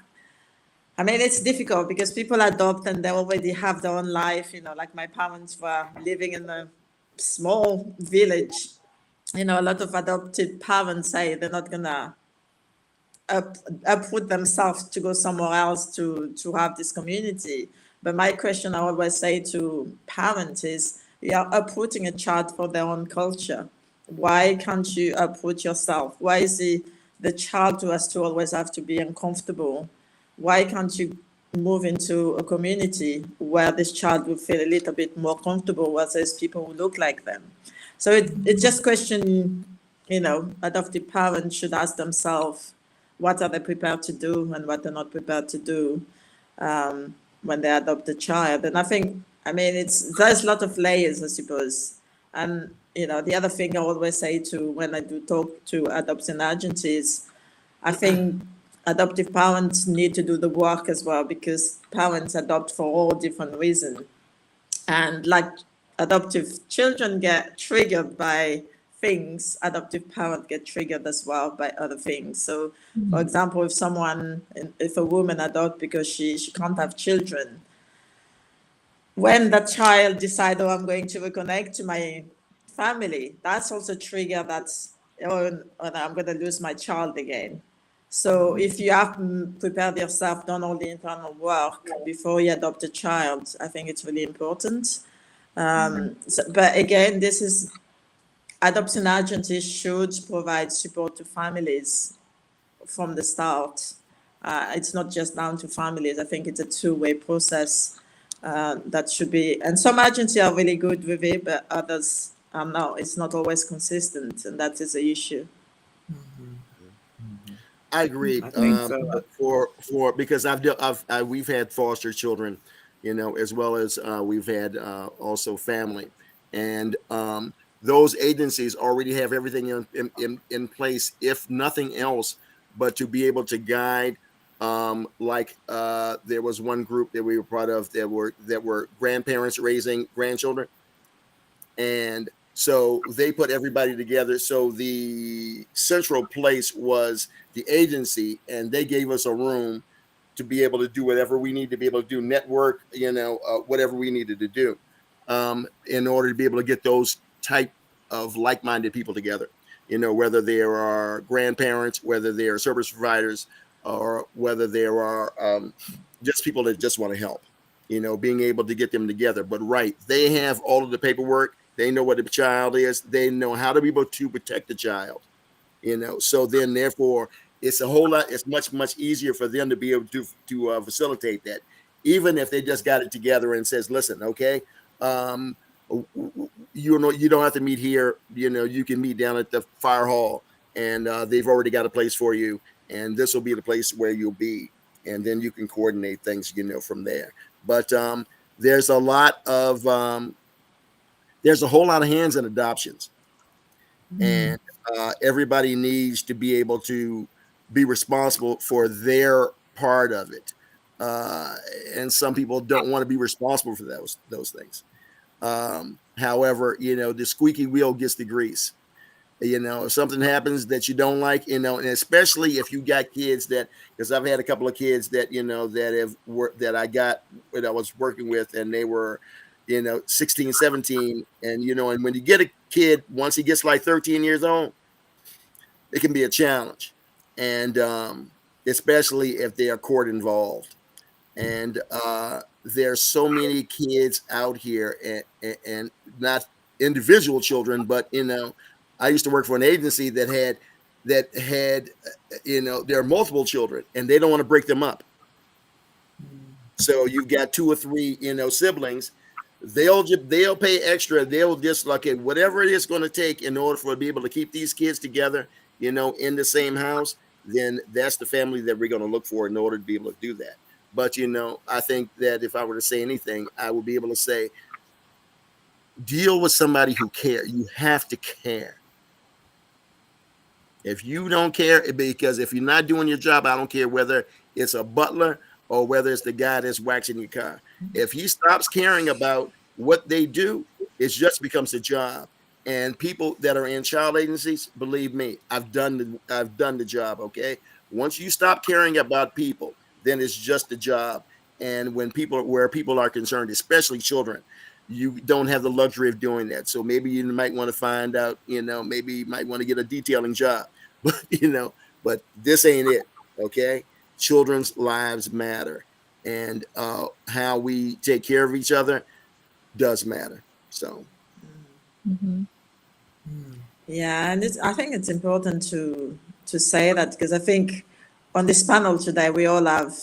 I mean, it's difficult because people adopt and they already have their own life. Like my parents were living in a small village. A lot of adopted parents say they're not gonna uproot themselves to go somewhere else to have this community. But my question I always say to parents is, you are uprooting a child for their own culture. Why can't you uproot yourself? Why is the child who has to always have to be uncomfortable, why can't you move into a community where this child will feel a little bit more comfortable, where there's people who look like them? So it's just question, adoptive parents should ask themselves, what are they prepared to do and what they're not prepared to do when they adopt a child. And there's a lot of layers, I suppose. And, the other thing I always say when I do talk to adoption agencies, I think adoptive parents need to do the work as well, because parents adopt for all different reasons. And like adoptive children get triggered by things, adoptive parents get triggered as well by other things. So, for example, if a woman adopts because she can't have children, when that child decides, oh, I'm going to reconnect to my family, that's also a trigger I'm going to lose my child again. So if you have prepared yourself, done all the internal work before you adopt a child, I think it's really important. But again, adoption agencies should provide support to families from the start. It's not just down to families. I think it's a two-way process that should be. And some agencies are really good with it, but others no. It's not always consistent, and that is the issue. I agree. I think so. Because we've had foster children, as well as we've had also family, and those agencies already have everything in place, if nothing else, but to be able to guide. There was one group that we were part of that were grandparents raising grandchildren, and so they put everybody together. So the central place was the agency, and they gave us a room to be able to do whatever we need to be able to do, network, whatever we needed to do, in order to be able to get those type of like-minded people together, whether there are grandparents, whether they are service providers, or whether there are just people that just want to help, being able to get them together. But they have all of the paperwork. They know what the child is. They know how to be able to protect the child, so then therefore it's much easier for them to be able to facilitate that, even if they just got it together and says, listen, okay, you don't have to meet here. You can meet down at the fire hall, and they've already got a place for you, and this will be the place where you'll be, and then you can coordinate things, from there. But there's a whole lot of hands in adoptions, and everybody needs to be able to be responsible for their part of it. And some people don't want to be responsible for those things. However, the squeaky wheel gets the grease. If something happens that you don't like, and especially if you got kids because I've had a couple of kids that that I got when I was working with, and they were 16, 17, and and when you get a kid, once he gets like 13 years old, it can be a challenge, and especially if they are court involved. And there's so many kids out here, and not individual children, but I used to work for an agency that had there are multiple children, and they don't want to break them up. So you've got 2 or 3 siblings. They'll pay extra. They'll just whatever it is going to take in order for to be able to keep these kids together, in the same house. Then that's the family that we're going to look for in order to be able to do that. But I think that if I were to say anything, I would be able to say, deal with somebody who cares. You have to care. If you don't care, because if you're not doing your job, I don't care whether it's a butler or whether it's the guy that's waxing your car. If he stops caring about what they do, it just becomes a job. And people that are in child agencies, believe me, I've done the job. Okay, once you stop caring about people, then it's just a job. And where people are concerned, especially children, you don't have the luxury of doing that. So maybe you might want to find out, maybe you might want to get a detailing job, but this ain't it. Okay. Children's lives matter, and how we take care of each other does matter. So. Yeah, and I think it's important to to say that because I think on this panel today we all have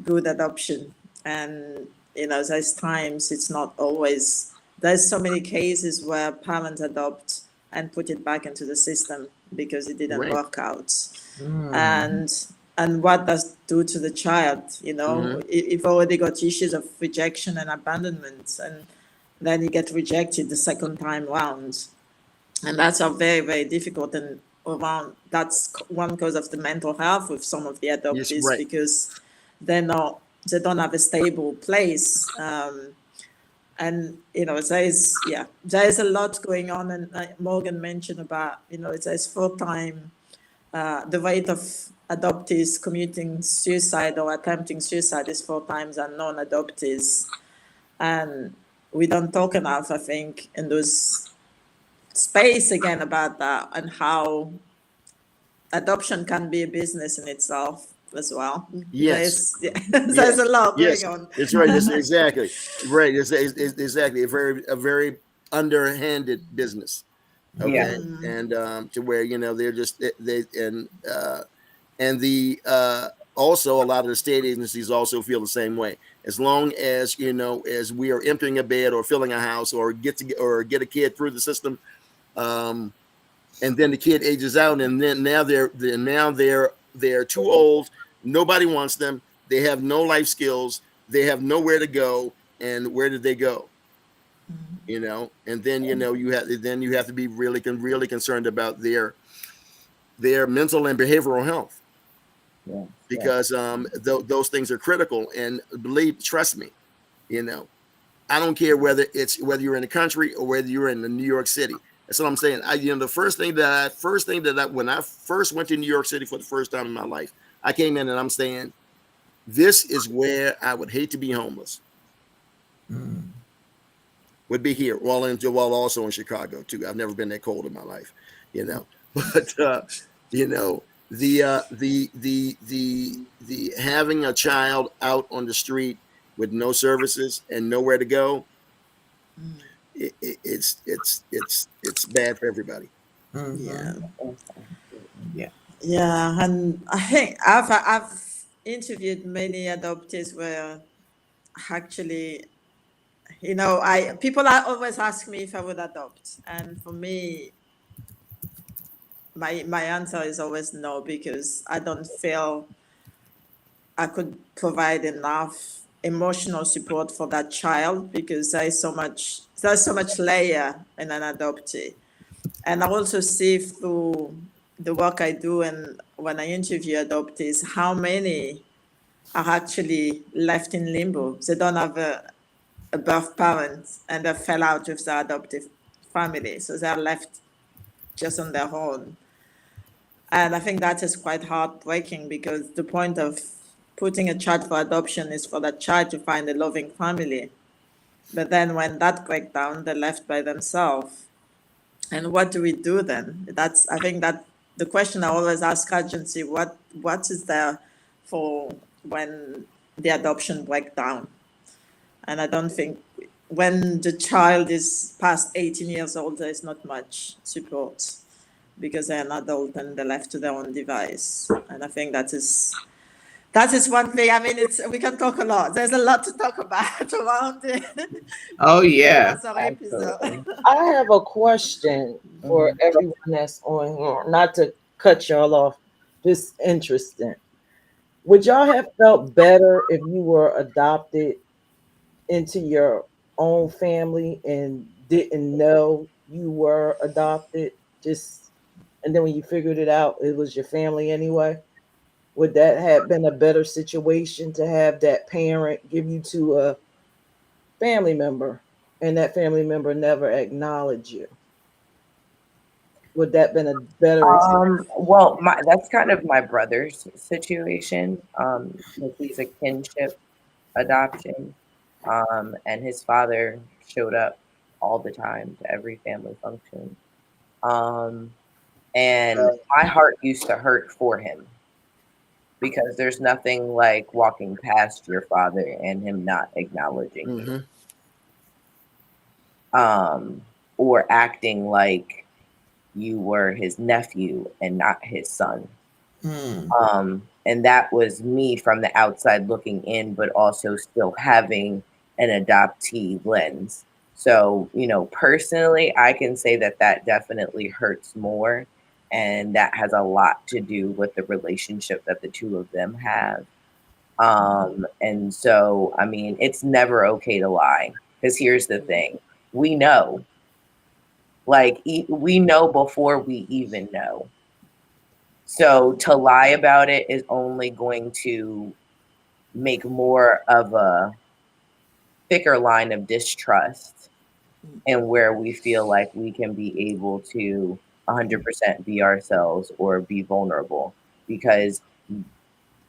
good adoption, and there's times it's not always. There's so many cases where parents adopt and put it back into the system because it didn't Right. work out, and what does it do to the child? You've already got issues of rejection and abandonment, and then you get rejected the second time round, and that's a very, very difficult, and around that's one cause of the mental health with some of the adoptees. right. Because they don't have a stable place, and there is a lot going on, and like Morgan mentioned about there's 4 times the rate of adoptees committing suicide or attempting suicide is 4 times than non-adoptees, and we don't talk enough, I think, in those space again about that, and how adoption can be a business in itself as well. Yes. There's a lot Yes, going on. it's right. It's exactly right. It's exactly a very underhanded business. Okay, Yeah. and to where they're just and the also a lot of the state agencies also feel the same way. As long as as we are emptying a bed or filling a house or get a kid through the system, and then the kid ages out, and then now they're too old. Nobody wants them. They have no life skills. They have nowhere to go. And where did they go? And then you have to be really concerned about their mental and behavioral health. Yeah. Because those things are critical. And trust me, I don't care whether you're in the country or whether you're in New York City. That's what I'm saying. The first thing that when I first went to New York City for the first time in my life, I came in and I'm saying, this is where I would hate to be homeless. Would be here, while also in Chicago too. I've never been that cold in my life, but the having a child out on the street with no services and nowhere to go, it's bad for everybody. Yeah, and I think I've interviewed many adoptees where actually, people are always ask me if I would adopt, and for me, my answer is always no, because I don't feel I could provide enough emotional support for that child, because there's so much layer in an adoptee. And I also see through the work I do and when I interview adoptees, how many are actually left in limbo. They don't have a birth parent, and they fell out with their adoptive family, so they're left just on their own. And I think that is quite heartbreaking, because the point of putting a child for adoption is for that child to find a loving family. But then when that breaks down, they're left by themselves. And what do we do then? I think that the question I always ask agency, what is there for when the adoption breaks down? And I don't think when the child is past 18 years old, there is not much support, because they're an adult and they're left to their own device. And I think that is one thing. I mean, we can talk a lot. There's a lot to talk about around it. Oh yeah. I have a question for everyone that's on here. Not to cut y'all off, just interesting. Would y'all have felt better if you were adopted into your own family and didn't know you were adopted, and then when you figured it out, it was your family anyway? Would that have been a better situation to have that parent give you to a family member and that family member never acknowledge you? Would that been a better experience? Well, that's kind of my brother's situation. He's a kinship adoption. And his father showed up all the time to every family function. And my heart used to hurt for him, because there's nothing like walking past your father and him not acknowledging you. Or acting like you were his nephew and not his son. And that was me from the outside looking in, but also still having an adoptee lens. So, personally, I can say that that definitely hurts more. And that has a lot to do with the relationship that the two of them have. And so, I mean, it's never okay to lie. Because here's the thing, we know, like, we know before we even know. So to lie about it is only going to make more of a thicker line of distrust, and where we feel like we can be able to 100% be ourselves or be vulnerable, because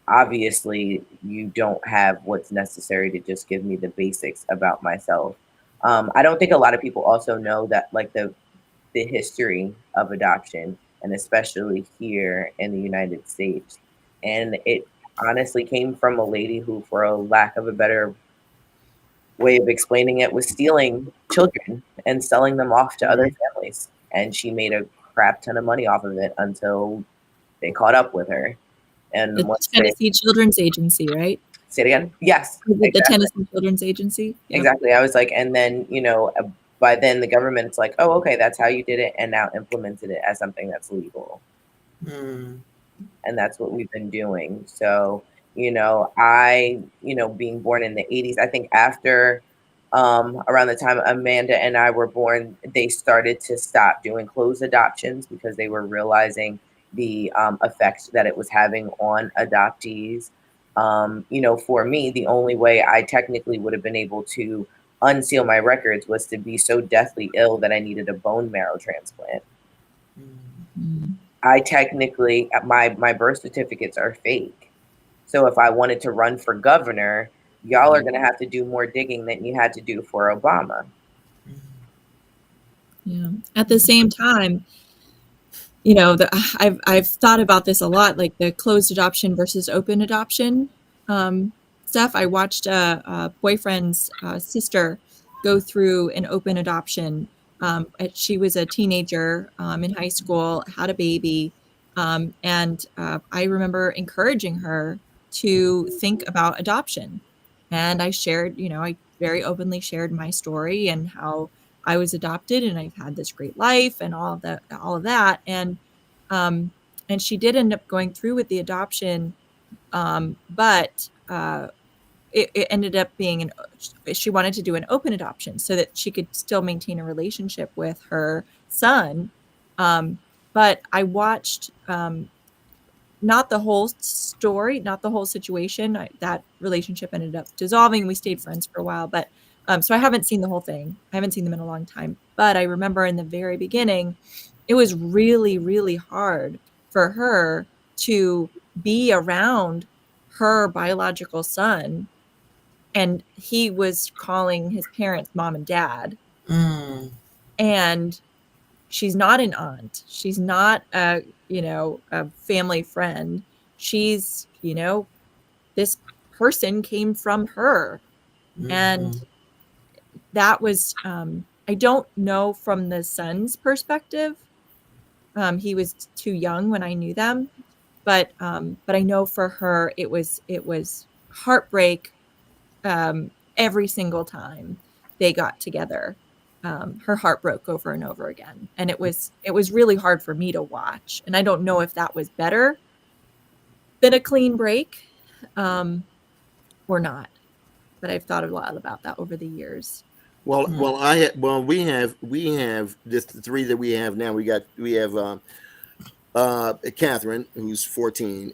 obviously you don't have what's necessary to just give me the basics about myself. I don't think a lot of people also know that, like, the history of adoption, and especially here in the United States. And it honestly came from a lady who, for a lack of a better way of explaining it, was stealing children and selling them off to other families. And she made a crap ton of money off of it until they caught up with her. And The once they Tennessee Children's Agency, right? say it again, yes, Was it the exactly. Tennessee Children's Agency? Yep. Exactly. I was like, and then, by then the government's like, oh, okay, that's how you did it, and now implemented it as something that's legal. And that's what we've been doing. So, being born in the 80s, I think after around the time Amanda and I were born, they started to stop doing closed adoptions because they were realizing the effect that it was having on adoptees. For me, the only way I technically would have been able to unseal my records was to be so deathly ill that I needed a bone marrow transplant. I technically, my birth certificates are fake. So if I wanted to run for governor, y'all are going to have to do more digging than you had to do for Obama. Yeah. At the same time, I've thought about this a lot, like the closed adoption versus open adoption stuff. I watched a boyfriend's sister go through an open adoption. She was a teenager in high school, had a baby, and I remember encouraging her to think about adoption. And I very openly shared my story and how I was adopted and I've had this great life and all of that. Um, and she did end up going through with the adoption. But it ended up being she wanted to do an open adoption so that she could still maintain a relationship with her son. But I watched, not the whole story, not the whole situation. That relationship ended up dissolving. We stayed friends for a while, but so I haven't seen the whole thing. I haven't seen them in a long time. But I remember in the very beginning, it was really, really hard for her to be around her biological son, and he was calling his parents mom and dad. And she's not an aunt. She's not a family friend. She's, this person came from her. And that was, I don't know from the son's perspective. He was too young when I knew them, but I know for her, it was heartbreak. Every single time they got together, her heart broke over and over again. And it was really hard for me to watch. And I don't know if that was better than a clean break, or not. But I've thought a lot about that over the years. Well, we have just the three that we have now. We have Catherine, who's 14,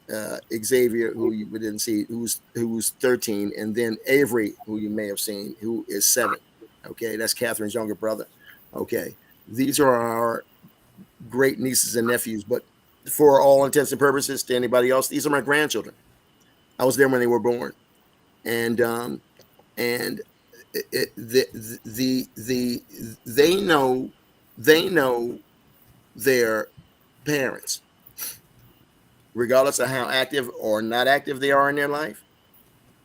Xavier, who you didn't see, who's 13, and then Avery, who you may have seen, who is 7. Okay, that's Catherine's younger brother. Okay, these are our great nieces and nephews, but for all intents and purposes, to anybody else, these are my grandchildren. I was there when they were born, and they know their parents, regardless of how active or not active they are in their life.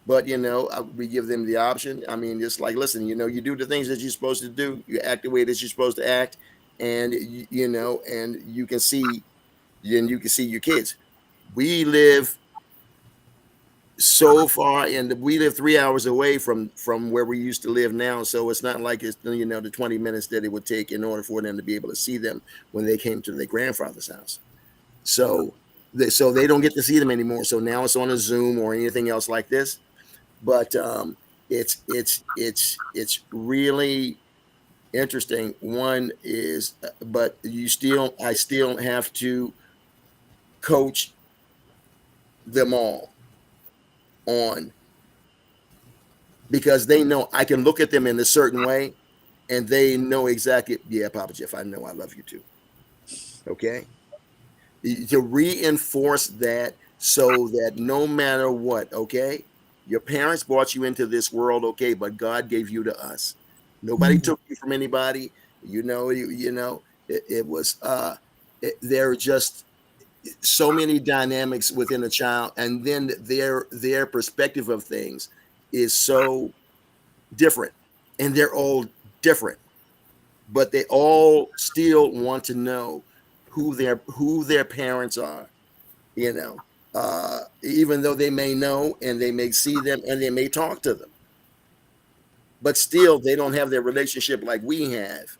But we give them the option. I mean, just like, listen, you do the things that you're supposed to do, you act the way that you're supposed to act, and and you can see your kids. We live so far, and we live 3 hours away from where we used to live now. So it's not like it's the 20 minutes that it would take in order for them to be able to see them when they came to their grandfather's house. So they don't get to see them anymore. So now it's on a Zoom or anything else like this. But it's really interesting. One is, but I still have to coach them all on, because they know I can look at them in a certain way and they know exactly, yeah, Papa Jeff, I know I love you too. Okay. To reinforce that, so that no matter what, okay, your parents brought you into this world, okay, but God gave you to us. Nobody took you from anybody. It was there are just so many dynamics within a child, and then their perspective of things is so different, and they're all different, but they all still want to know who their parents are, even though they may know and they may see them and they may talk to them, but still they don't have their relationship like we have.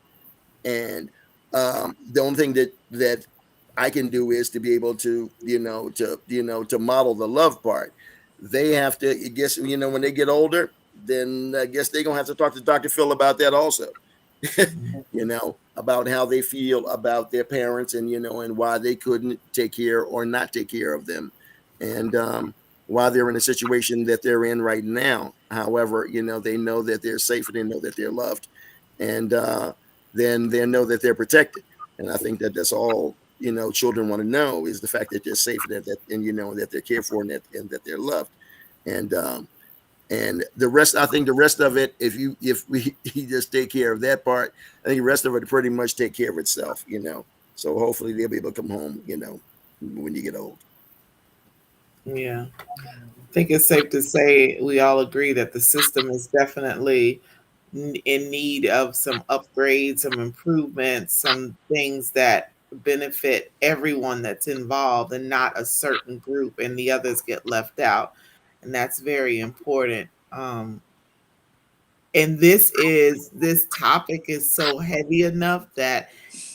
And the only thing that I can do is to be able to to model the love part. They have to, I guess, when they get older, then I guess they're gonna have to talk to Dr. Phil about that also. About how they feel about their parents, and why they couldn't take care or not take care of them, and why they're in a situation that they're in right now. However, they know that they're safe and they know that they're loved, and then they know that they're protected. And I think that that's all children want to know, is the fact that they're safe, and that they're cared for, and that they're loved. And the rest, I think the rest of it, if we just take care of that part, I think the rest of it pretty much take care of itself. So hopefully they'll be able to come home, when you get old. Yeah. I think it's safe to say we all agree that the system is definitely in need of some upgrades, some improvements, some things that benefit everyone that's involved and not a certain group, and the others get left out. And that's very important. And this topic is so heavy enough that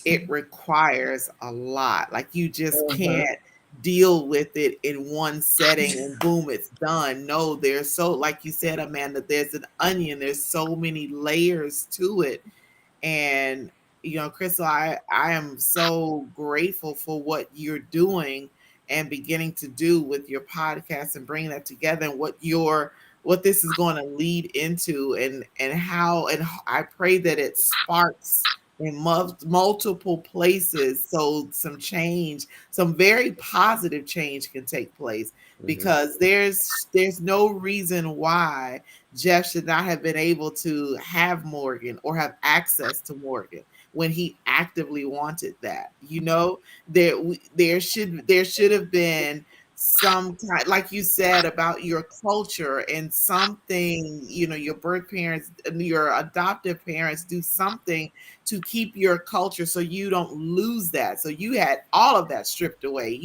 it requires a lot. Like, you just can't deal with it in one setting and boom, it's done. No, there's so, like you said, Amanda, there's an onion, there's so many layers to it. And Crystal, I am so grateful for what you're doing and beginning to do with your podcast and bringing that together, and what this is going to lead into, and how, and I pray that it sparks in multiple places, so some change, some very positive change can take place, because there's no reason why Jeff should not have been able to have Morgan or have access to Morgan when he actively wanted that. There should have been some kind, like you said, about your culture, and something, your birth parents, your adoptive parents do something to keep your culture, so you don't lose that. So you had all of that stripped away,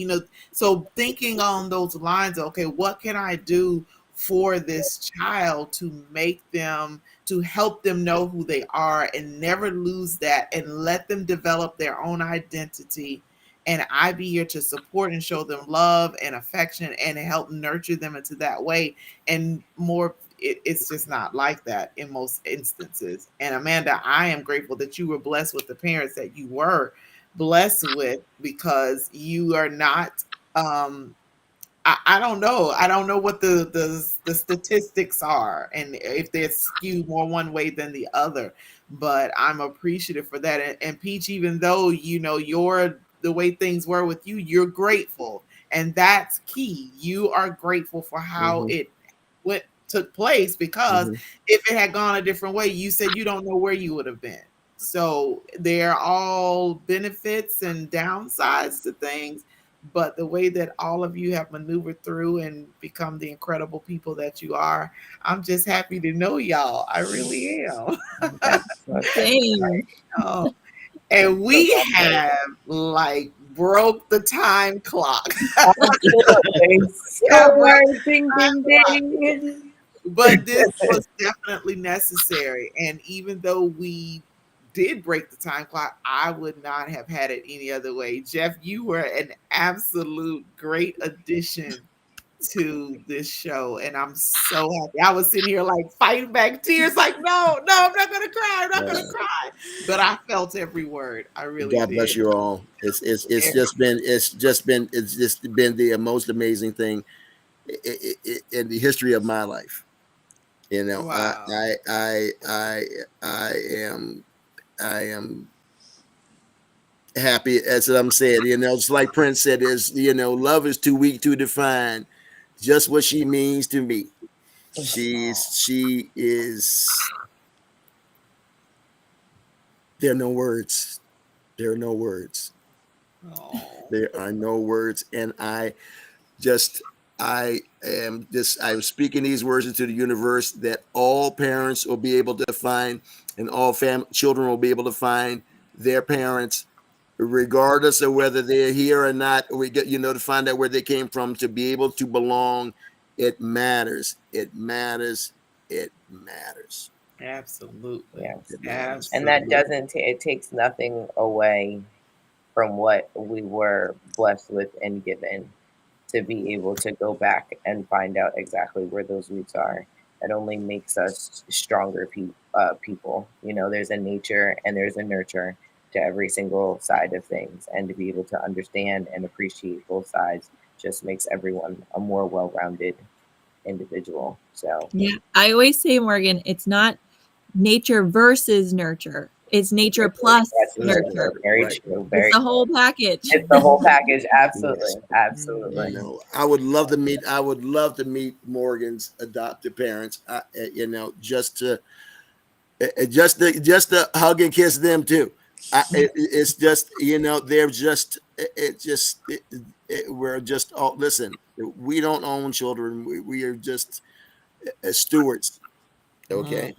so thinking on those lines, okay, what can I do for this child to help them know who they are and never lose that, and let them develop their own identity. And I be here to support and show them love and affection and help nurture them into that way. And more, it's just not like that in most instances. And Amanda, I am grateful that you were blessed with the parents that you were blessed with, because you are not, I don't know. I don't know what the statistics are, and if they're skewed more one way than the other. But I'm appreciative for that. And Peach, even though you're the way things were with you, you're grateful, and that's key. You are grateful for how it took place, because if it had gone a different way, you said you don't know where you would have been. So they're all benefits and downsides to things, but the way that all of you have maneuvered through and become the incredible people that you are, I'm just happy to know y'all. I really am. Same. Oh, and we have like broke the time clock. Absolutely. Yeah, broke Score. Ding, ding, ding. But this was definitely necessary. And even though we did break the time clock, I would not have had it any other way. Jeff, you were an absolute great addition to this show. And I'm so happy. I was sitting here like fighting back tears, like, no, I'm not gonna cry. I'm not gonna cry. But I felt every word. I really God did. bless you all. It's just been the most amazing thing in the history of my life. You know, Wow. I am happy, as I'm saying. You know, it's like Prince said, is, you know, love is too weak to define just what she means to me. She is. There are no words. There are no words. Oh. There are no words, and I'm speaking these words into the universe, that all parents will be able to find, and all children will be able to find their parents, regardless of whether they're here or not. We get, you know, to find out where they came from, to be able to belong. It matters. It matters. It matters. Absolutely. Yes. Absolutely. And that doesn't, it takes nothing away from what we were blessed with and given, to be able to go back and find out exactly where those roots are. It only makes us stronger people. You know, there's a nature and there's a nurture to every single side of things. And to be able to understand and appreciate both sides just makes everyone a more well-rounded individual. So Yeah, I always say, Morgan, it's not nature versus nurture. It's nature plus nurture. Very Right. true. Very It's the whole package. It's the whole package. Absolutely. Yes. Absolutely. You know, I would love to meet Morgan's adopted parents. You know, just to hug and kiss them too. It's just, you know, they're just we're just all, listen. We don't own children. We are just stewards. Okay.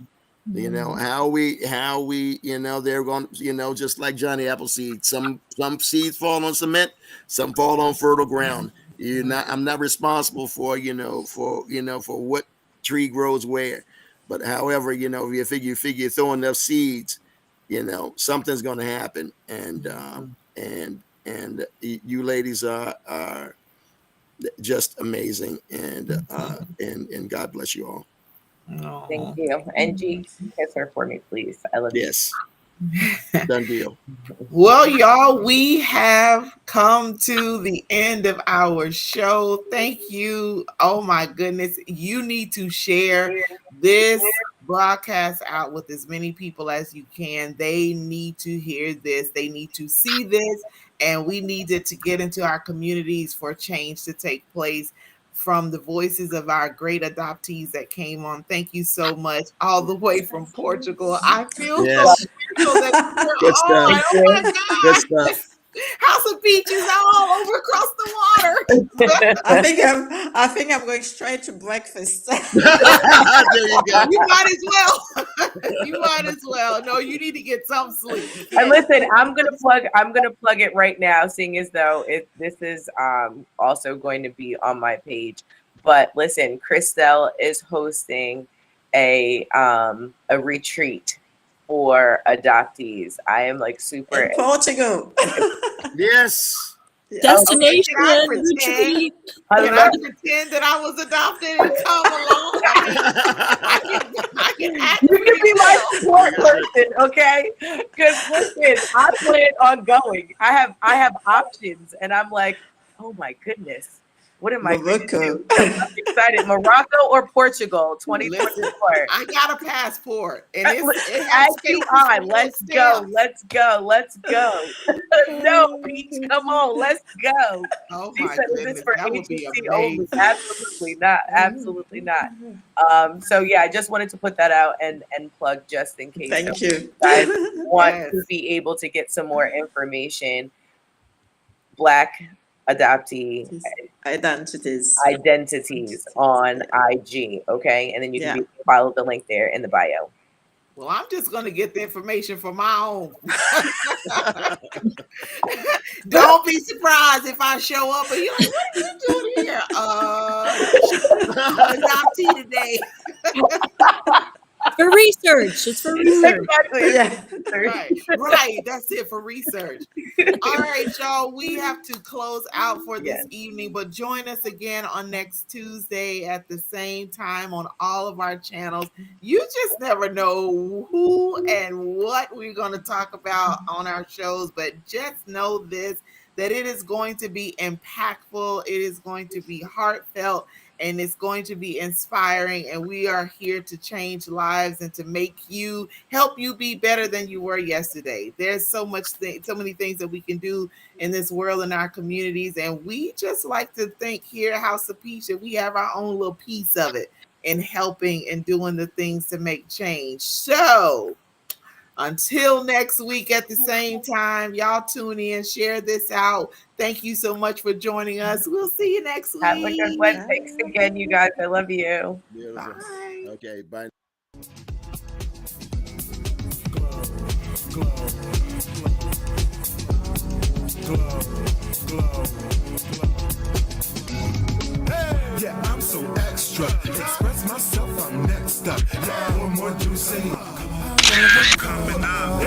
You know how we you know, they're going, you know, just like Johnny Appleseed. Some seeds fall on cement, some fall on fertile ground. I'm not responsible for, for what tree grows where. But however, you know, if you figure you throw enough seeds, you know, something's going to happen. And you ladies are just amazing, and God bless you all. Thank you. And G, kiss her for me, please. I love Yes. Done deal. Well, y'all, we have come to the end of our show. Thank you. Oh my goodness. You need to share this broadcast out with as many people as you can. They need to hear this. They need to see this. And we need it to get into our communities for change to take place from the voices of our great adoptees that came on. Thank you so much. All the way from Portugal. I feel so Yes. special that we're Good stuff. on. Oh my Good God. stuff. House of Peaches all over across the water. I think I'm going straight to breakfast. There you go. You might as well. You might as well. No, you need to get some sleep. And listen, I'm gonna plug it right now, seeing as though this is also going to be on my page. But listen, Christelle is hosting a retreat for adoptees. I am like super In Portugal. Yes. Destination Can I retreat. Can I pretend that I was adopted and come along? I can act. You can be my support person, okay? Because listen, I plan on going. I have options, and I'm like, oh my goodness, what am I going to do? I'm excited. Morocco or Portugal, 2024. I got a passport, and it As has you spaces are. for Let's both go. stamps. Let's go. Let's go. No, Peach, come on. Let's go. Oh She my said, is goodness, this for that would be agency only? amazing. Absolutely not. Absolutely not. So yeah, I just wanted to put that out and plug just in case Thank you. guys want Yes. to be able to get some more information. Black adoptee identities on IG, okay? And then you can follow the link there in the bio. Well, I'm just going to get the information from my own. Don't be surprised if I show up and you're like, what are you doing here? Adoptee today. For research. It's for research. Exactly. Yeah. Right. That's it, for research. All right, y'all. We have to close out for this evening, but join us again on next Tuesday at the same time on all of our channels. You just never know who and what we're going to talk about on our shows, but just know this, that it is going to be impactful. It is going to be heartfelt, and it's going to be inspiring. And we are here to change lives and to help you be better than you were yesterday. There's so many things that we can do in this world, in our communities. And we just like to think here at House of Peach that we have our own little piece of it in helping and doing the things to make change. So until next week at the same time, y'all tune in, share this out. Thank you so much for joining us. We'll see you next week. Have a good one. Thanks again, you guys. I love you. Beautiful. Bye. Okay, bye. Yeah, I'm so extra. Express myself, I'm next up. Yeah, what more do you say? Coming up.